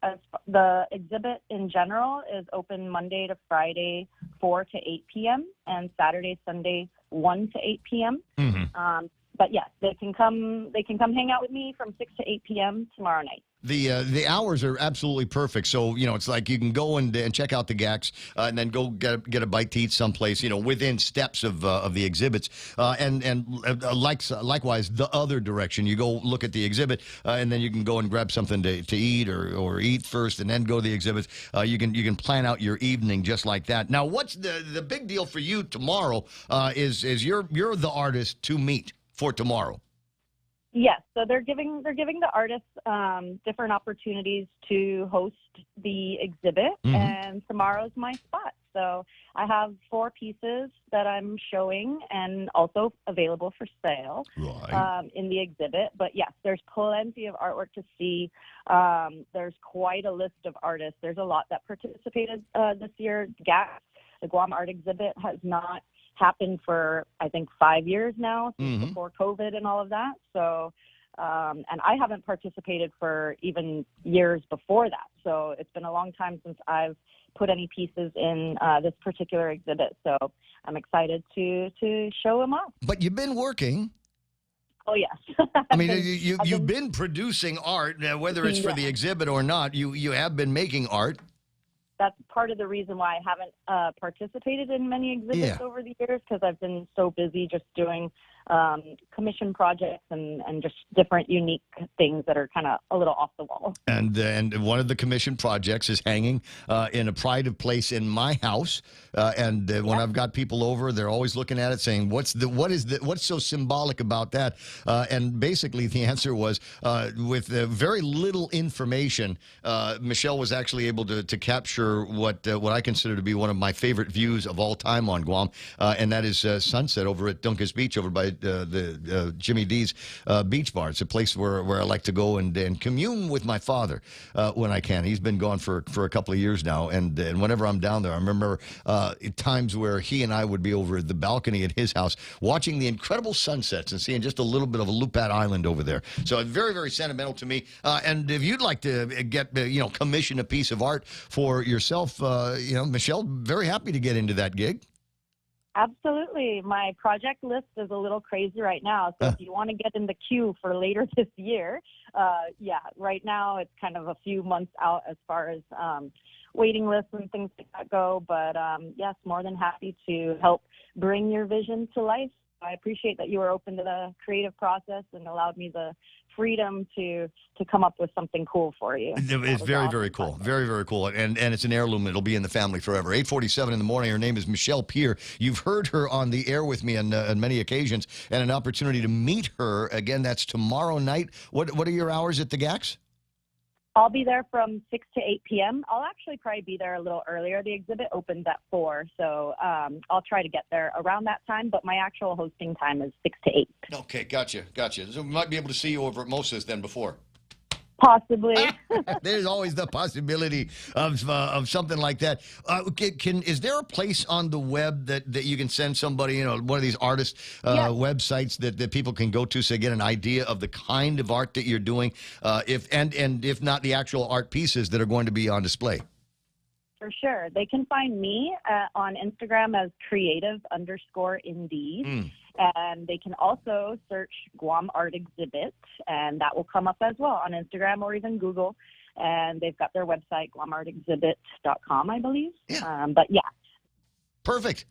As the exhibit in general is open Monday to Friday, 4 to 8 p.m., and Saturday, Sunday, 1 to 8 p.m. But yes, they can come hang out with me from 6 to 8 p.m. tomorrow night. The hours are absolutely perfect. So, it's like you can go and check out the GAX and then go get a bite to eat someplace, within steps of the exhibits. Likewise, the other direction, you go look at the exhibit and then you can go and grab something to eat or eat first and then go to the exhibits. You can plan out your evening just like that. Now, what's the big deal for you tomorrow is you're the artist to meet for tomorrow. Yes, so they're giving the artists different opportunities to host the exhibit, and tomorrow's my spot. So I have 4 pieces that I'm showing and also available for sale in the exhibit. But yes, there's plenty of artwork to see. There's quite a list of artists. There's a lot that participated this year. GAX, the Guam Art Exhibit, has not happened for, I think, 5 years now, since before COVID and all of that. So, and I haven't participated for even years before that. So it's been a long time since I've put any pieces in this particular exhibit. So I'm excited to show them off. But you've been working. Oh, yes. I mean, you've been producing art, whether it's for the exhibit or not. You have been making art. That's part of the reason why I haven't participated in many exhibits over the years, because I've been so busy just doing commission projects and just different unique things that are kind of a little off the wall. And one of the commission projects is hanging in a pride of place in my house. And when I've got people over, they're always looking at it saying, what's so symbolic about that? And basically the answer was with very little information, Michelle was actually able to capture what I consider to be one of my favorite views of all time on Guam, and that is sunset over at Dunkus Beach over by the Jimmy D's Beach Bar. It's a place where I like to go and commune with my father when I can. He's been gone for a couple of years now, and whenever I'm down there, I remember times where he and I would be over at the balcony at his house watching the incredible sunsets and seeing just a little bit of a Lupat Island over there. So very, very sentimental to me. And if you'd like to get commission a piece of art for yourself, Michelle, very happy to get into that gig. Absolutely. My project list is a little crazy right now. So if you want to get in the queue for later this year, right now it's kind of a few months out as far as waiting lists and things like that go. But yes, more than happy to help bring your vision to life. I appreciate that you were open to the creative process and allowed me the freedom to come up with something cool for you. It's very, very cool. Very, very cool. And it's an heirloom. It'll be in the family forever. 8:47 in the morning. Her name is Michelle Peer. You've heard her on the air with me on many occasions, and an opportunity to meet her. Again, that's tomorrow night. What are your hours at the GAX? I'll be there from 6 to 8 p.m. I'll actually probably be there a little earlier. The exhibit opens at 4, so I'll try to get there around that time, but my actual hosting time is 6 to 8. Okay, gotcha. So we might be able to see you over at Mosa's then before. Possibly. There's always the possibility of something like that. Is there a place on the web that you can send somebody, one of these artist websites that people can go to so they get an idea of the kind of art that you're doing, if not the actual art pieces that are going to be on display? For sure. They can find me on Instagram as creative_indies. And they can also search Guam Art Exhibit, and that will come up as well on Instagram or even Google. And they've got their website, guamartexhibit.com, I believe. Yeah. Perfect.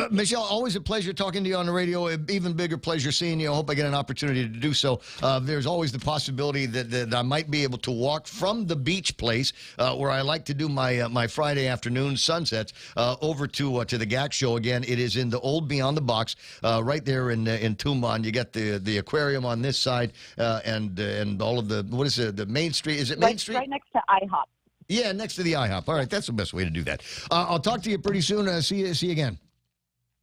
Michelle, always a pleasure talking to you on the radio. Even bigger pleasure seeing you. I hope I get an opportunity to do so. There's always the possibility that I might be able to walk from the beach place where I like to do my Friday afternoon sunsets over to the GAC show. Again, it is in the old Beyond the Box right there in Tumon. You got the aquarium on this side and all of the Main Street. Is it Main Street? Right next to IHOP. Yeah, next to the IHOP. All right, that's the best way to do that. I'll talk to you pretty soon. See you again.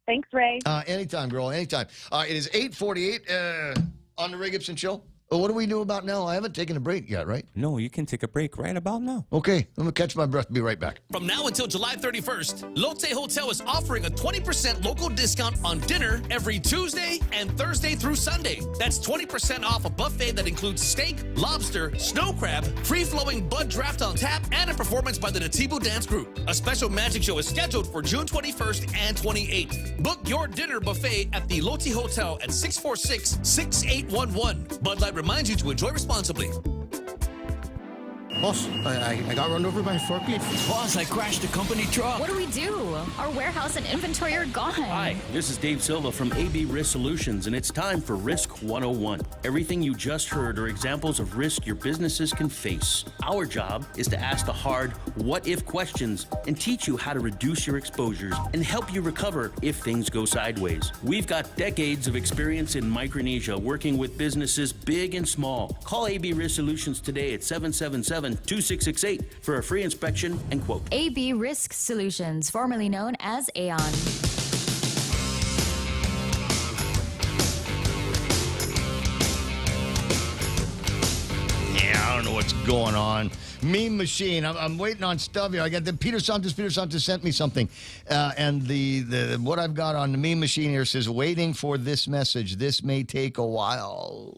Thanks, Ray. Anytime, girl, anytime. It is 8:48 on the Ray Gibson Show. What do we do about now? I haven't taken a break yet, right? No, you can take a break right about now. Okay, I'm going to catch my breath. Be right back. From now until July 31st, Lotte Hotel is offering a 20% local discount on dinner every Tuesday and Thursday through Sunday. That's 20% off a buffet that includes steak, lobster, snow crab, free-flowing Bud Draft on tap, and a performance by the Nativo Dance Group. A special magic show is scheduled for June 21st and 28th. Book your dinner buffet at the Lotte Hotel at 646-6811. Bud Light reminds you to enjoy responsibly. Boss, I got run over by a forklift. Boss, I crashed a company truck. What do we do? Our warehouse and inventory are gone. Hi, this is Dave Silva from AB Risk Solutions, and it's time for Risk 101. Everything you just heard are examples of risk your businesses can face. Our job is to ask the hard what-if questions and teach you how to reduce your exposures and help you recover if things go sideways. We've got decades of experience in Micronesia working with businesses big and small. Call AB Risk Solutions today at 777-2668 for a free inspection and quote. AB Risk Solutions, formerly known as Aon. Yeah, I don't know what's going on. Meme Machine. I'm waiting on stuff here. I got the Peter Santos. Peter Santos sent me something, and the what I've got on the Meme Machine here says, "Waiting for this message. This may take a while."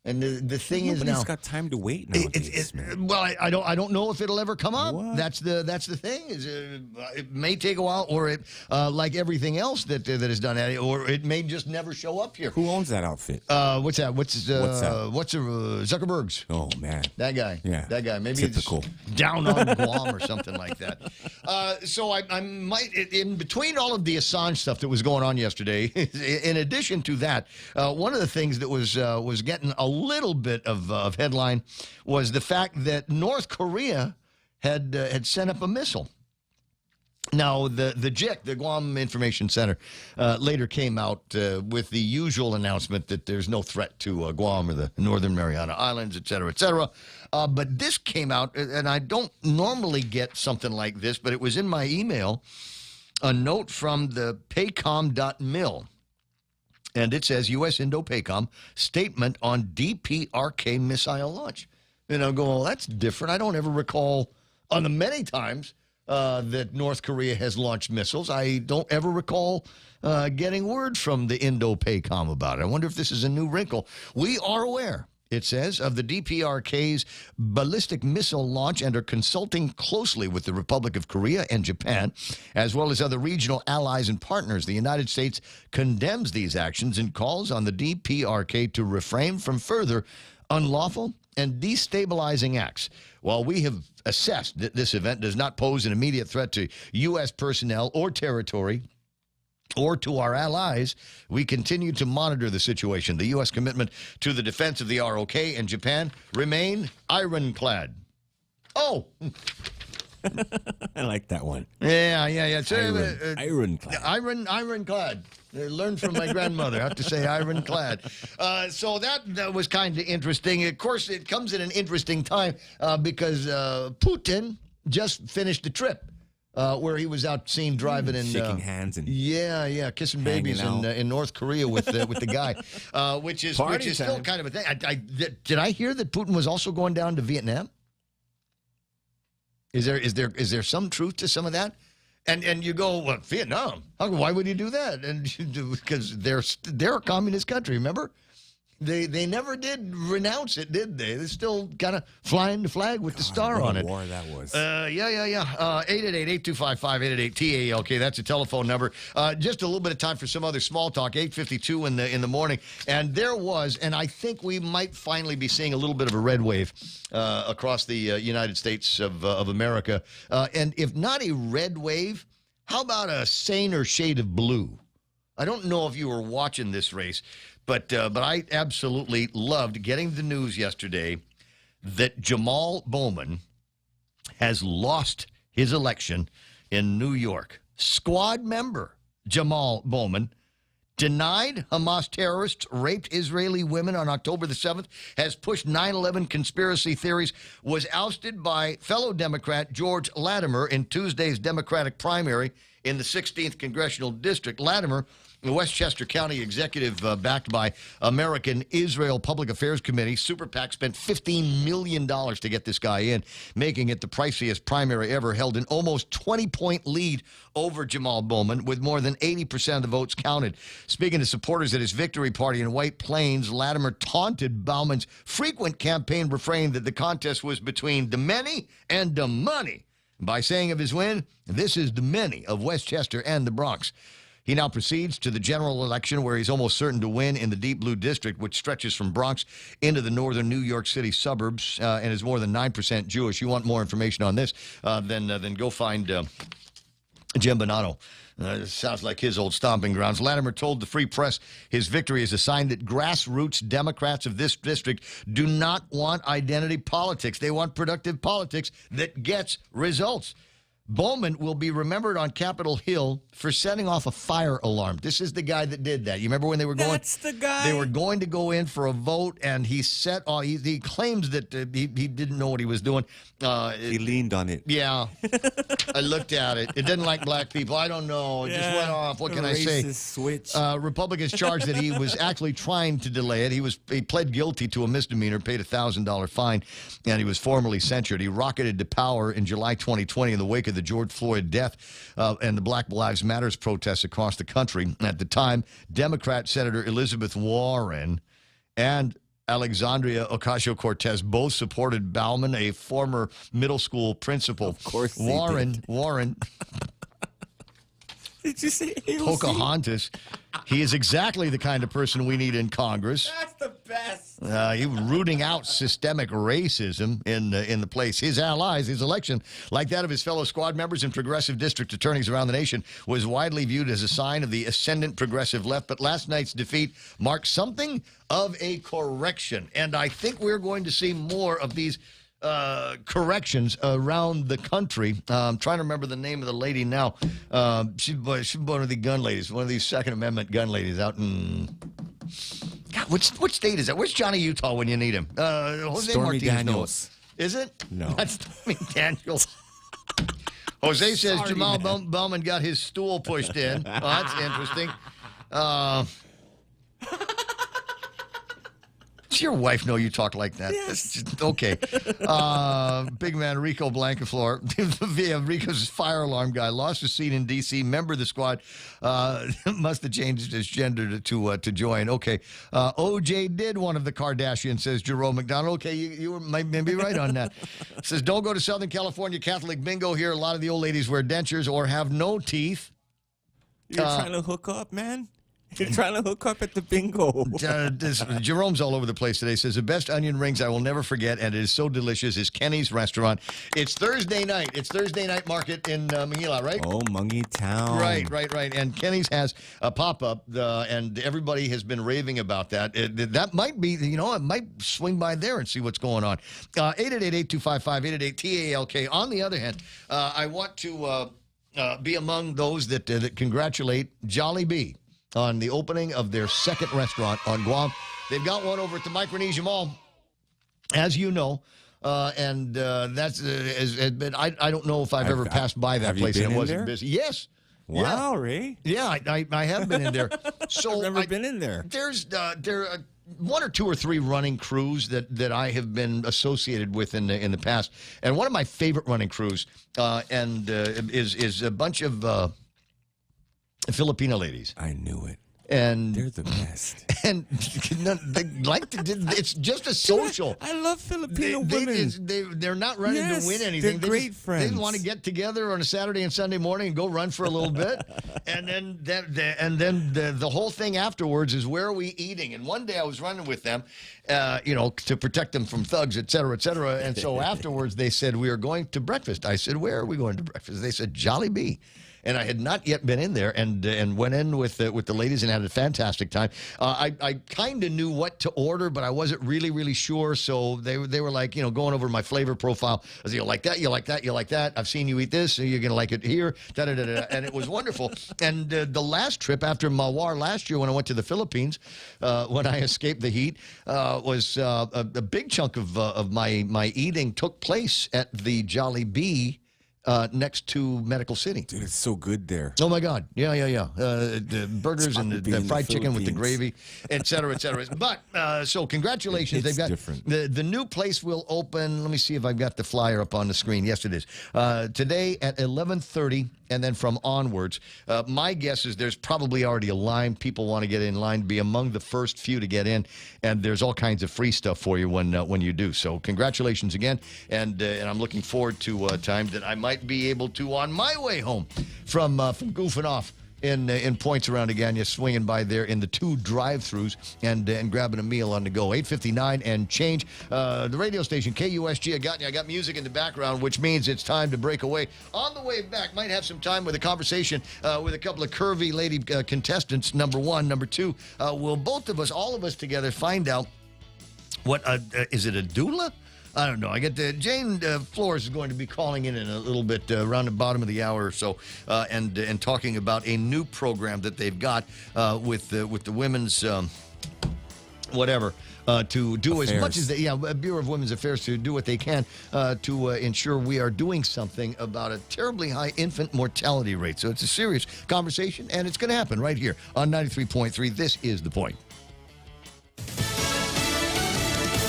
And the thing is now, nobody's got time to wait nowadays. Well, I don't know if it'll ever come up. What? That's the thing. Is it may take a while, or it like everything else that is done at it, or it may just never show up here. Who owns that outfit? What's that? What's Zuckerberg's? Oh man, that guy. Yeah, that guy. Maybe typical. It's down on Guam or something like that. So I might, in between all of the Assange stuff that was going on yesterday, in addition to that, one of the things that was getting a little bit of headline was the fact that North Korea had sent up a missile. Now, the JIC, the Guam Information Center, later came out with the usual announcement that there's no threat to Guam or the Northern Mariana Islands, et cetera, et cetera. But this came out, and I don't normally get something like this, but it was in my email, a note from the paycom.mil. And it says, U.S. Indo-PACOM statement on DPRK missile launch. And I'm going, well, that's different. I don't ever recall on the many times that North Korea has launched missiles. I don't ever recall getting word from the Indo-PACOM about it. I wonder if this is a new wrinkle. We are aware. it says, of the DPRK's ballistic missile launch and are consulting closely with the Republic of Korea and Japan, as well as other regional allies and partners. The United States condemns these actions and calls on the DPRK to refrain from further unlawful and destabilizing acts. While we have assessed that this event does not pose an immediate threat to U.S. personnel or territory or to our allies, we continue to monitor the situation. The U.S. commitment to the defense of the ROK and Japan remain ironclad. Oh! I like that one. Yeah. So, ironclad. Ironclad. Learned from my grandmother. I have to say ironclad. So that was kind of interesting. Of course, it comes at an interesting time because Putin just finished a trip where he was out seen driving and shaking hands and kissing babies in North Korea with the guy, which is still kind of a thing. Did I hear that Putin was also going down to Vietnam? Is there some truth to some of that? And you go, well, Vietnam? Why would you do that? And because they're a communist country, remember? They never did renounce it, did they? They're still kind of flying the flag with the star on it. What a war that was. 888-825-5888-TALK. That's a telephone number. Just a little bit of time for some other small talk. 8:52 in the morning. And there was, and I think we might finally be seeing a little bit of a red wave across the United States of America. And if not a red wave, how about a saner shade of blue? I don't know if you were watching this race, but I absolutely loved getting the news yesterday that Jamal Bowman has lost his election in New York. Squad member Jamal Bowman, denied Hamas terrorists raped Israeli women on October the 7th, has pushed 9/11 conspiracy theories, was ousted by fellow Democrat George Latimer in Tuesday's Democratic primary in the 16th Congressional District. Latimer, the Westchester County executive backed by American Israel Public Affairs Committee, Super PAC, spent $15 million to get this guy in, making it the priciest primary ever, held an almost 20-point lead over Jamal Bowman, with more than 80% of the votes counted. Speaking to supporters at his victory party in White Plains, Latimer taunted Bowman's frequent campaign refrain that the contest was between the many and the money, by saying of his win, "This is the many of Westchester and the Bronx." He now proceeds to the general election, where he's almost certain to win in the Deep Blue District, which stretches from Bronx into the northern New York City suburbs and is more than 9% Jewish. You want more information on this, then go find Jim Bonato. Sounds like his old stomping grounds. Latimer told the Free Press his victory is a sign that grassroots Democrats of this district do not want identity politics. They want productive politics that gets results. Bowman will be remembered on Capitol Hill for setting off a fire alarm. This is the guy that did that. You remember when they were going? That's the guy. They were going to go in for a vote, and he set off. He claims that he didn't know what he was doing. He leaned on it. Yeah, I looked at it. It didn't like black people. I don't know. It just went off. What can I say? Racist switch. Republicans charged that he was actually trying to delay it. He pled guilty to a misdemeanor, paid a $1,000 fine, and he was formally censured. He rocketed to power in July 2020 in the wake of the George Floyd death and the Black Lives Matters protests across the country. At the time, Democrat Senator Elizabeth Warren and Alexandria Ocasio-Cortez both supported Bowman, a former middle school principal. Of course they Warren. Did you say AOC? Pocahontas. He is exactly the kind of person we need in Congress. That's the best. He was rooting out systemic racism in the place. His allies, his election, like that of his fellow squad members and progressive district attorneys around the nation, was widely viewed as a sign of the ascendant progressive left. But last night's defeat marked something of a correction. And I think we're going to see more of these corrections around the country. I'm trying to remember the name of the lady now. She's one of the gun ladies, one of these Second Amendment gun ladies out in... God, which state is that? Where's Johnny Utah when you need him? Jose Stormy Martinez Daniels. Knows. Is it? No. That's Stormy Daniels. Jose says Sorry, Jamal man. Bowman got his stool pushed in. Oh, that's interesting. Does your wife know you talk like that? Yes. Okay. Big man Rico Blancaflor, via Rico's fire alarm guy, lost his seat in D.C., member of the squad, must have changed his gender to join. Okay. O.J. did one of the Kardashians, says Jerome McDonald. Okay, you might be right on that. Says, don't go to Southern California Catholic bingo here. A lot of the old ladies wear dentures or have no teeth. You're trying to hook up, man? You're trying to hook up at the bingo. Jerome's all over the place today. Says the best onion rings I will never forget, and it is so delicious, is Kenny's Restaurant. It's Thursday night. It's Thursday night market in Manila, right? Oh, Mungie Town. Right. And Kenny's has a pop-up, and everybody has been raving about that. That might be, it might swing by there and see what's going on. 888-8255-888-TALK. On the other hand, I want to be among those that congratulate Jollibee on the opening of their second restaurant on Guam. They've got one over at the Micronesia Mall, as you know, and that's has been. I don't know if I've ever passed by that place and it wasn't busy. Yes. Wow, Ray. Yeah, I have been in there. So I've never been in there. There's there are one or two or three running crews that I have been associated with in the past, and one of my favorite running crews is a bunch of Filipino ladies. I knew it. And they're the best. And they like to. It's just a social. I love Filipino women. They're not running to win anything. They're great friends. They want to get together on a Saturday and Sunday morning and go run for a little bit, and then the whole thing afterwards is, where are we eating? And one day I was running with them, to protect them from thugs, et cetera, et cetera. And so afterwards they said, we are going to breakfast. I said, where are we going to breakfast? They said, Jollibee. And I had not yet been in there, and went in with the ladies and had a fantastic time. I kind of knew what to order, but I wasn't really sure. So they were like, going over my flavor profile. I said, you like that, you like that, you like that. I've seen you eat this, so you're gonna like it here. And it was wonderful. And the last trip after Mawar last year, when I went to the Philippines, when I escaped the heat, was a big chunk of my eating took place at the Jollibee. Next to Medical City. Dude, it's so good there. Oh, my God. Yeah. The burgers and the fried chicken with the gravy, et cetera, et cetera. But, so congratulations. They've got different. The new place will open. Let me see if I've got the flyer up on the screen. Yes, it is. Today at 11:30, and then from onwards. My guess is there's probably already a line. People want to get in line, be among the first few to get in, and there's all kinds of free stuff for you when you do. So congratulations again, and I'm looking forward to a time that I might be able to, on my way home from goofing off in points around again, you're swinging by there in the 2 drive-thrus and grabbing a meal on the go. 8:59 and change. The radio station KUSG. I got music in the background, which means it's time to break away. On the way back, might have some time with a conversation with a couple of curvy lady contestants. Number 1, number 2. Will both of us, all of us together, find out what is it, a doula? I don't know. I get Jane Flores is going to be calling in a little bit around the bottom of the hour or so, and talking about a new program that they've got with the women's whatever. To do Affairs. As much as Bureau of Women's Affairs, to do what they can to ensure we are doing something about a terribly high infant mortality rate. So it's a serious conversation, and it's going to happen right here on 93.3. This is The Point.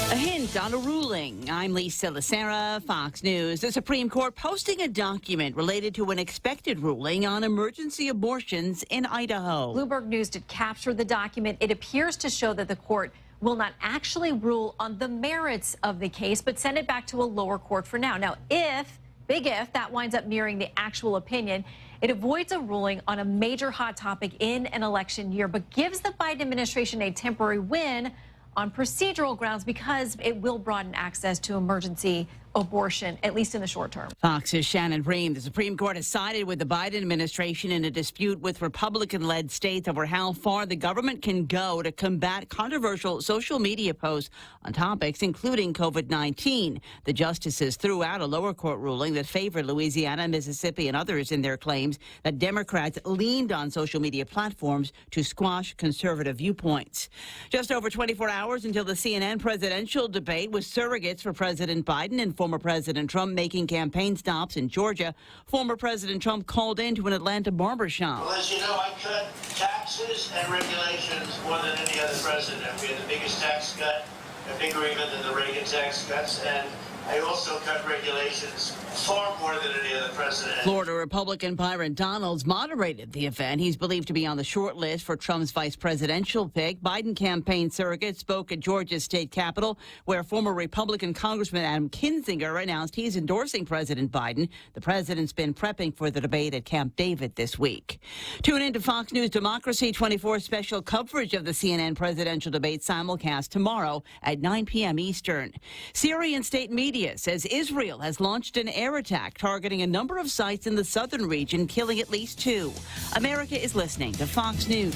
A hint on a ruling. I'm Lisa Lacera, Fox News. The Supreme Court posting a document related to an expected ruling on emergency abortions in Idaho. Bloomberg News did capture the document. It appears to show that the court will not actually rule on the merits of the case, but send it back to a lower court for now. Now, big if, that winds up mirroring the actual opinion, it avoids a ruling on a major hot topic in an election year, but gives the Biden administration a temporary win on procedural grounds because it will broaden access to emergency abortion, at least in the short term. Fox's Shannon Bream. The Supreme Court has sided with the Biden administration in a dispute with Republican-led states over how far the government can go to combat controversial social media posts on topics including COVID-19. The justices threw out a lower court ruling that favored Louisiana, Mississippi, and others in their claims that Democrats leaned on social media platforms to squash conservative viewpoints. Just over 24 hours until the CNN presidential debate with surrogates for President Biden and former President Trump making campaign stops in Georgia. Former President Trump called into an Atlanta barbershop. Well, as you know, I cut taxes and regulations more than any other president. We had the biggest tax cut a big agreement in the Reagan tax cuts, and I also cut regulations far more than any other president. Florida Republican Byron Donalds moderated the event. He's believed to be on the short list for Trump's vice presidential pick. Biden campaign surrogate spoke at Georgia's state capitol, where former Republican Congressman Adam Kinzinger announced he's endorsing President Biden. The president's been prepping for the debate at Camp David this week. Tune in to Fox News Democracy 24 special coverage of the CNN presidential debate simulcast tomorrow at 9 p.m. Eastern. Syrian state media says Israel has launched an air attack targeting a number of sites in the southern region, killing at least 2. America is listening to Fox News.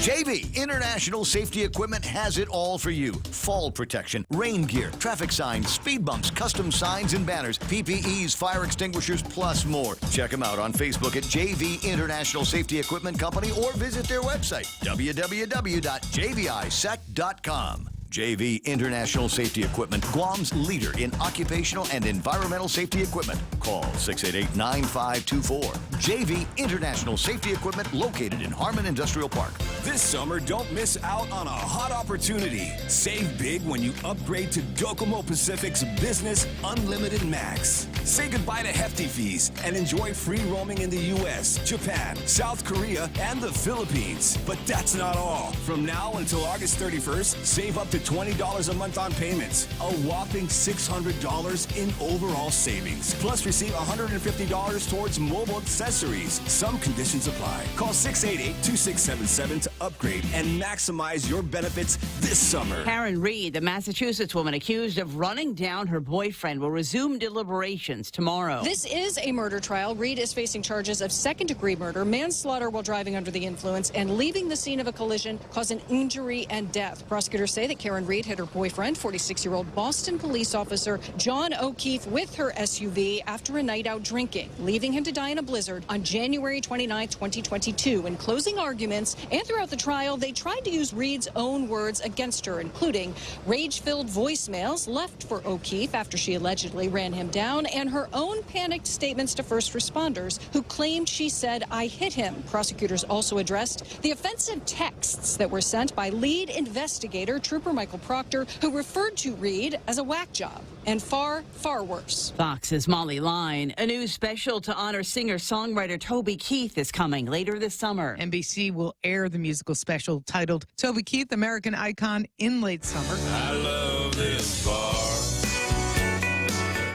JV International Safety Equipment has it all for you. Fall protection, rain gear, traffic signs, speed bumps, custom signs and banners, PPEs, fire extinguishers, plus more. Check them out on Facebook at JV International Safety Equipment Company or visit their website, www.jvisec.com. JV International Safety Equipment, Guam's leader in occupational and environmental safety equipment. Call 688-9524. JV International Safety Equipment, located in Harmon Industrial Park. This summer, don't miss out on a hot opportunity. Save big when you upgrade to Docomo Pacific's Business Unlimited Max. Say goodbye to hefty fees and enjoy free roaming in the U.S., Japan, South Korea, and the Philippines. But that's not all. From now until August 31st, save up to $20 a month on payments. A whopping $600 in overall savings. Plus, receive $150 towards mobile accessories. Some conditions apply. Call 688-2677 to upgrade and maximize your benefits this summer. Karen Reed, the Massachusetts woman accused of running down her boyfriend, will resume deliberations tomorrow. This is a murder trial. Reed is facing charges of second-degree murder, manslaughter while driving under the influence, and leaving the scene of a collision causing injury and death. Prosecutors say that Karen Reed hit her boyfriend, 46-year-old Boston police officer John O'Keefe, with her SUV after a night out drinking, leaving him to die in a blizzard on January 29, 2022. In closing arguments and throughout the trial, they tried to use Reed's own words against her, including rage-filled voicemails left for O'Keefe after she allegedly ran him down, and her own panicked statements to first responders who claimed she said, "I hit him." Prosecutors also addressed the offensive texts that were sent by lead investigator Trooper Michael Proctor, who referred to Reed as a whack job, and far, far worse. Fox's Molly Line. A new special to honor singer-songwriter Toby Keith is coming later this summer. NBC will air the musical special titled Toby Keith, American Icon, in late summer. I love this bar.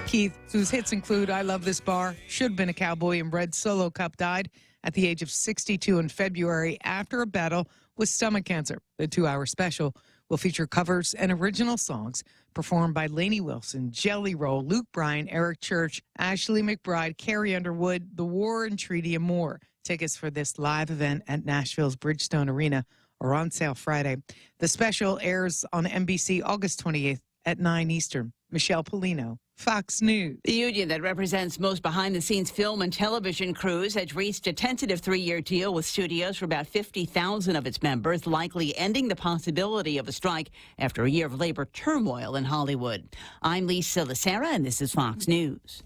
Keith, whose hits include I Love This Bar, Should Have Been a Cowboy, and Red Solo Cup, died at the age of 62 in February after a battle with stomach cancer. The 2-hour special will feature covers and original songs performed by Lainey Wilson, Jelly Roll, Luke Bryan, Eric Church, Ashley McBride, Carrie Underwood, The War and Treaty, and more. Tickets for this live event at Nashville's Bridgestone Arena are on sale Friday. The special airs on NBC August 28th at 9 Eastern. Michelle Polino, Fox News. The union that represents most behind-the-scenes film and television crews has reached a tentative 3-year deal with studios for about 50,000 of its members, likely ending the possibility of a strike after a year of labor turmoil in Hollywood. I'm Lisa Lacera, and this is Fox News.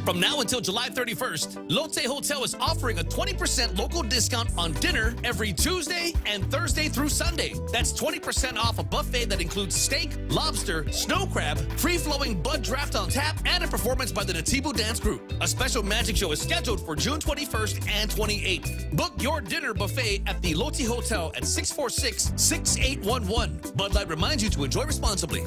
From now until July 31st, Lotte Hotel is offering a 20% local discount on dinner every Tuesday and Thursday through Sunday. That's 20% off a buffet that includes steak, lobster, snow crab, free-flowing Bud Draft on tap, and a performance by the Nativo Dance Group. A special magic show is scheduled for June 21st and 28th. Book your dinner buffet at the Lotte Hotel at 646-6811. Bud Light reminds you to enjoy responsibly.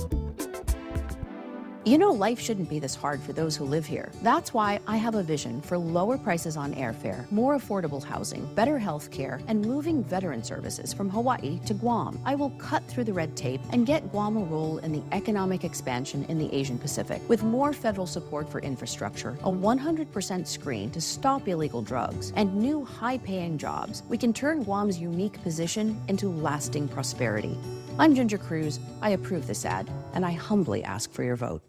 You know, life shouldn't be this hard for those who live here. That's why I have a vision for lower prices on airfare, more affordable housing, better health care, and moving veteran services from Hawaii to Guam. I will cut through the red tape and get Guam a role in the economic expansion in the Asian Pacific. With more federal support for infrastructure, a 100% screen to stop illegal drugs, and new high-paying jobs, we can turn Guam's unique position into lasting prosperity. I'm Ginger Cruz. I approve this ad, and I humbly ask for your vote.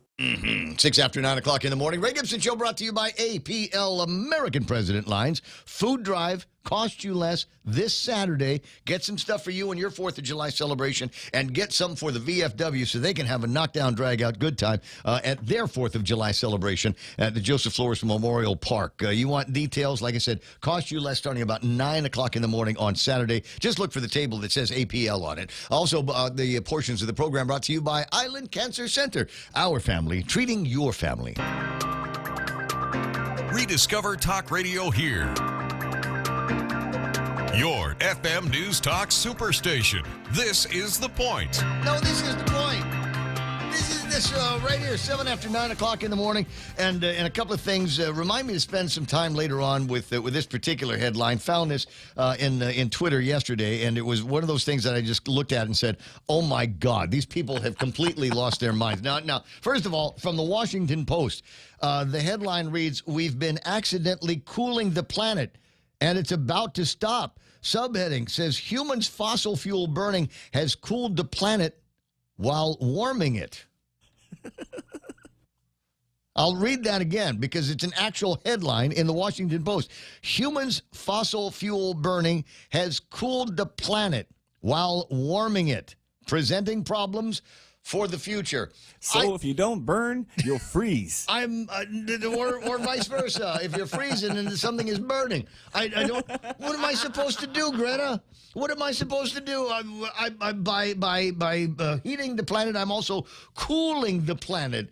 6 after 9 o'clock in the morning. Ray Gibson Show brought to you by APL American President Lines. Food drive, cost you less this Saturday. Get some stuff for you and your 4th of July celebration, and get some for the VFW so they can have a knockdown, drag-out good time at their 4th of July celebration at the Joseph Flores Memorial Park. You want details? Like I said, cost you less starting about 9 o'clock in the morning on Saturday. Just look for the table that says APL on it. Also, the portions of the program brought to you by Island Cancer Center. Our family treating your family. Rediscover Talk Radio here. Your FM News Talk Superstation. This is The Point. No, this is The Point. This right here, 7 after 9 o'clock in the morning. And a couple of things. Remind me to spend some time later on with this particular headline. Found this in Twitter yesterday, and it was one of those things that I just looked at and said, oh, my God, these people have completely lost their minds. Now, first of all, from the Washington Post, the headline reads, "We've been accidentally cooling the planet, and it's about to stop." Subheading says, "Humans' fossil fuel burning has cooled the planet while warming it." I'll read that again because it's an actual headline in the Washington Post. Humans' fossil fuel burning has cooled the planet while warming it, presenting problems for the future. So if you don't burn, you'll freeze. Or vice versa. If you're freezing and something is burning, I don't. What am I supposed to do, Greta? What am I supposed to do? By heating the planet, I'm also cooling the planet.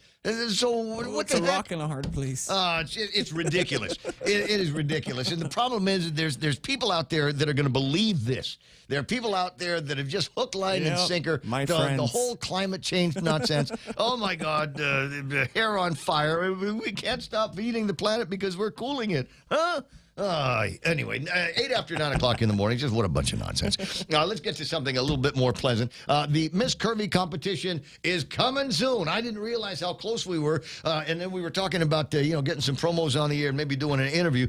So what the heck? It's a rock and a hard place. It's ridiculous. It is ridiculous. And the problem is there's people out there that are going to believe this. There are people out there that have just hook, line, and sinker the whole climate change nonsense. Oh, my God, the hair on fire. We can't stop heating the planet because we're cooling it. Huh? Anyway, 8 after 9 o'clock in the morning. Just what a bunch of nonsense. Now, let's get to something a little bit more pleasant. The Miss Curvy competition is coming soon. I didn't realize how close we were. And then we were talking about, getting some promos on the air and maybe doing an interview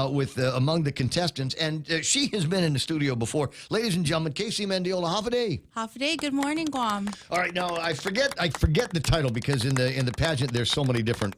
with among the contestants. And she has been in the studio before. Ladies and gentlemen, Casey Mendiola, half a day. Half a day. Good morning, Guam. All right. Now, I forget the title because in the pageant, there's so many different,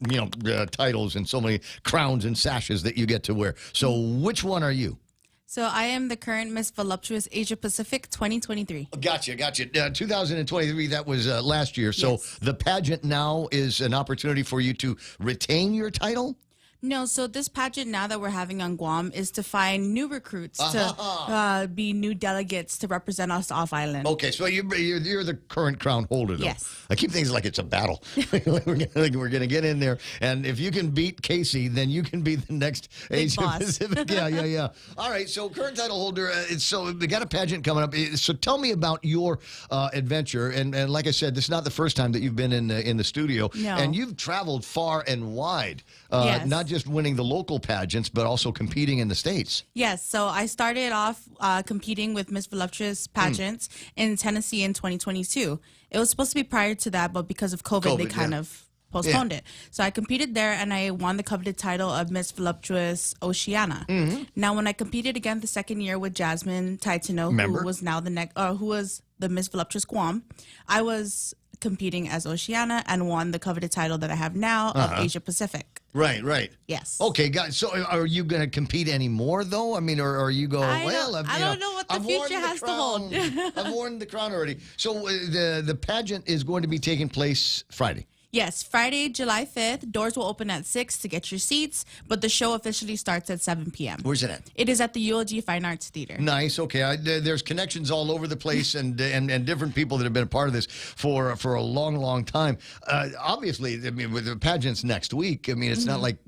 titles and so many crowns and sashes that you get to wear. So which one are you? So I am the current Miss Voluptuous Asia Pacific 2023. Gotcha. 2023, that was last year. So the pageant now is an opportunity for you to retain your title? No, so this pageant now that we're having on Guam is to find new recruits to be new delegates to represent us off island. Okay, so you're the current crown holder, though. Yes. I keep things like it's a battle. We're going to get in there, and if you can beat Casey, then you can be the next Asia Pacific. Yeah. All right, so current title holder. So we got a pageant coming up. So tell me about your adventure, and like I said, this is not the first time that you've been in the studio, and you've traveled far and wide. Yes. Not just winning the local pageants, but also competing in the States. Yes, so I started off competing with Miss Voluptuous pageants in Tennessee in 2022. It was supposed to be prior to that, but because of COVID they kind of postponed it. So I competed there, and I won the coveted title of Miss Voluptuous Oceania. Now, when I competed again the second year with Jasmine Taitano, who was now who was the Miss Voluptuous Guam, I was competing as Oceania and won the coveted title that I have now of Asia Pacific. Right. Yes. Okay, guys. So, are you going to compete anymore, though? I mean, or are you going? I don't know what the future has to hold. I've worn the crown already. So, the pageant is going to be taking place Friday. Yes, Friday, July 5th. Doors will open at 6 to get your seats, but the show officially starts at 7 p.m. Where's it at? It is at the ULG Fine Arts Theater. Nice. Okay. There's connections all over the place and different people that have been a part of this for a long, long time. Obviously, I mean, with the pageants next week, I mean, it's not like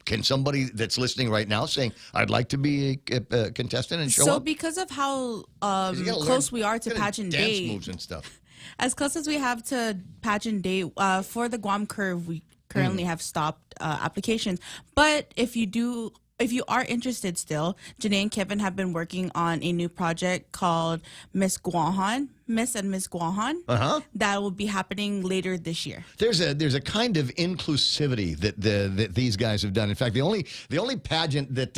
Can somebody that's listening right now saying, I'd like to be a contestant and show up? So because of how close we are to pageant day. Dance moves and stuff. As close as we have to pageant date, for the Guam Curve, we currently have stopped applications. But if you are interested still, Janae and Kevin have been working on a new project called Miss and Miss Guahan. That will be happening later this year. There's a kind of inclusivity that these guys have done. In fact, the only pageant that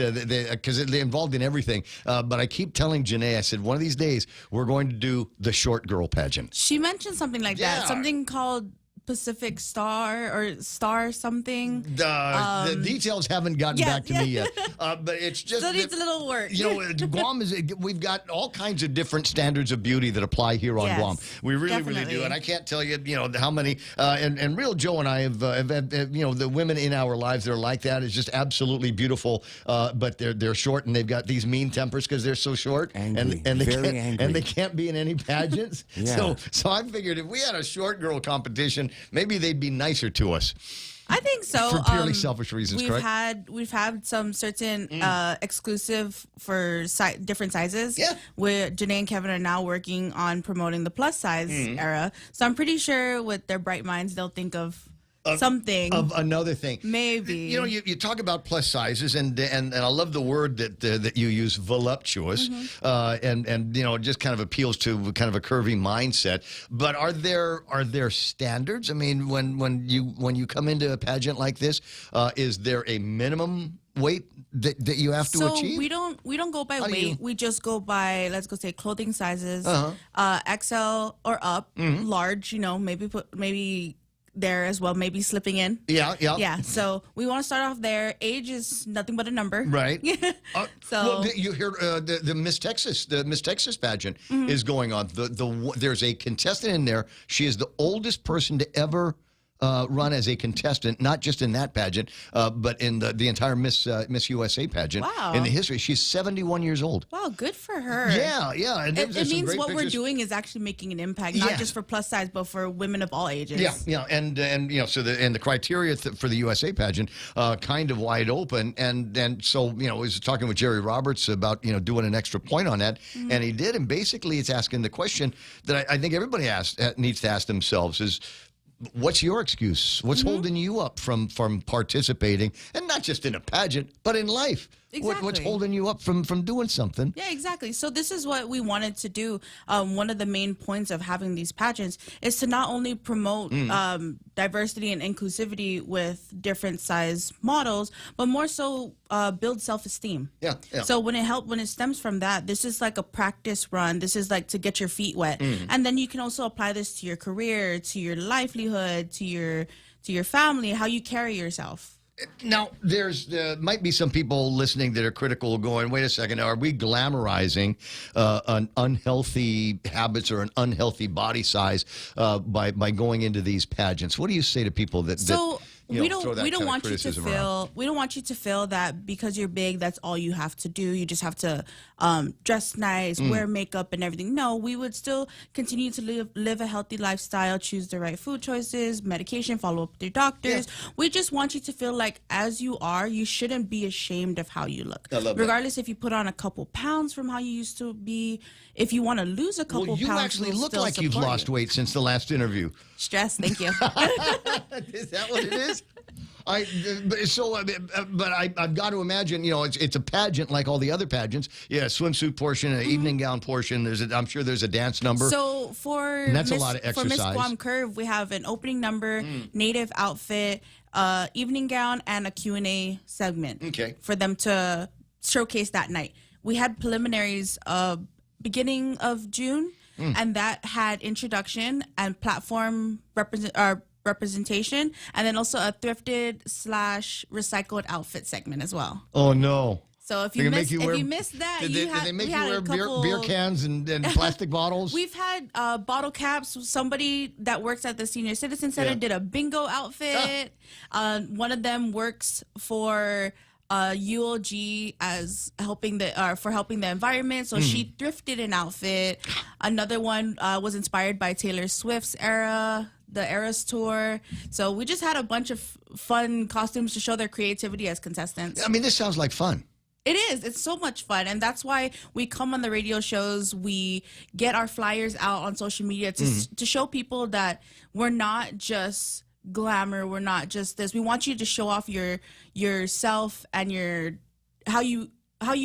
because they're involved in everything. But I keep telling Janae, I said one of these days we're going to do the short girl pageant. She mentioned something like that, something called Pacific Star or Star something. The details haven't gotten back to me yet, but it's just still needs a little work. Guam we've got all kinds of different standards of beauty that apply here on Guam. We really do, and I can't tell you, how many. And Real Joe and I have the women in our lives that are like that is just absolutely beautiful, but they're short and they've got these mean tempers because they're so short, angry. and Very angry. and they can't be in any pageants. So I figured if we had a short girl competition, maybe they'd be nicer to us. I think so. For purely selfish reasons, correct? We've had some certain exclusive for different sizes. Yeah. Where Janae and Kevin are now working on promoting the plus size era. So I'm pretty sure with their bright minds, they'll think of something. Of another thing. Maybe. You talk about plus sizes, and I love the word that you use, voluptuous, and just kind of appeals to kind of a curvy mindset. But are there standards? I mean, when you come into a pageant like this, is there a minimum weight that you have to achieve? So we don't go by weight. We just go by, let's go say, clothing sizes. XL or up, large. Maybe there as well, maybe slipping in. Yeah. So we want to start off there. Age is nothing but a number, right? So you hear the Miss Texas pageant is going on. There's a contestant in there. She is the oldest person to ever run as a contestant, not just in that pageant, but in the entire Miss USA pageant. Wow. In the history, she's 71 years old. Wow, good for her. Yeah. And it means what we're doing is actually making an impact, not just for plus size, but for women of all ages. Yeah, and so the criteria for the USA pageant kind of wide open, and so I was talking with Jerry Roberts about doing an extra point on that, and he did, and basically it's asking the question that I think everybody needs to ask themselves is, what's your excuse? What's holding you up from participating, and not just in a pageant, but in life? Exactly. What's holding you up from doing something? Yeah, exactly. So this is what we wanted to do. One of the main points of having these pageants is to not only promote diversity and inclusivity with different size models, but more so build self-esteem. Yeah. So when it stems from that, this is like a practice run. This is like to get your feet wet, and then you can also apply this to your career, to your livelihood, to your family, how you carry yourself. Now, there might be some people listening that are critical going, wait a second, are we glamorizing an unhealthy habits or an unhealthy body size by going into these pageants? What do you say to people that we don't want you to feel that because you're big, that's all you have to do. You just have to dress nice, wear makeup and everything. No, we would still continue to live a healthy lifestyle, choose the right food choices, medication, follow up with your doctors. Yeah. We just want you to feel like as you are, you shouldn't be ashamed of how you look. I love regardless that. If you put on a couple pounds from how you used to be, if you want to lose a couple pounds. You actually look like you've lost weight since the last interview. Stress, thank you. Is that what it is? But I've got to imagine, it's a pageant like all the other pageants. Yeah, swimsuit portion, an evening gown portion. I'm sure there's a dance number. So for that's a lot of exercise. For Miss Guam Curve, we have an opening number, native outfit, evening gown, and a Q&A segment. Okay. For them to showcase that night. We had preliminaries beginning of June, and that had introduction and platform representation, and then also a thrifted / recycled outfit segment as well. Oh no! So if you missed that, did they make you wear beer cans and plastic bottles? We've had bottle caps. Somebody that works at the Senior Citizen Center did a bingo outfit. One of them works for ULG as helping the environment, so she thrifted an outfit. Another one was inspired by Taylor Swift's the Eras tour. So we just had a bunch of fun costumes to show their creativity as contestants. I mean, this sounds like fun. It is. It's so much fun. And that's why we come on the radio shows. We get our flyers out on social media to show people that we're not just glamour. We're not just this. We want you to show off yourself and how you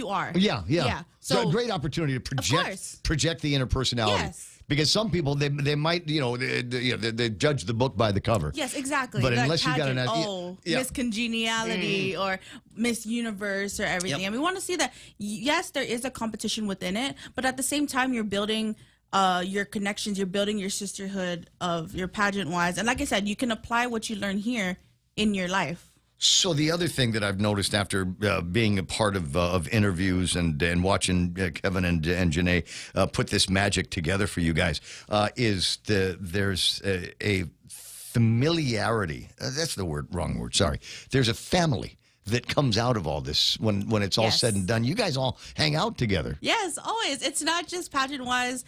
are. Yeah. So a great opportunity to project the inner personality. Yes. Because some people, they might, they judge the book by the cover. Yes, exactly. But Like unless you got pageant, Miss Congeniality or Miss Universe or everything. Yep. And we want to see that, yes, there is a competition within it, but at the same time, you're building your connections, you're building your sisterhood of your pageant-wise. And like I said, you can apply what you learn here in your life. So the other thing that I've noticed after being a part of interviews and watching Kevin and Janae put this magic together for you guys is there's a familiarity. That's the wrong word. Sorry. There's a family that comes out of all this when it's all said and done. You guys all hang out together. Yes, always. It's not just pageant-wise.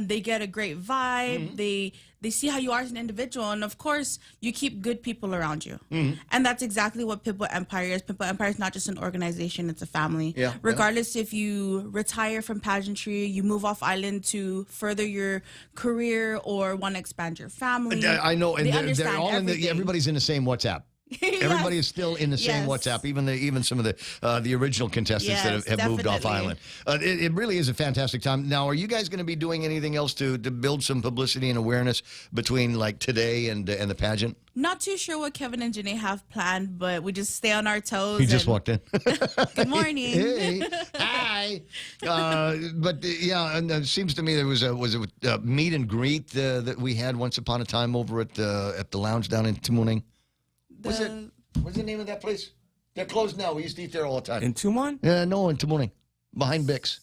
They get a great vibe. They see how you are as an individual. And, of course, you keep good people around you. And that's exactly what Pitbull Empire is. Pitbull Empire is not just an organization. It's a family. Yeah. Regardless if you retire from pageantry, you move off island to further your career or want to expand your family. I know. And they're all everything. everybody's in the same WhatsApp. Everybody is still in the same WhatsApp, even some of the original contestants that have moved off island. It really is a fantastic time. Now, are you guys going to be doing anything else to build some publicity and awareness between like today and the pageant? Not too sure what Kevin and Janae have planned, but we just stay on our toes. He just walked in. Good morning. Hey, hi. But and it seems to me there was a meet and greet that we had once upon a time over at the lounge down in Tumuning. What's the name of that place? They're closed now. We used to eat there all the time. In Tumon? Yeah, no, in Tumuning. Behind Bix.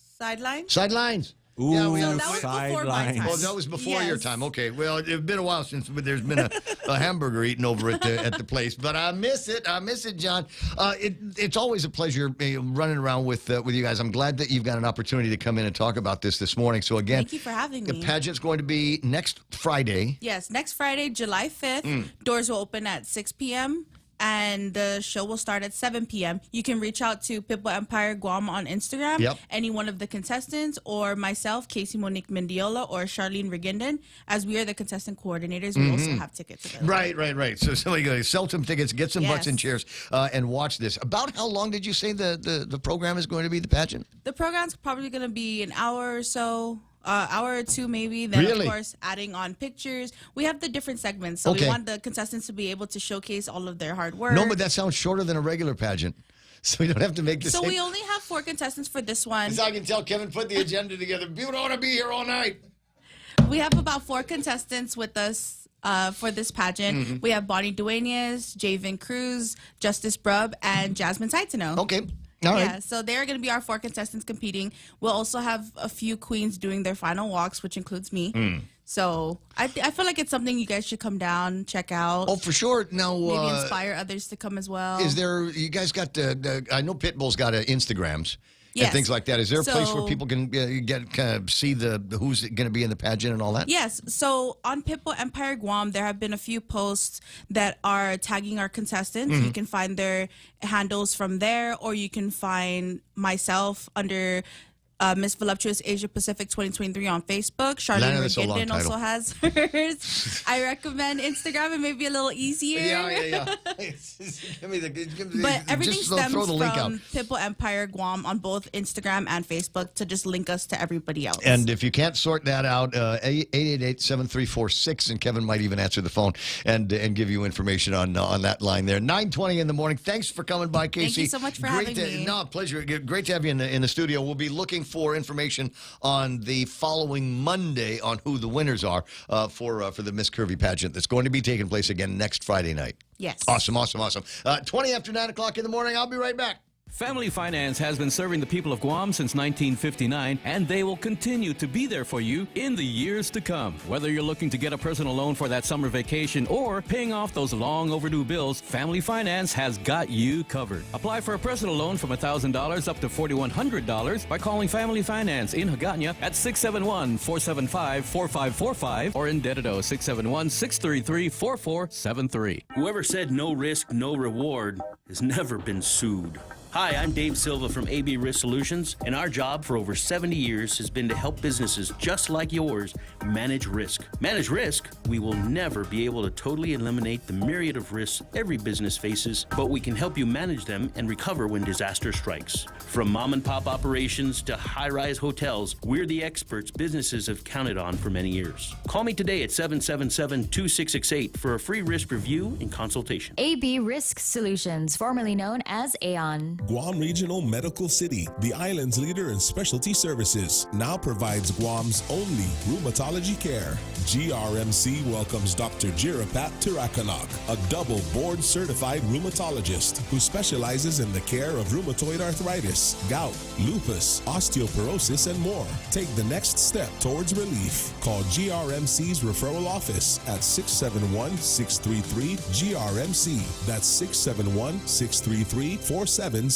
Sidelines? Ooh, yeah, so that was before my time. Oh, that was before your time. Okay. Well, it's been a while since there's been a hamburger eaten over at the place, but I miss it. I miss it, John. It's always a pleasure running around with you guys. I'm glad that you've got an opportunity to come in and talk about this morning. So again, thank you for having me. The pageant's going to be next Friday. Yes, next Friday, July 5th. Doors will open at 6 p.m. and the show will start at 7 p.m. You can reach out to Pitbull Empire Guam on Instagram, any one of the contestants, or myself, Casey Monique Mendiola, or Charlene Rigindan, as we are the contestant coordinators. We also have tickets available. Right. So somebody go sell some tickets, get some butts and chairs, and watch this. About how long did you say the program is going to be, the pageant? The program's probably going to be an hour or so. Hour or two maybe. Then, of course, adding on pictures. We have the different segments. So we want the contestants to be able to showcase all of their hard work. No, but that sounds shorter than a regular pageant. So we don't have to make this. So we only have 4 contestants for this one. As I can tell, Kevin put the agenda together. You don't want to be here all night. We have about 4 contestants with us for this pageant. We have Bonnie Duenas, Javen Cruz, Justice Brubb, and Jasmine Saitino. Okay. All right. Yeah, so they're going to be our 4 contestants competing. We'll also have a few queens doing their final walks, which includes me. So I feel like it's something you guys should come down, check out. Oh, for sure. Now, maybe inspire others to come as well. Is there? You guys got? I know Pitbull's got Instagrams. And things like that. Is there a place where people can see who's going to be in the pageant and all that? Yes. So on Pitbull Empire Guam, there have been a few posts that are tagging our contestants. You can find their handles from there, or you can find myself under Miss Voluptuous Asia Pacific 2023 on Facebook. Charlene Rigindan also has hers. I recommend Instagram. It may be a little easier. Yeah. But everything stems from Pitbull Empire Guam on both Instagram and Facebook to just link us to everybody else. And if you can't sort that out, 888-7346, and Kevin might even answer the phone and give you information on that line there. 9:20 in the morning. Thanks for coming by, Casey. Thank you so much for having me. No, pleasure. Great to have you in the studio. We'll be looking for information on the following Monday on who the winners are for the Miss Curvy pageant that's going to be taking place again next Friday night. Yes. Awesome. 20 after 9 o'clock in the morning. I'll be right back. Family Finance has been serving the people of Guam since 1959, and they will continue to be there for you in the years to come. Whether you're looking to get a personal loan for that summer vacation or paying off those long overdue bills, Family Finance has got you covered. Apply for a personal loan from $1,000 up to $4,100 by calling Family Finance in Hagåtña at 671-475-4545 or in Dededo 671-633-4473. Whoever said no risk, no reward has never been sued. Hi, I'm Dave Silva from AB Risk Solutions, and our job for over 70 years has been to help businesses just like yours manage risk. Manage risk? We will never be able to totally eliminate the myriad of risks every business faces, but we can help you manage them and recover when disaster strikes. From mom and pop operations to high-rise hotels, we're the experts businesses have counted on for many years. Call me today at 777-2668 for a free risk review and consultation. AB Risk Solutions, formerly known as Aon. Guam Regional Medical City, the island's leader in specialty services, now provides Guam's only rheumatology care. GRMC welcomes Dr. Jirapat Tirakanok, a double board-certified rheumatologist who specializes in the care of rheumatoid arthritis, gout, lupus, osteoporosis, and more. Take the next step towards relief. Call GRMC's referral office at 671-633-GRMC. That's 671-633-4762.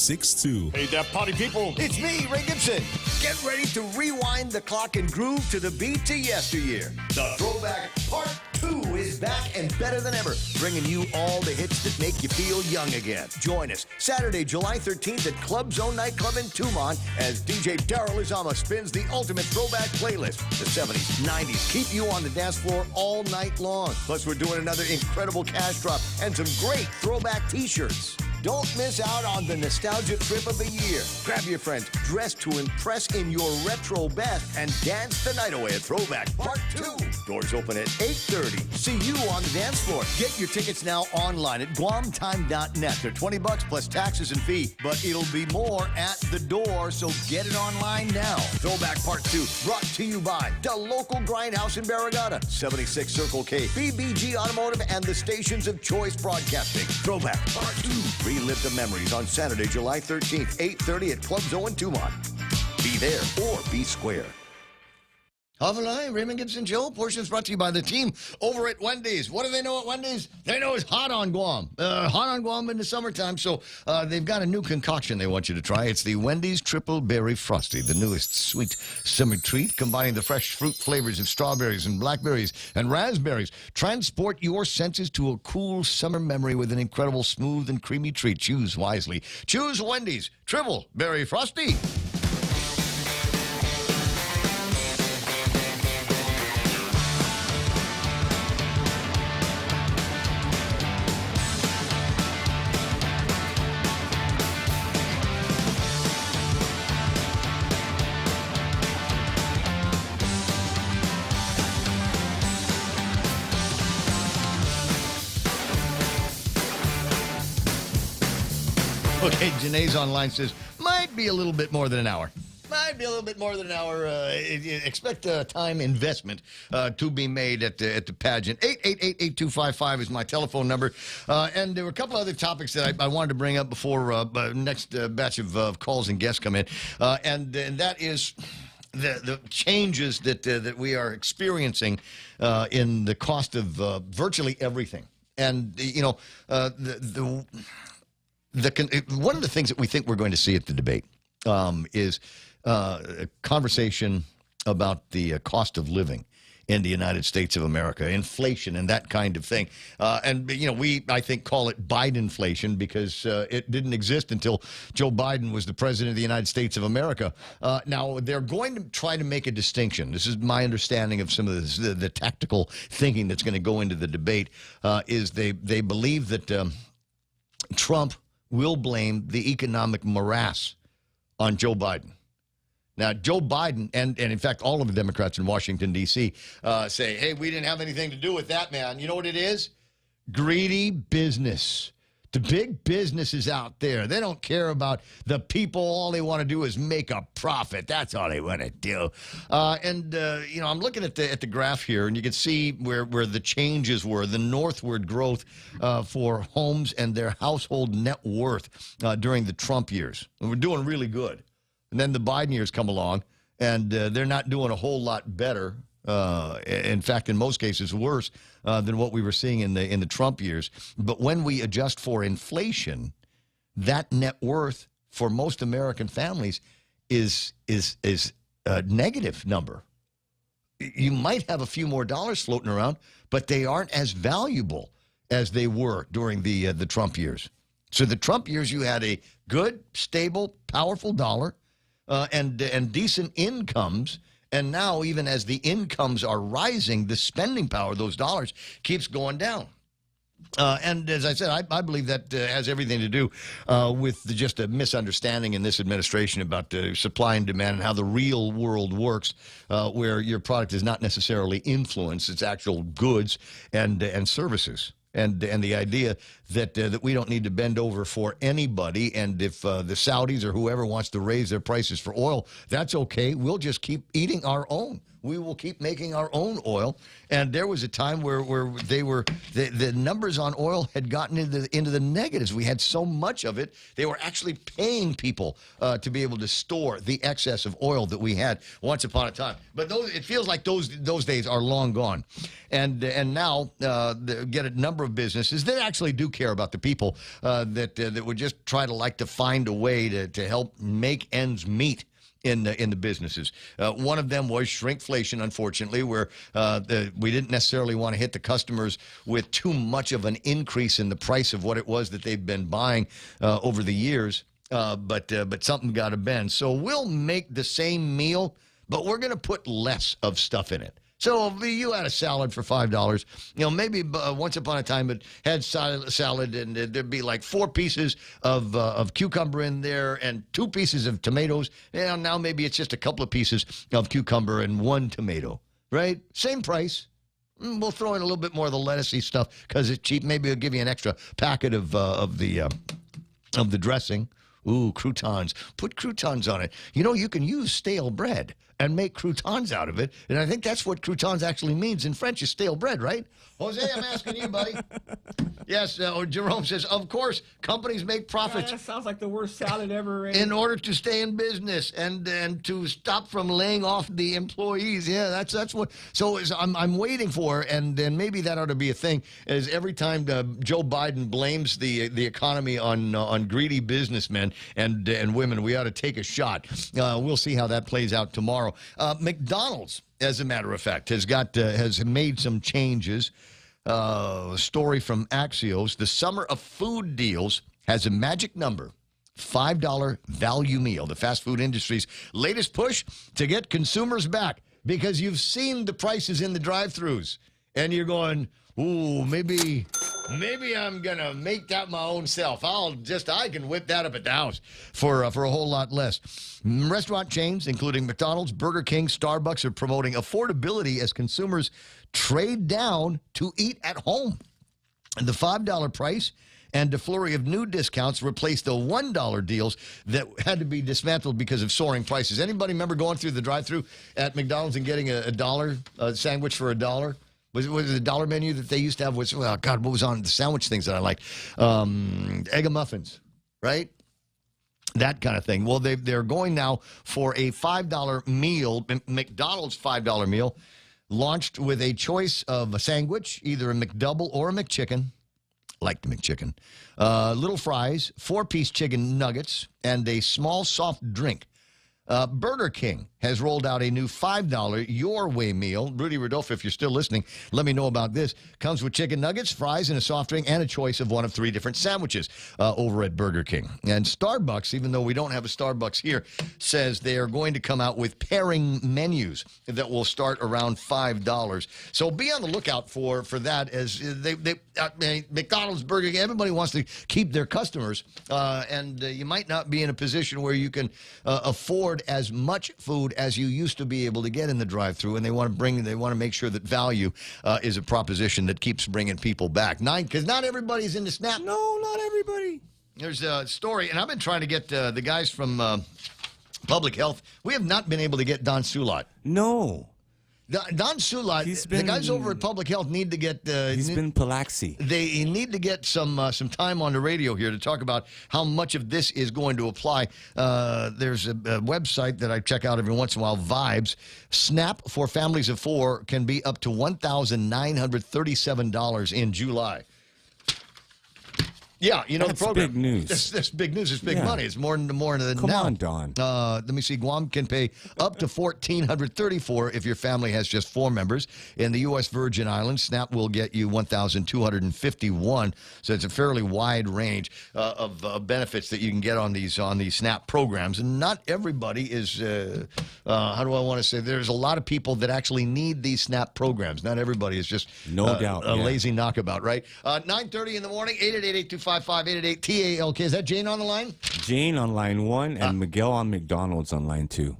Hey there, party people. It's me, Ray Gibson. Get ready to rewind the clock and groove to the beat to yesteryear. The Throwback Part 2 is back and better than ever, bringing you all the hits that make you feel young again. Join us Saturday, July 13th at Club Zone Nightclub in Tumon as DJ Daryl Izama spins the ultimate throwback playlist. The 70s, 90s keep you on the dance floor all night long. Plus, we're doing another incredible cash drop and some great throwback t-shirts. Don't miss out on the nostalgia trip of the year. Grab your friends, dress to impress in your retro best, and dance the night away at Throwback Part 2. Doors open at 8:30. See you on the dance floor. Get your tickets now online at guamtime.net. They're $20 plus taxes and fee, but it'll be more at the door, so get it online now. Throwback Part 2, brought to you by the local grindhouse in Barragata, 76 Circle K, BBG Automotive, and the stations of choice broadcasting. Throwback Part 2. Relive the memories on Saturday, July 13th, 8:30 at Club Zone Tumon. Be there or be square. Havalai, Raymond Gibson Show. Portions brought to you by the team over at Wendy's. What do they know at Wendy's? They know it's hot on Guam. Hot on Guam in the summertime. So they've got a new concoction they want you to try. It's the Wendy's Triple Berry Frosty, the newest sweet summer treat, combining the fresh fruit flavors of strawberries and blackberries and raspberries. Transport your senses to a cool summer memory with an incredible smooth and creamy treat. Choose wisely. Choose Wendy's Triple Berry Frosty. Okay, Janae's online says, might be a little bit more than an hour. Might be a little bit more than an hour. Expect a time investment to be made at the pageant. 888-8255 is my telephone number. And there were a couple other topics that I wanted to bring up before next batch of calls and guests come in. And that is the changes that we are experiencing in the cost of virtually everything. And, you know, one of the things that we think we're going to see at the debate is a conversation about the cost of living in the United States of America, inflation and that kind of thing. And, you know, I think, call it Bidenflation because it didn't exist until Joe Biden was the president of the United States of America. Now, they're going to try to make a distinction. This is my understanding of some of the tactical thinking that's going to go into the debate, is they believe that Trump will blame the economic morass on Joe Biden. Now, Joe Biden, and in fact, all of the Democrats in Washington, D.C., say, hey, we didn't have anything to do with that, man. You know what it is? Greedy business. The big businesses out there, they don't care about the people. All they want to do is make a profit. That's all they want to do. You know, I'm looking at the graph here, and you can see where the changes were, the northward growth for homes and their household net worth during the Trump years. And we're doing really good. And then the Biden years come along, and they're not doing a whole lot better. In fact, in most cases, worse than what we were seeing in the Trump years. But when we adjust for inflation, that net worth for most American families is a negative number. You might have a few more dollars floating around, but they aren't as valuable as they were during the Trump years. So the Trump years, you had a good, stable, powerful dollar and decent incomes. And now, even as the incomes are rising, the spending power of those dollars keeps going down. And as I said, I believe that has everything to do with just a misunderstanding in this administration about supply and demand and how the real world works, where your product is not necessarily influence, it's actual goods and services. And the idea that we don't need to bend over for anybody, and if the Saudis or whoever wants to raise their prices for oil, that's okay. We'll just keep eating our own. We will keep making our own oil. And there was a time where they were the numbers on oil had gotten into the negatives. We had so much of it, they were actually paying people to be able to store the excess of oil that we had once upon a time. But it feels like those days are long gone. And now get a number of businesses that actually do care about the people that would just try to find a way to help make ends meet in the businesses. One of them was shrinkflation, unfortunately, where we didn't necessarily want to hit the customers with too much of an increase in the price of what it was that they've been buying over the years. But something got to bend. So we'll make the same meal, but we're going to put less of stuff in it. So if you had a salad for $5, maybe once upon a time it had salad and there'd be like 4 pieces of cucumber in there and 2 pieces of tomatoes. And now maybe it's just a couple of pieces of cucumber and 1 tomato, right? Same price. We'll throw in a little bit more of the lettucey stuff because it's cheap. Maybe we'll give you an extra packet of the dressing. Ooh, croutons. Put croutons on it. You can use stale bread and make croutons out of it. And I think that's what croutons actually means in French is stale bread, right? Jose, I'm asking you, buddy. Yes, Jerome says, of course, companies make profits. That sounds like the worst salad ever. In order to stay in business and to stop from laying off the employees. Yeah, that's what. So I'm waiting for, and maybe that ought to be a thing, is every time Joe Biden blames the economy on greedy businessmen and women, we ought to take a shot. We'll see how that plays out tomorrow. McDonald's, as a matter of fact, has made some changes. Story from Axios. The summer of food deals has a magic number. $5 value meal. The fast food industry's latest push to get consumers back, because you've seen the prices in the drive-thrus and you're going, ooh, maybe I'm going to make that my own self. I can whip that up at the house for a whole lot less. Restaurant chains, including McDonald's, Burger King, Starbucks, are promoting affordability as consumers trade down to eat at home. The $5 price and a flurry of new discounts replaced the $1 deals that had to be dismantled because of soaring prices. Anybody remember going through the drive-thru at McDonald's and getting a dollar sandwich for $1? Was it the dollar menu that they used to have? What was on the sandwich things that I liked? Egg and muffins, right? That kind of thing. Well, they're going now for a $5 meal, McDonald's $5 meal, launched with a choice of a sandwich, either a McDouble or a McChicken. Like the McChicken. Little fries, 4-piece chicken nuggets, and a small soft drink. Burger King has rolled out a new $5 Your Way meal. Rudy Rodolfo, if you're still listening, let me know about this. Comes with chicken nuggets, fries, and a soft drink, and a choice of one of 3 different sandwiches over at Burger King. And Starbucks, even though we don't have a Starbucks here, says they are going to come out with pairing menus that will start around $5. So be on the lookout for that, as McDonald's, Burger King, everybody wants to keep their customers, and you might not be in a position where you can afford as much food as you used to be able to get in the drive-thru, and they want to make sure that value is a proposition that keeps bringing people back. Because not everybody's into SNAP. No, not everybody. There's a story, and I've been trying to get the guys from Public Health. We have not been able to get Don Sulat. No. Don Sulat, the guys over at Public Health need to get... he's been Palaxi. They need to get some time on the radio here to talk about how much of this is going to apply. There's a website that I check out every once in a while, Vibes. SNAP for families of 4 can be up to $1,937 in July. Yeah, you know That's the program. big news. That's big news. It's big Yeah. money. It's more than now. Come on, Don. Let me see. Guam can pay up to $1,434 if your family has just 4 members. In the U.S. Virgin Islands, SNAP will get you $1,251. So it's a fairly wide range of benefits that you can get on these SNAP programs. And not everybody is. How do I want to say? There's a lot of people that actually need these SNAP programs. Not everybody is just No doubt, a yeah. lazy knockabout, right? 9:30 in the morning. 888-825-5888 TALK. Is that Jane on the line? Jane on line 1 and Miguel on McDonald's on line 2.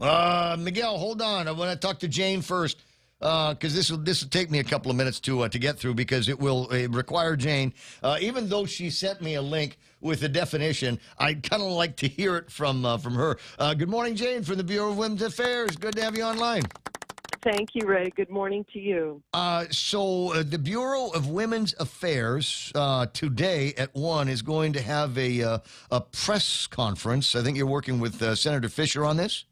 Miguel, hold on. I want to talk to Jane first because this will take me a couple of minutes to get through because it will require Jane. Even though she sent me a link with the definition, I'd kind of like to hear it from her. Good morning, Jane, from the Bureau of Women's Affairs. Good to have you online. Thank you, Ray. Good morning to you. So the Bureau of Women's Affairs today at 1 is going to have a press conference. I think you're working with Senator Fisher on this?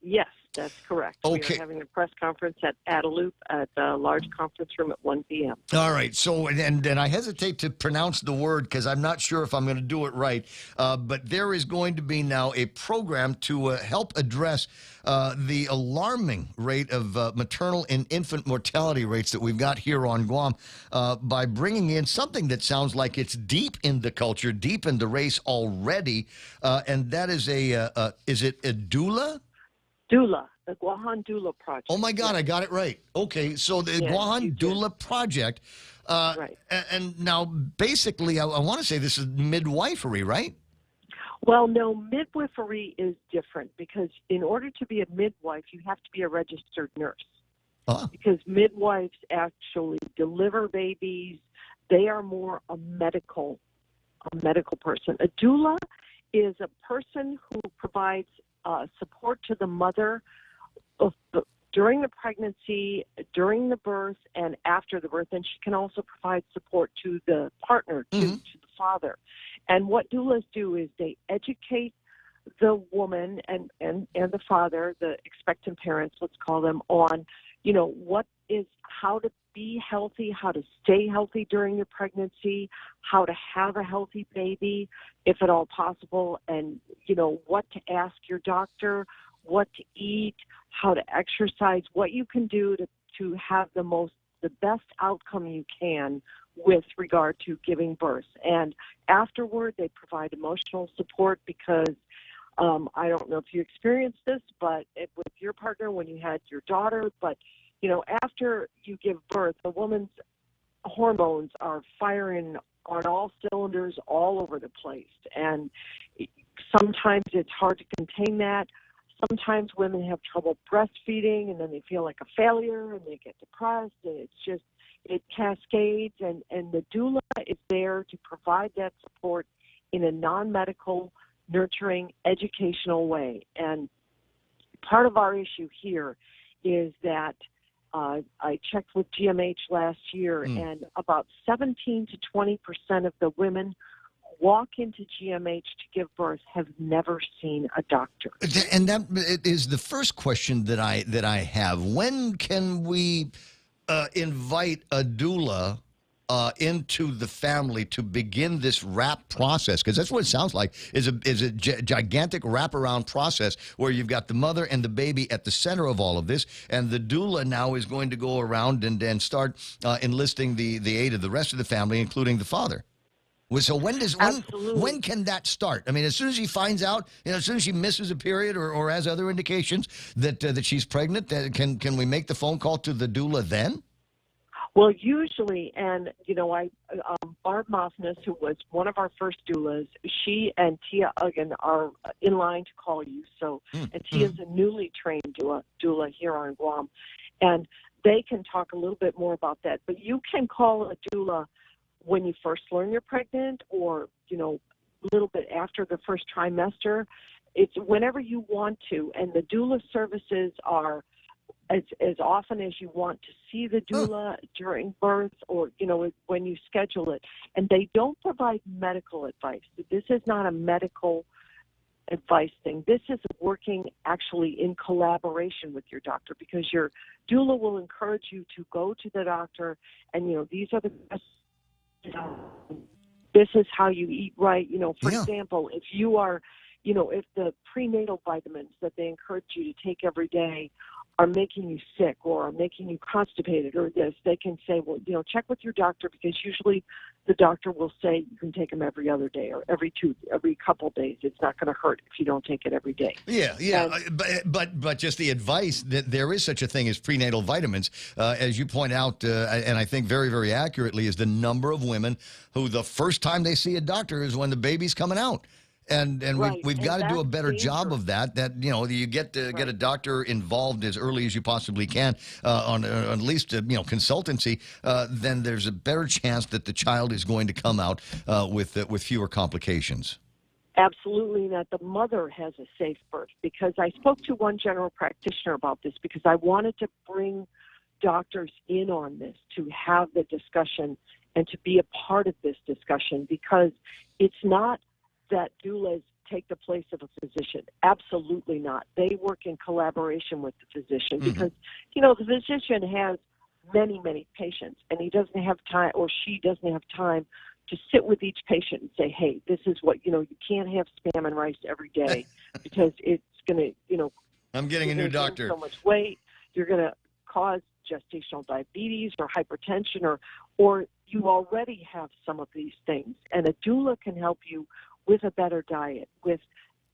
Yes, that's correct. Okay. We are having a press conference at Adaloop at the large conference room at 1 p.m. All right. So, and I hesitate to pronounce the word because I'm not sure if I'm going to do it right. But there is going to be now a program to help address the alarming rate of maternal and infant mortality rates that we've got here on Guam by bringing in something that sounds like it's deep in the culture, deep in the race already. And that is is it a doula? Doula, the Guahan Doula Project. Oh, my God, I got it right. Okay, so the Guahan Doula Project. Right. And now, basically, I want to say this is midwifery, right? Well, no, midwifery is different because in order to be a midwife, you have to be a registered nurse. Because midwives actually deliver babies. They are more a medical person. A doula is a person who provides support to the mother during the pregnancy, during the birth, and after the birth. And she can also provide support to the partner, to the father. And what doulas do is they educate the woman and the father, the expectant parents, let's call them, on, how to be healthy, how to stay healthy during your pregnancy, how to have a healthy baby, if at all possible, and, what to ask your doctor, what to eat, how to exercise, what you can do to have the best outcome you can with regard to giving birth. And afterward, they provide emotional support because I don't know if you experienced this, but with your partner when you had your daughter, but after you give birth, the woman's hormones are firing on all cylinders all over the place. And sometimes it's hard to contain that. Sometimes women have trouble breastfeeding, and then they feel like a failure, and they get depressed, and it cascades. And the doula is there to provide that support in a non-medical, nurturing, educational way. And part of our issue here is that I checked with GMH last year, and about 17 to 20% of the women who walk into GMH to give birth have never seen a doctor. And that is the first question that I have. When can we invite a doula into the family to begin this wrap process? Because that's what it sounds like, is a gigantic wraparound process where you've got the mother and the baby at the center of all of this, and the doula now is going to go around and start enlisting the aid of the rest of the family, including the father. So when can that start? I mean, as soon as she finds out, as soon as she misses a period or has other indications that she's pregnant, can we make the phone call to the doula then? Well, usually, and, Barb Moffness, who was one of our first doulas, she and Tia Uggan are in line to call you. So, and Tia's a newly trained doula here on Guam, and they can talk a little bit more about that. But you can call a doula when you first learn you're pregnant or, a little bit after the first trimester. It's whenever you want to, and the doula services are as often as you want to see the doula during birth or, when you schedule it. And they don't provide medical advice. This is not a medical advice thing. This is working actually in collaboration with your doctor, because your doula will encourage you to go to the doctor and, these are the best this is how you eat right. For example, if you are, if the prenatal vitamins that they encourage you to take every day are making you sick or are making you constipated or this, they can say, well, check with your doctor, because usually the doctor will say you can take them every other day or every couple days. It's not going to hurt if you don't take it every day. Yeah. But just the advice that there is such a thing as prenatal vitamins, as you point out, and I think very, very accurately, is the number of women who the first time they see a doctor is when the baby's coming out. And Right. we've got to do a better job dangerous. of that. That you get a doctor involved as early as you possibly can on at least consultancy. Then there's a better chance that the child is going to come out with fewer complications. Absolutely, that the mother has a safe birth. Because I spoke to one general practitioner about this, because I wanted to bring doctors in on this, to have the discussion and to be a part of this discussion, because it's not that doulas take the place of a physician. Absolutely not. They work in collaboration with the physician, because, the physician has many, many patients, and he doesn't have time, or she doesn't have time, to sit with each patient and say, hey, this is what, you can't have Spam and rice every day because it's going to, I'm getting a new doctor. So much weight, you're going to cause gestational diabetes or hypertension, or you already have some of these things. And a doula can help you with a better diet, with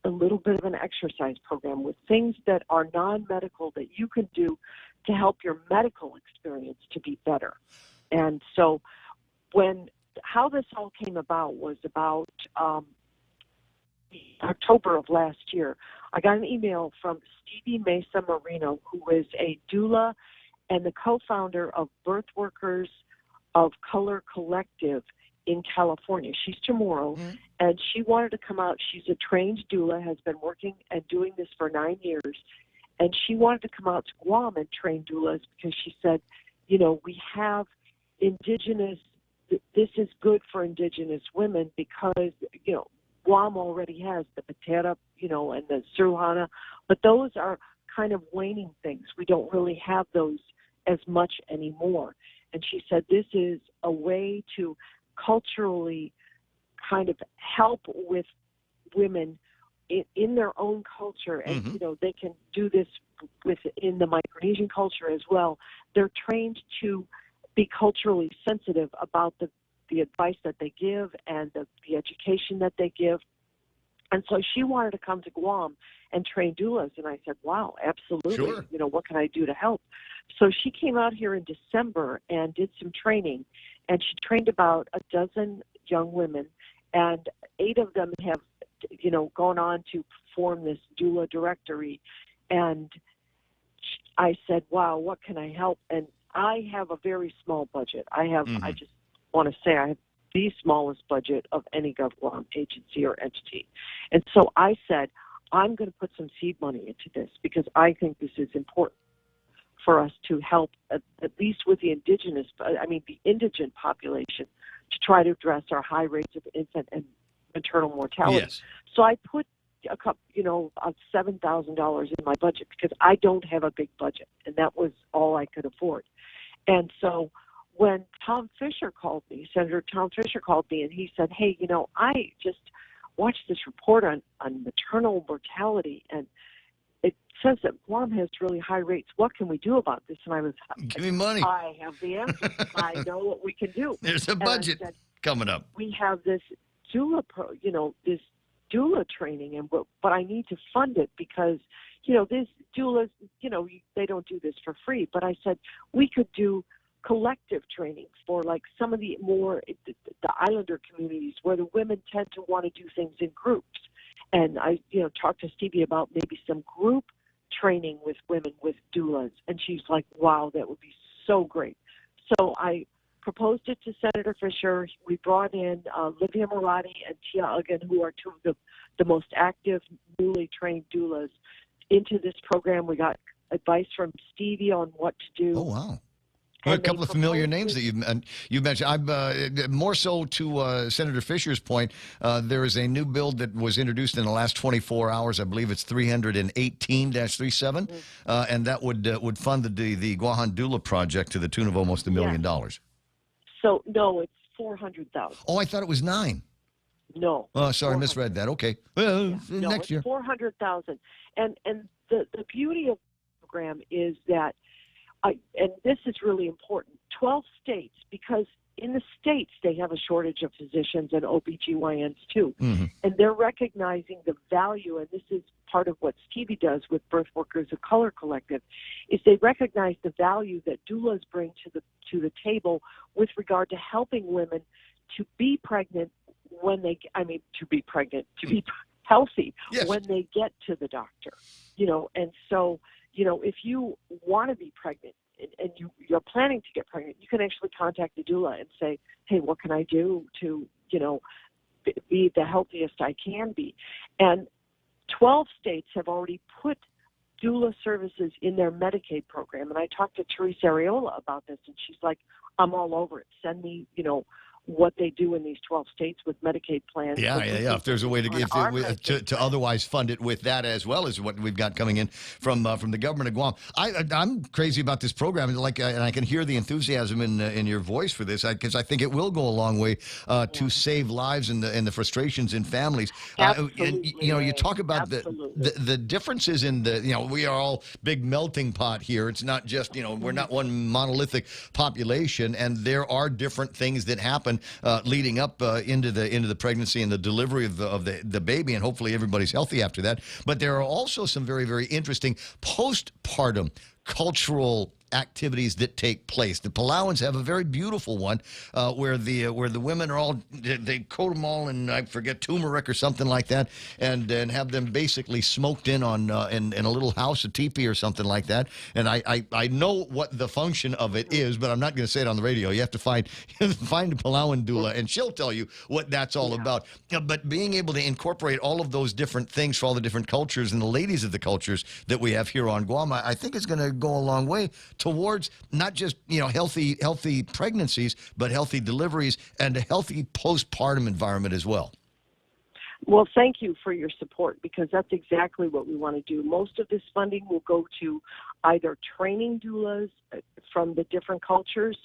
a little bit of an exercise program, with things that are non-medical that you can do to help your medical experience to be better. And so how this all came about was about October of last year. I got an email from Stevie Mesa Marino, who is a doula and the co-founder of Birth Workers of Color Collective in California. She's tomorrow, and she wanted to come out. She's a trained doula, has been working and doing this for 9 years, and she wanted to come out to Guam and train doulas, because she said, we have indigenous, this is good for indigenous women, because, Guam already has the patera, and the suruhana, but those are kind of waning things. We don't really have those as much anymore. And she said this is a way to culturally kind of help with women in their own culture, and they can do this within the Micronesian culture as well. They're trained to be culturally sensitive about the advice that they give and the education that they give. And so she wanted to come to Guam and train doulas, and I said, wow, absolutely. Sure. What can I do to help? So she came out here in December and did some training, and she trained about a dozen young women, and 8 of them have, gone on to form this doula directory. And I said, wow, what can I help? And I have a very small budget. I just want to say I have the smallest budget of any GovGuam agency or entity. And so I said, I'm going to put some seed money into this, because I think this is important for us to help, at least with the indigent population, to try to address our high rates of infant and maternal mortality. Yes. So I put a couple, $7,000 in my budget, because I don't have a big budget, and that was all I could afford. And so when Tom Fisher called me, Senator Tom Fisher called me, and he said, hey, I just watched this report on maternal mortality, and it says that Guam has really high rates. What can we do about this? And I was, give me money. I have the answer. I know what we can do. There's a budget coming up. We have this doula, this doula training, but I need to fund it, because, these doulas, they don't do this for free. But I said we could do collective training for like some of the islander communities where the women tend to want to do things in groups. And I, talked to Stevie about maybe some group training with women with doulas. And she's like, wow, that would be so great. So I proposed it to Senator Fisher. We brought in Livia Marati and Tia Uggan, who are 2 of the most active, newly trained doulas, into this program. We got advice from Stevie on what to do. Oh, wow. Well, a couple of familiar names that you've mentioned. I'm more so to Senator Fisher's point. There is a new bill that was introduced in the last 24 hours. I believe it's 318-37, and that would fund the Guahan Doula project to the tune of almost $1 million. So no, it's 400,000. Oh, I thought it was 9. No. Oh, sorry, I misread that. Okay. Well, No, next it's year. 400,000. And the beauty of the program is that, and this is really important, 12 states, because in the states they have a shortage of physicians and OBGYNs too. Mm-hmm. And they're recognizing the value, and this is part of what Stevie does with Birth Workers of Color Collective, is they recognize the value that doulas bring to the table with regard to helping women to be pregnant to be healthy when they get to the doctor, and so, if you want to be pregnant and you're planning to get pregnant, you can actually contact the doula and say, hey, what can I do to, be the healthiest I can be? And 12 states have already put doula services in their Medicaid program. And I talked to Teresa Areola about this, and she's like, I'm all over it. Send me, what they do in these 12 states with Medicaid plans. Yeah. If there's a way to otherwise fund it with that as well as what we've got coming in from the government of Guam. I'm crazy about this program, and I can hear the enthusiasm in your voice for this, because I think it will go a long way to save lives and the frustrations in families. And you talk about the differences in we are all big melting pot here. It's not just we're not one monolithic population, and there are different things that happen leading up into the pregnancy and the delivery of the baby, and hopefully everybody's healthy after that. But there are also some very, very interesting postpartum cultural activities that take place. The Palauans have a very beautiful one where the women are all, they coat them all in, I forget, turmeric or something like that, and have them basically smoked in on in a little house, a teepee or something like that. And I know what the function of it is, but I'm not going to say it on the radio. You have to find a Palauan doula, and she'll tell you what that's all about. But being able to incorporate all of those different things for all the different cultures and the ladies of the cultures that we have here on Guam, I think is going to go a long way towards not just healthy pregnancies, but healthy deliveries and a healthy postpartum environment as well. Well, thank you for your support, because that's exactly what we want to do. Most of this funding will go to either training doulas from the different cultures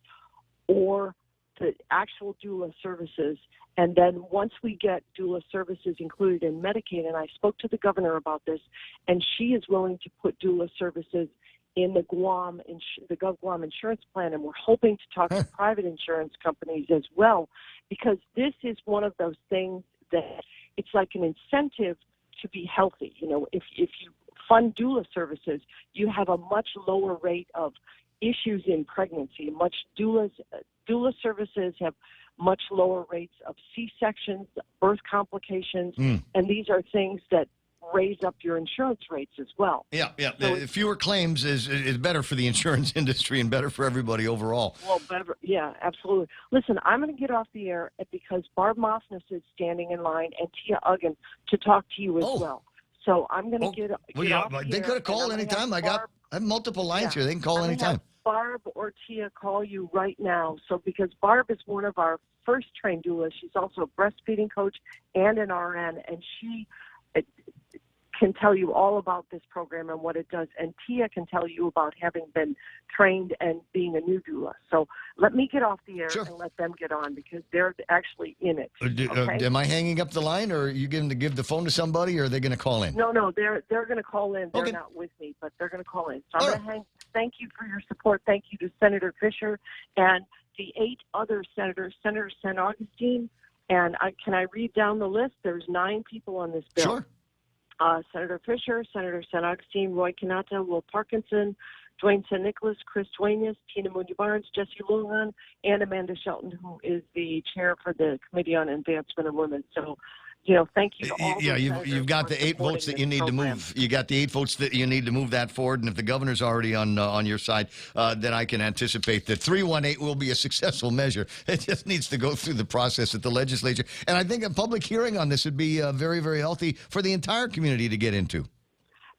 or the actual doula services. And then once we get doula services included in Medicaid, and I spoke to the governor about this, and she is willing to put doula services in the Guam insurance plan, and we're hoping to talk to private insurance companies as well, because this is one of those things that it's like an incentive to be healthy. If you fund doula services, you have a much lower rate of issues in pregnancy. Doula services have much lower rates of C-sections, birth complications, and these are things that raise up your insurance rates as well. Yeah. So fewer claims is better for the insurance industry and better for everybody overall. Well, better, yeah, absolutely. Listen, I'm going to get off the air because Barb Moffness is standing in line, and Tia Uggan to talk to you as well. So I'm going to get off the They could have called anytime. I have multiple lines here. They can call anytime. Barb or Tia call you right now. So because Barb is one of our first trained doulas, she's also a breastfeeding coach and an RN, and she can tell you all about this program and what it does. And Tia can tell you about having been trained and being a new doula. So let me get off the air and let them get on, because they're actually in it. Okay? Am I hanging up the line, or are you going to give the phone to somebody, or are they going to call in? No, they're going to call in. They're not with me, but they're going to call in. So I'm going to thank you for your support. Thank you to Senator Fisher and the 8 other senators, Senator San Augustine. And can I read down the list? There's 9 people on this bill. Sure. Senator Fisher, Senator San Augustine, Roy Kanata, Will Parkinson, Dwayne San Nicholas, Chris Duenas, Tina Munoz-Barnes, Jesse Lujan, and Amanda Shelton, who is the chair for the Committee on Advancement of Women. So, thank you to all. Yeah, you've got the 8 votes that you need to move. You got the 8 votes that you need to move that forward. And if the governor's already on your side, then I can anticipate that 318 will be a successful measure. It just needs to go through the process at the legislature. And I think a public hearing on this would be very, very healthy for the entire community to get into.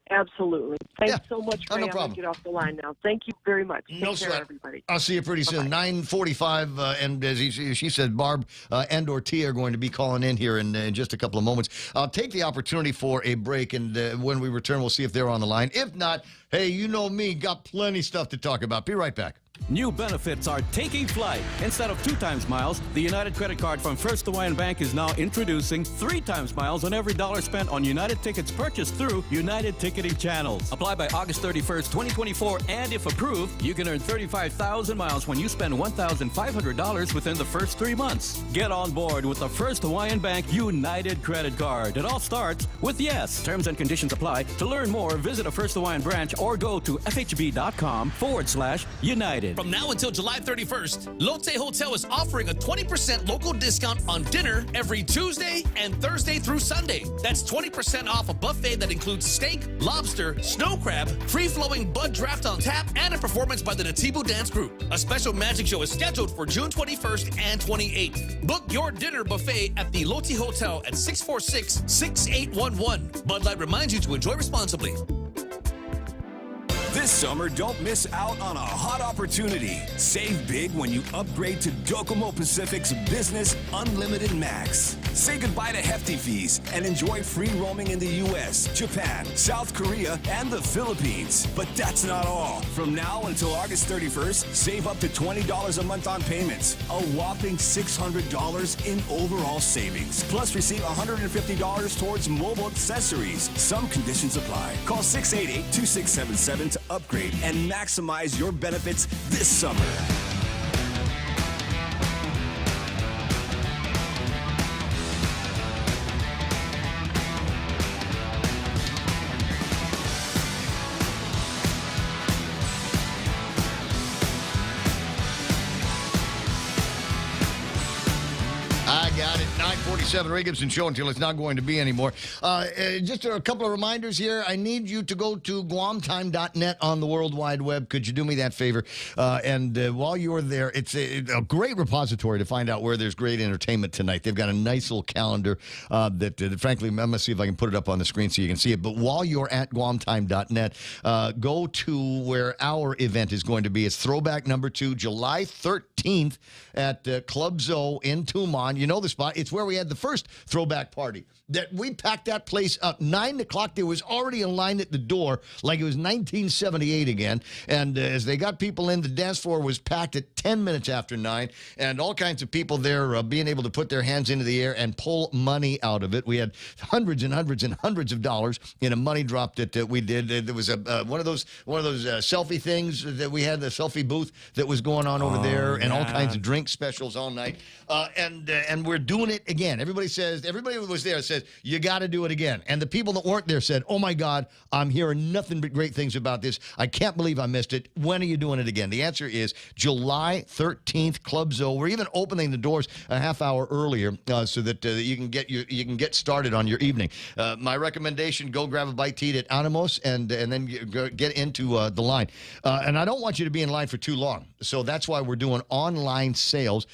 Absolutely. Thanks so much, Ray. No I'm problem. going to get off the line now. Thank you very much. Take care, everybody. I'll see you pretty soon. 9:45, and as she said, Barb and or Tia are going to be calling in here in just a couple of moments. I'll take the opportunity for a break, and when we return, we'll see if they're on the line. If not, hey, you know me, got plenty stuff to talk about. Be right back. New benefits are taking flight. Instead of 2 times miles, the United credit card from First Hawaiian Bank is now introducing 3 times miles on every dollar spent on United tickets purchased through United ticketing channels. Apply by August 31st, 2024, and if approved, you can earn 35,000 miles when you spend $1,500 within the first 3 months. Get on board with the First Hawaiian Bank United credit card. It all starts with yes. Terms and conditions apply. To learn more, visit a First Hawaiian branch or go to fhb.com/United. From now until July 31st, Lotte Hotel is offering a 20% local discount on dinner every Tuesday and Thursday through Sunday. That's 20% off a buffet that includes steak, lobster, snow crab, free-flowing Bud Draft on tap, and a performance by the Nativo Dance Group. A special magic show is scheduled for June 21st and 28th. Book your dinner buffet at the Lotte Hotel at 646-6811. Bud Light reminds you to enjoy responsibly. This summer, don't miss out on a hot opportunity. Save big when you upgrade to Docomo Pacific's Business Unlimited Max. Say goodbye to hefty fees and enjoy free roaming in the U.S., Japan, South Korea, and the Philippines. But that's not all. From now until August 31st, save up to $20 a month on payments. A whopping $600 in overall savings. Plus, receive $150 towards mobile accessories. Some conditions apply. Call 688-2677 to upgrade and maximize your benefits this summer. I got it. 9:47, Ray Gibson Show until it's not going to be anymore. Just a couple of reminders here. I need you to go to guamtime.net on the World Wide Web. Could you do me that favor? And while you're there, it's a great repository to find out where there's great entertainment tonight. They've got a nice little calendar that frankly, I'm going to see if I can put it up on the screen so you can see it. But while you're at guamtime.net, go to where our event is going to be. It's Throwback number 2, July 13th at Club Zoo in Tumon. You know the spot. It's where we had the first throwback party. That we packed that place up 9 o'clock. There was already a line at the door like it was 1978 again. And as they got people in, the dance floor was packed at 10 minutes after 9. And all kinds of people there being able to put their hands into the air and pull money out of it. We had hundreds and hundreds and hundreds of dollars in a money drop that we did. There was one of those selfie things that we had, the selfie booth that was going on over there, and all kinds of drink specials all night. And we're doing it again. Everybody who was there says, you got to do it again. And the people that weren't there said, oh my God, I'm hearing nothing but great things about this. I can't believe I missed it. When are you doing it again? The answer is July 13th, Club Zoo. We're even opening the doors a half hour earlier so that you can get started on your evening. My recommendation, go grab a bite to eat at Animos and then get into the line. And I don't want you to be in line for too long. So that's why we're doing online sales.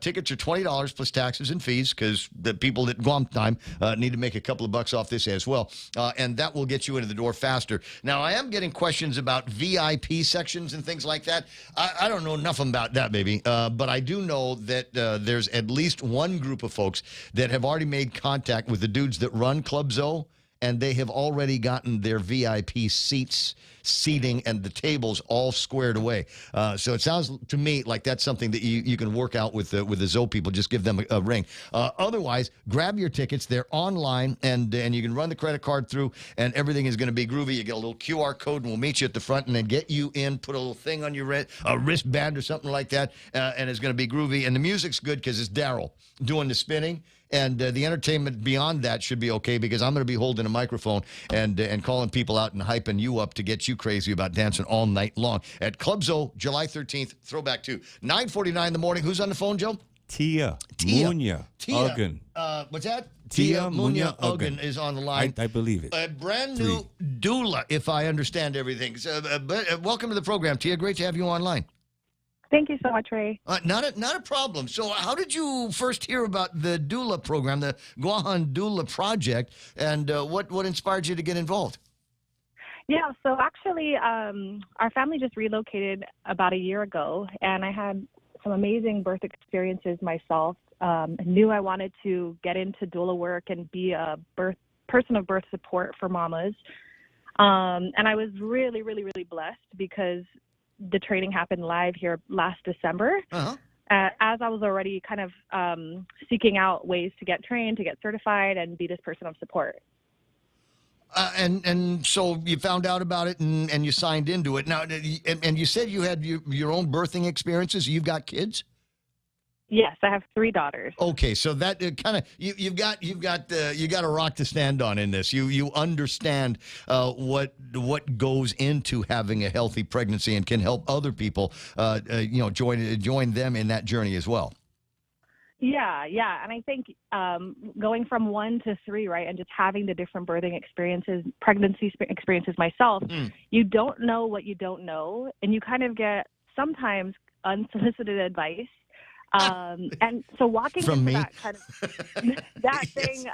Tickets are $20 plus taxes and fees because the people at Guam Time need to make a couple of bucks off this as well. And that will get you into the door faster. Now, I am getting questions about VIP sections and things like that. I don't know enough about that, baby. But I do know that there's at least one group of folks that have already made contact with the dudes that run Club Zoo, and they have already gotten their VIP seating, and the tables all squared away. So it sounds to me like that's something that you can work out with the Zoe people. Just give them a ring. Otherwise, grab your tickets. They're online, and you can run the credit card through, and everything is going to be groovy. You get a little QR code, and we'll meet you at the front, and then get you in, put a little thing on your a wristband or something like that, and it's going to be groovy. And the music's good because it's Daryl doing the spinning. And the entertainment beyond that should be okay because I'm going to be holding a microphone and calling people out and hyping you up to get you crazy about dancing all night long at Club Zoo, July 13th, Throwback 2. 9:49 in the morning. Who's on the phone, Joe? Tia Munya Uggan. What's that? Tia Munya Uggan Uggan is on the line. I believe it. A brand new doula, if I understand everything. So, welcome to the program, Tia. Great to have you online. Thank you so much, Ray. Not a problem. So how did you first hear about the doula program, the Guahan Doula Project, and what inspired you to get involved? Yeah, so actually our family just relocated about a year ago, and I had some amazing birth experiences myself. I knew I wanted to get into doula work and be a person of birth support for mamas. And I was really, really, really blessed because the training happened live here last December. As I was already kind of seeking out ways to get trained, to get certified, and be this person of support. And so you found out about it and you signed into it. Now, and you said you had your own birthing experiences. You've got kids? Yes, I have 3 daughters. Okay, so that kind of you got a rock to stand on in this. You understand what goes into having a healthy pregnancy and can help other people join them in that journey as well. Yeah, and I think going from 1 to 3, right, and just having the different birthing experiences, pregnancy experiences myself, you don't know what you don't know, and you kind of get sometimes unsolicited advice. And so walking from into me, that kind of that thing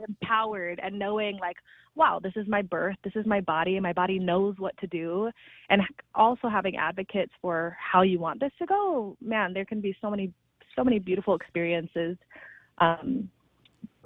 empowered and knowing like, wow, this is my birth, this is my body, and my body knows what to do. And also having advocates for how you want this to go, man, there can be so many beautiful experiences.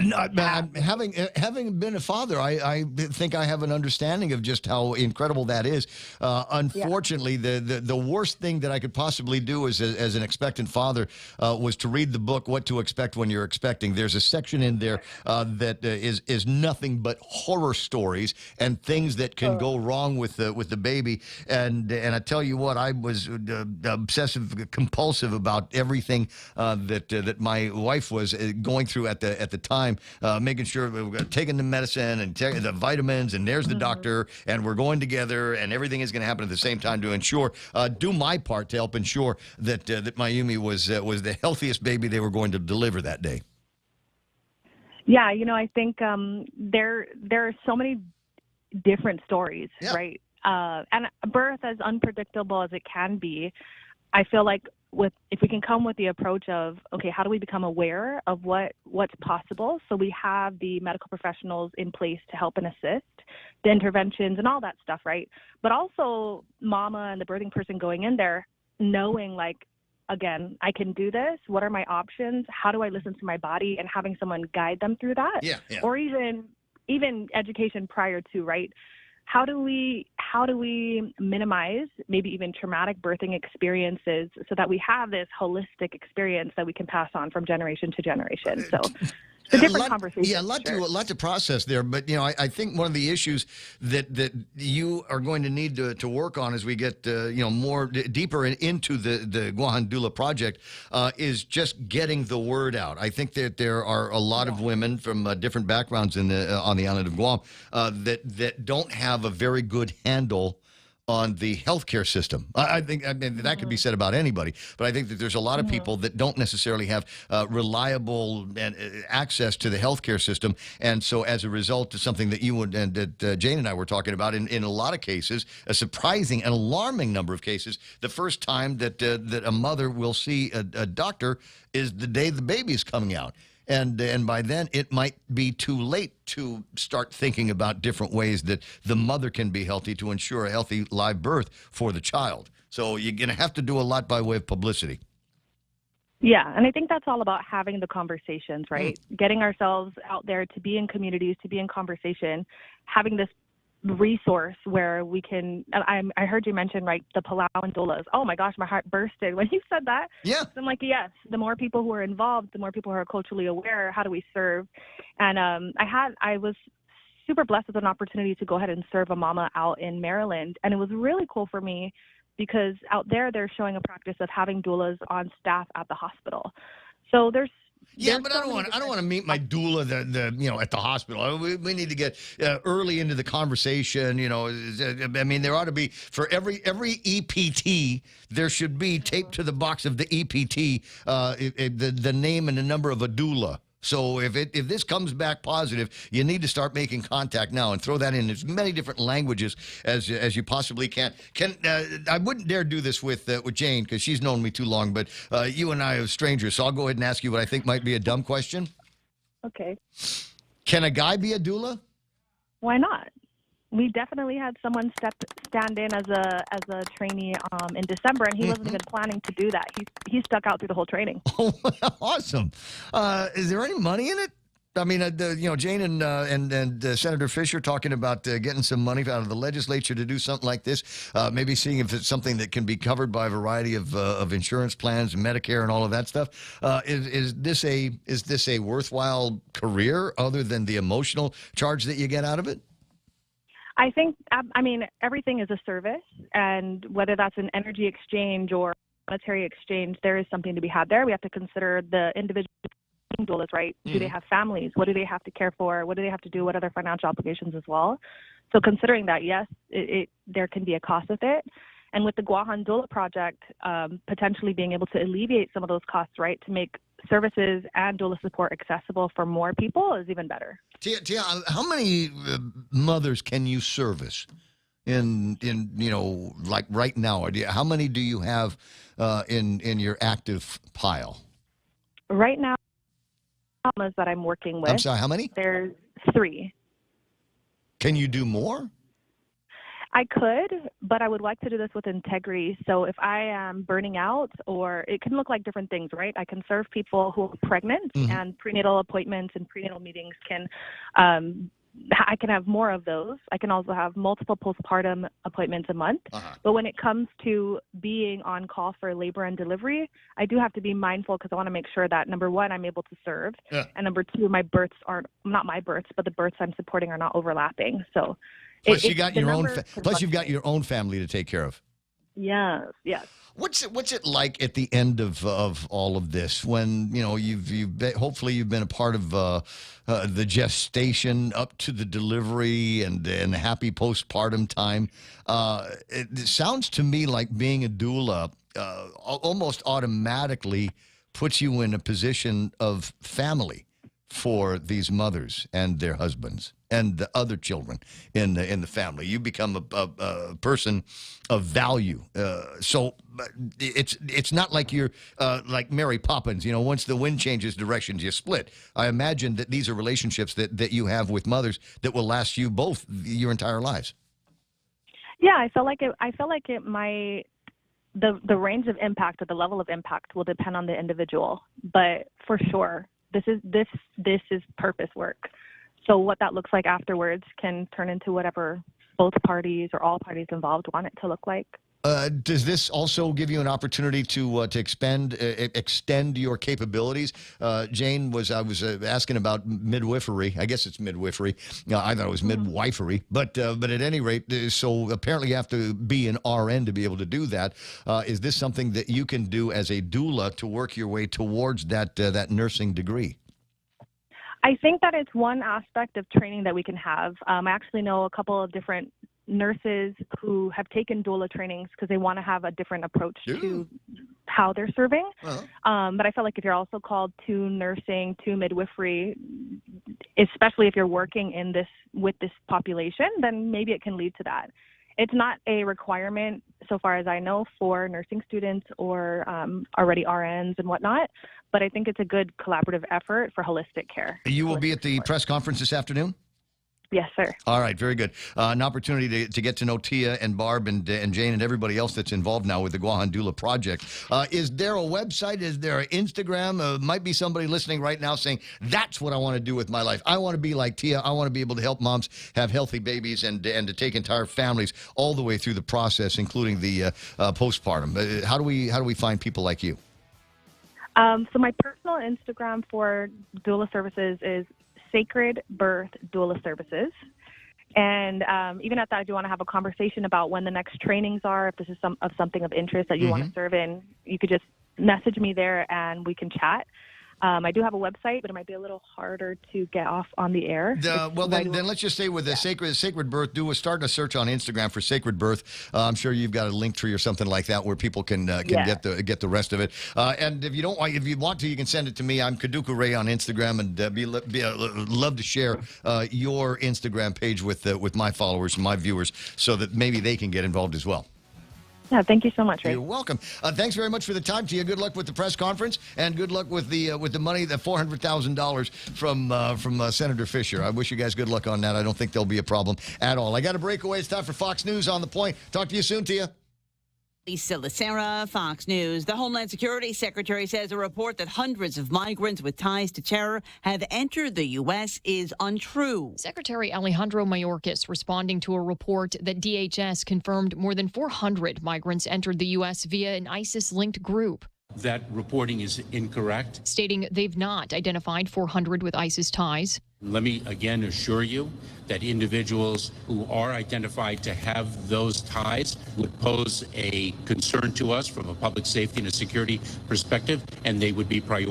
Having been a father, I think I have an understanding of just how incredible that is. Unfortunately, the worst thing that I could possibly do as an expectant father was to read the book "What to Expect When You're Expecting." There's a section in there that is nothing but horror stories and things that can go wrong with the baby. And I tell you what, I was obsessive compulsive about everything that my wife was going through at the time. Making sure we're taking the medicine and taking the vitamins, and there's the doctor, and we're going together, and everything is going to happen at the same time to ensure, do my part to help ensure that Mayumi was the healthiest baby they were going to deliver that day. Yeah, I think there are so many different stories, right? And birth, as unpredictable as it can be, I feel like if we can come with the approach of, okay, how do we become aware of what's possible, so we have the medical professionals in place to help and assist, the interventions and all that stuff, right? But also mama and the birthing person going in there knowing, like, again, I can do this. What are my options? How do I listen to my body? And having someone guide them through that. Or even education prior to, right? How do we minimize maybe even traumatic birthing experiences so that we have this holistic experience that we can pass on from generation to generation? So it's a different conversation. Yeah, a lot to process there. But I think one of the issues that you are going to need to work on as we get more deeper into the Guam Doula project is just getting the word out. I think that there are a lot of women from different backgrounds on the island of Guam that don't have a very good handle on the healthcare system. I think that could be said about anybody, but I think that there's a lot of people that don't necessarily have reliable access to the healthcare system, and so as a result of something that you and Jane and I were talking about, in a lot of cases, a surprising and alarming number of cases, the first time that a mother will see a doctor is the day the baby is coming out. And by then, it might be too late to start thinking about different ways that the mother can be healthy to ensure a healthy live birth for the child. So you're going to have to do a lot by way of publicity. Yeah, and I think that's all about having the conversations, right? Getting ourselves out there to be in communities, to be in conversation, having this resource where we can. I heard you mention, right, the Palau and doulas. Oh my gosh, my heart bursted when you said that. Yeah. So I'm like, yes, the more people who are involved, the more people who are culturally aware. How do we serve? And I was super blessed with an opportunity to go ahead and serve a mama out in Maryland, and it was really cool for me because out there they're showing a practice of having doulas on staff at the hospital. So but I don't want to meet my doula at the hospital. We need to get early into the conversation. I mean, there ought to be for every EPT there should be taped to the box of the EPT the name and the number of a doula. So if this comes back positive, you need to start making contact now and throw that in as many different languages as you possibly can. I wouldn't dare do this with Jane because she's known me too long, but you and I are strangers, so I'll go ahead and ask you what I think might be a dumb question. Okay. Can a guy be a doula? Why not? We definitely had someone stand in as a trainee in December, and he wasn't even planning to do that. He stuck out through the whole training. Oh, awesome! Is there any money in it? I mean, Jane and Senator Fisher talking about getting some money out of the legislature to do something like this, maybe seeing if it's something that can be covered by a variety of insurance plans, Medicare, and all of that stuff. Is this a worthwhile career other than the emotional charge that you get out of it? I think, I mean, everything is a service, and whether that's an energy exchange or monetary exchange, there is something to be had there. We have to consider the individual doulas, right? Do they have families? What do they have to care for? What do they have to do? What other financial obligations as well? So considering that, yes, there can be a cost with it. And with the Guahan Doula project, potentially being able to alleviate some of those costs, right, to make services and doula support accessible for more people is even better. Tia, how many mothers can you service in like right now? How many do you have in your active pile? Right now, mamas that I'm working with. I'm sorry, how many? There's 3. Can you do more? I could, but I would like to do this with integrity. So if I am burning out, or it can look like different things, right? I can serve people who are pregnant, and prenatal appointments and prenatal meetings can, I can have more of those. I can also have multiple postpartum appointments a month. But when it comes to being on call for labor and delivery, I do have to be mindful because I want to make sure that, number one, I'm able to serve. And number two, my births aren't, not my births, but the births I'm supporting are not overlapping. So plus you got your own, plus you've got your own family to take care of. Yes, yes. What's it like at the end of all of this when hopefully you've been a part of the gestation up to the delivery and the happy postpartum time? It sounds to me like being a doula almost automatically puts you in a position of family for these mothers and their husbands and the other children in the family. You become a person of value. So it's not like you're like Mary Poppins. Once the wind changes directions, you split. I imagine that these are relationships that you have with mothers that will last you both your entire lives. Yeah, I feel like the range of impact or the level of impact will depend on the individual, but for sure, this is purpose work. So what that looks like afterwards can turn into whatever both parties or all parties involved want it to look like. Does this also give you an opportunity to extend your capabilities? Jane, I was asking about midwifery. I guess it's midwifery. I thought it was midwifery, but at any rate, so apparently you have to be an RN to be able to do that. Is this something that you can do as a doula to work your way towards that nursing degree? I think that it's one aspect of training that we can have. I actually know a couple of different nurses who have taken doula trainings because they want to have a different approach to how they're serving. But I feel like if you're also called to nursing, to midwifery, especially if you're working with this population, then maybe it can lead to that. It's not a requirement, so far as I know, for nursing students or already RNs and whatnot, but I think it's a good collaborative effort for holistic care. You will be at the press conference this afternoon? Yes, sir. All right, very good. An opportunity to get to know Tia and Barb and Jane and everybody else that's involved now with the Guahan Doula Project. Is there a website? Is there an Instagram? Might be somebody listening right now saying, that's what I want to do with my life. I want to be like Tia. I want to be able to help moms have healthy babies and to take entire families all the way through the process, including the postpartum. How do we find people like you? So my personal Instagram for doula services is Sacred Birth Doula Services. And even at that, I do want to have a conversation about when the next trainings are. If this is something of interest that you want to serve in, you could just message me there and we can chat. I do have a website, but it might be a little harder to get off on the air. Then let's just say with the Sacred Birth, start a search on Instagram for Sacred Birth. I'm sure you've got a link tree or something like that where people can get the rest of it. And if you want to, you can send it to me. I'm Kaduku Ray on Instagram, and love to share your Instagram page with my followers and my viewers so that maybe they can get involved as well. Yeah, thank you so much, Ray. You're welcome. Thanks very much for the time, Tia. Good luck with the press conference, and good luck with the money, the $400,000 from Senator Fisher. I wish you guys good luck on that. I don't think there'll be a problem at all. I got a breakaway. It's time for Fox News on the Point. Talk to you soon, Tia. Lisa Lacera, Fox News. The Homeland Security Secretary says a report that hundreds of migrants with ties to terror have entered the U.S. is untrue. Secretary Alejandro Mayorkas responding to a report that DHS confirmed more than 400 migrants entered the U.S. via an ISIS-linked group. That reporting is incorrect. Stating they've not identified 400 with ISIS ties. Let me again assure you that individuals who are identified to have those ties would pose a concern to us from a public safety and a security perspective, and they would be prioritized.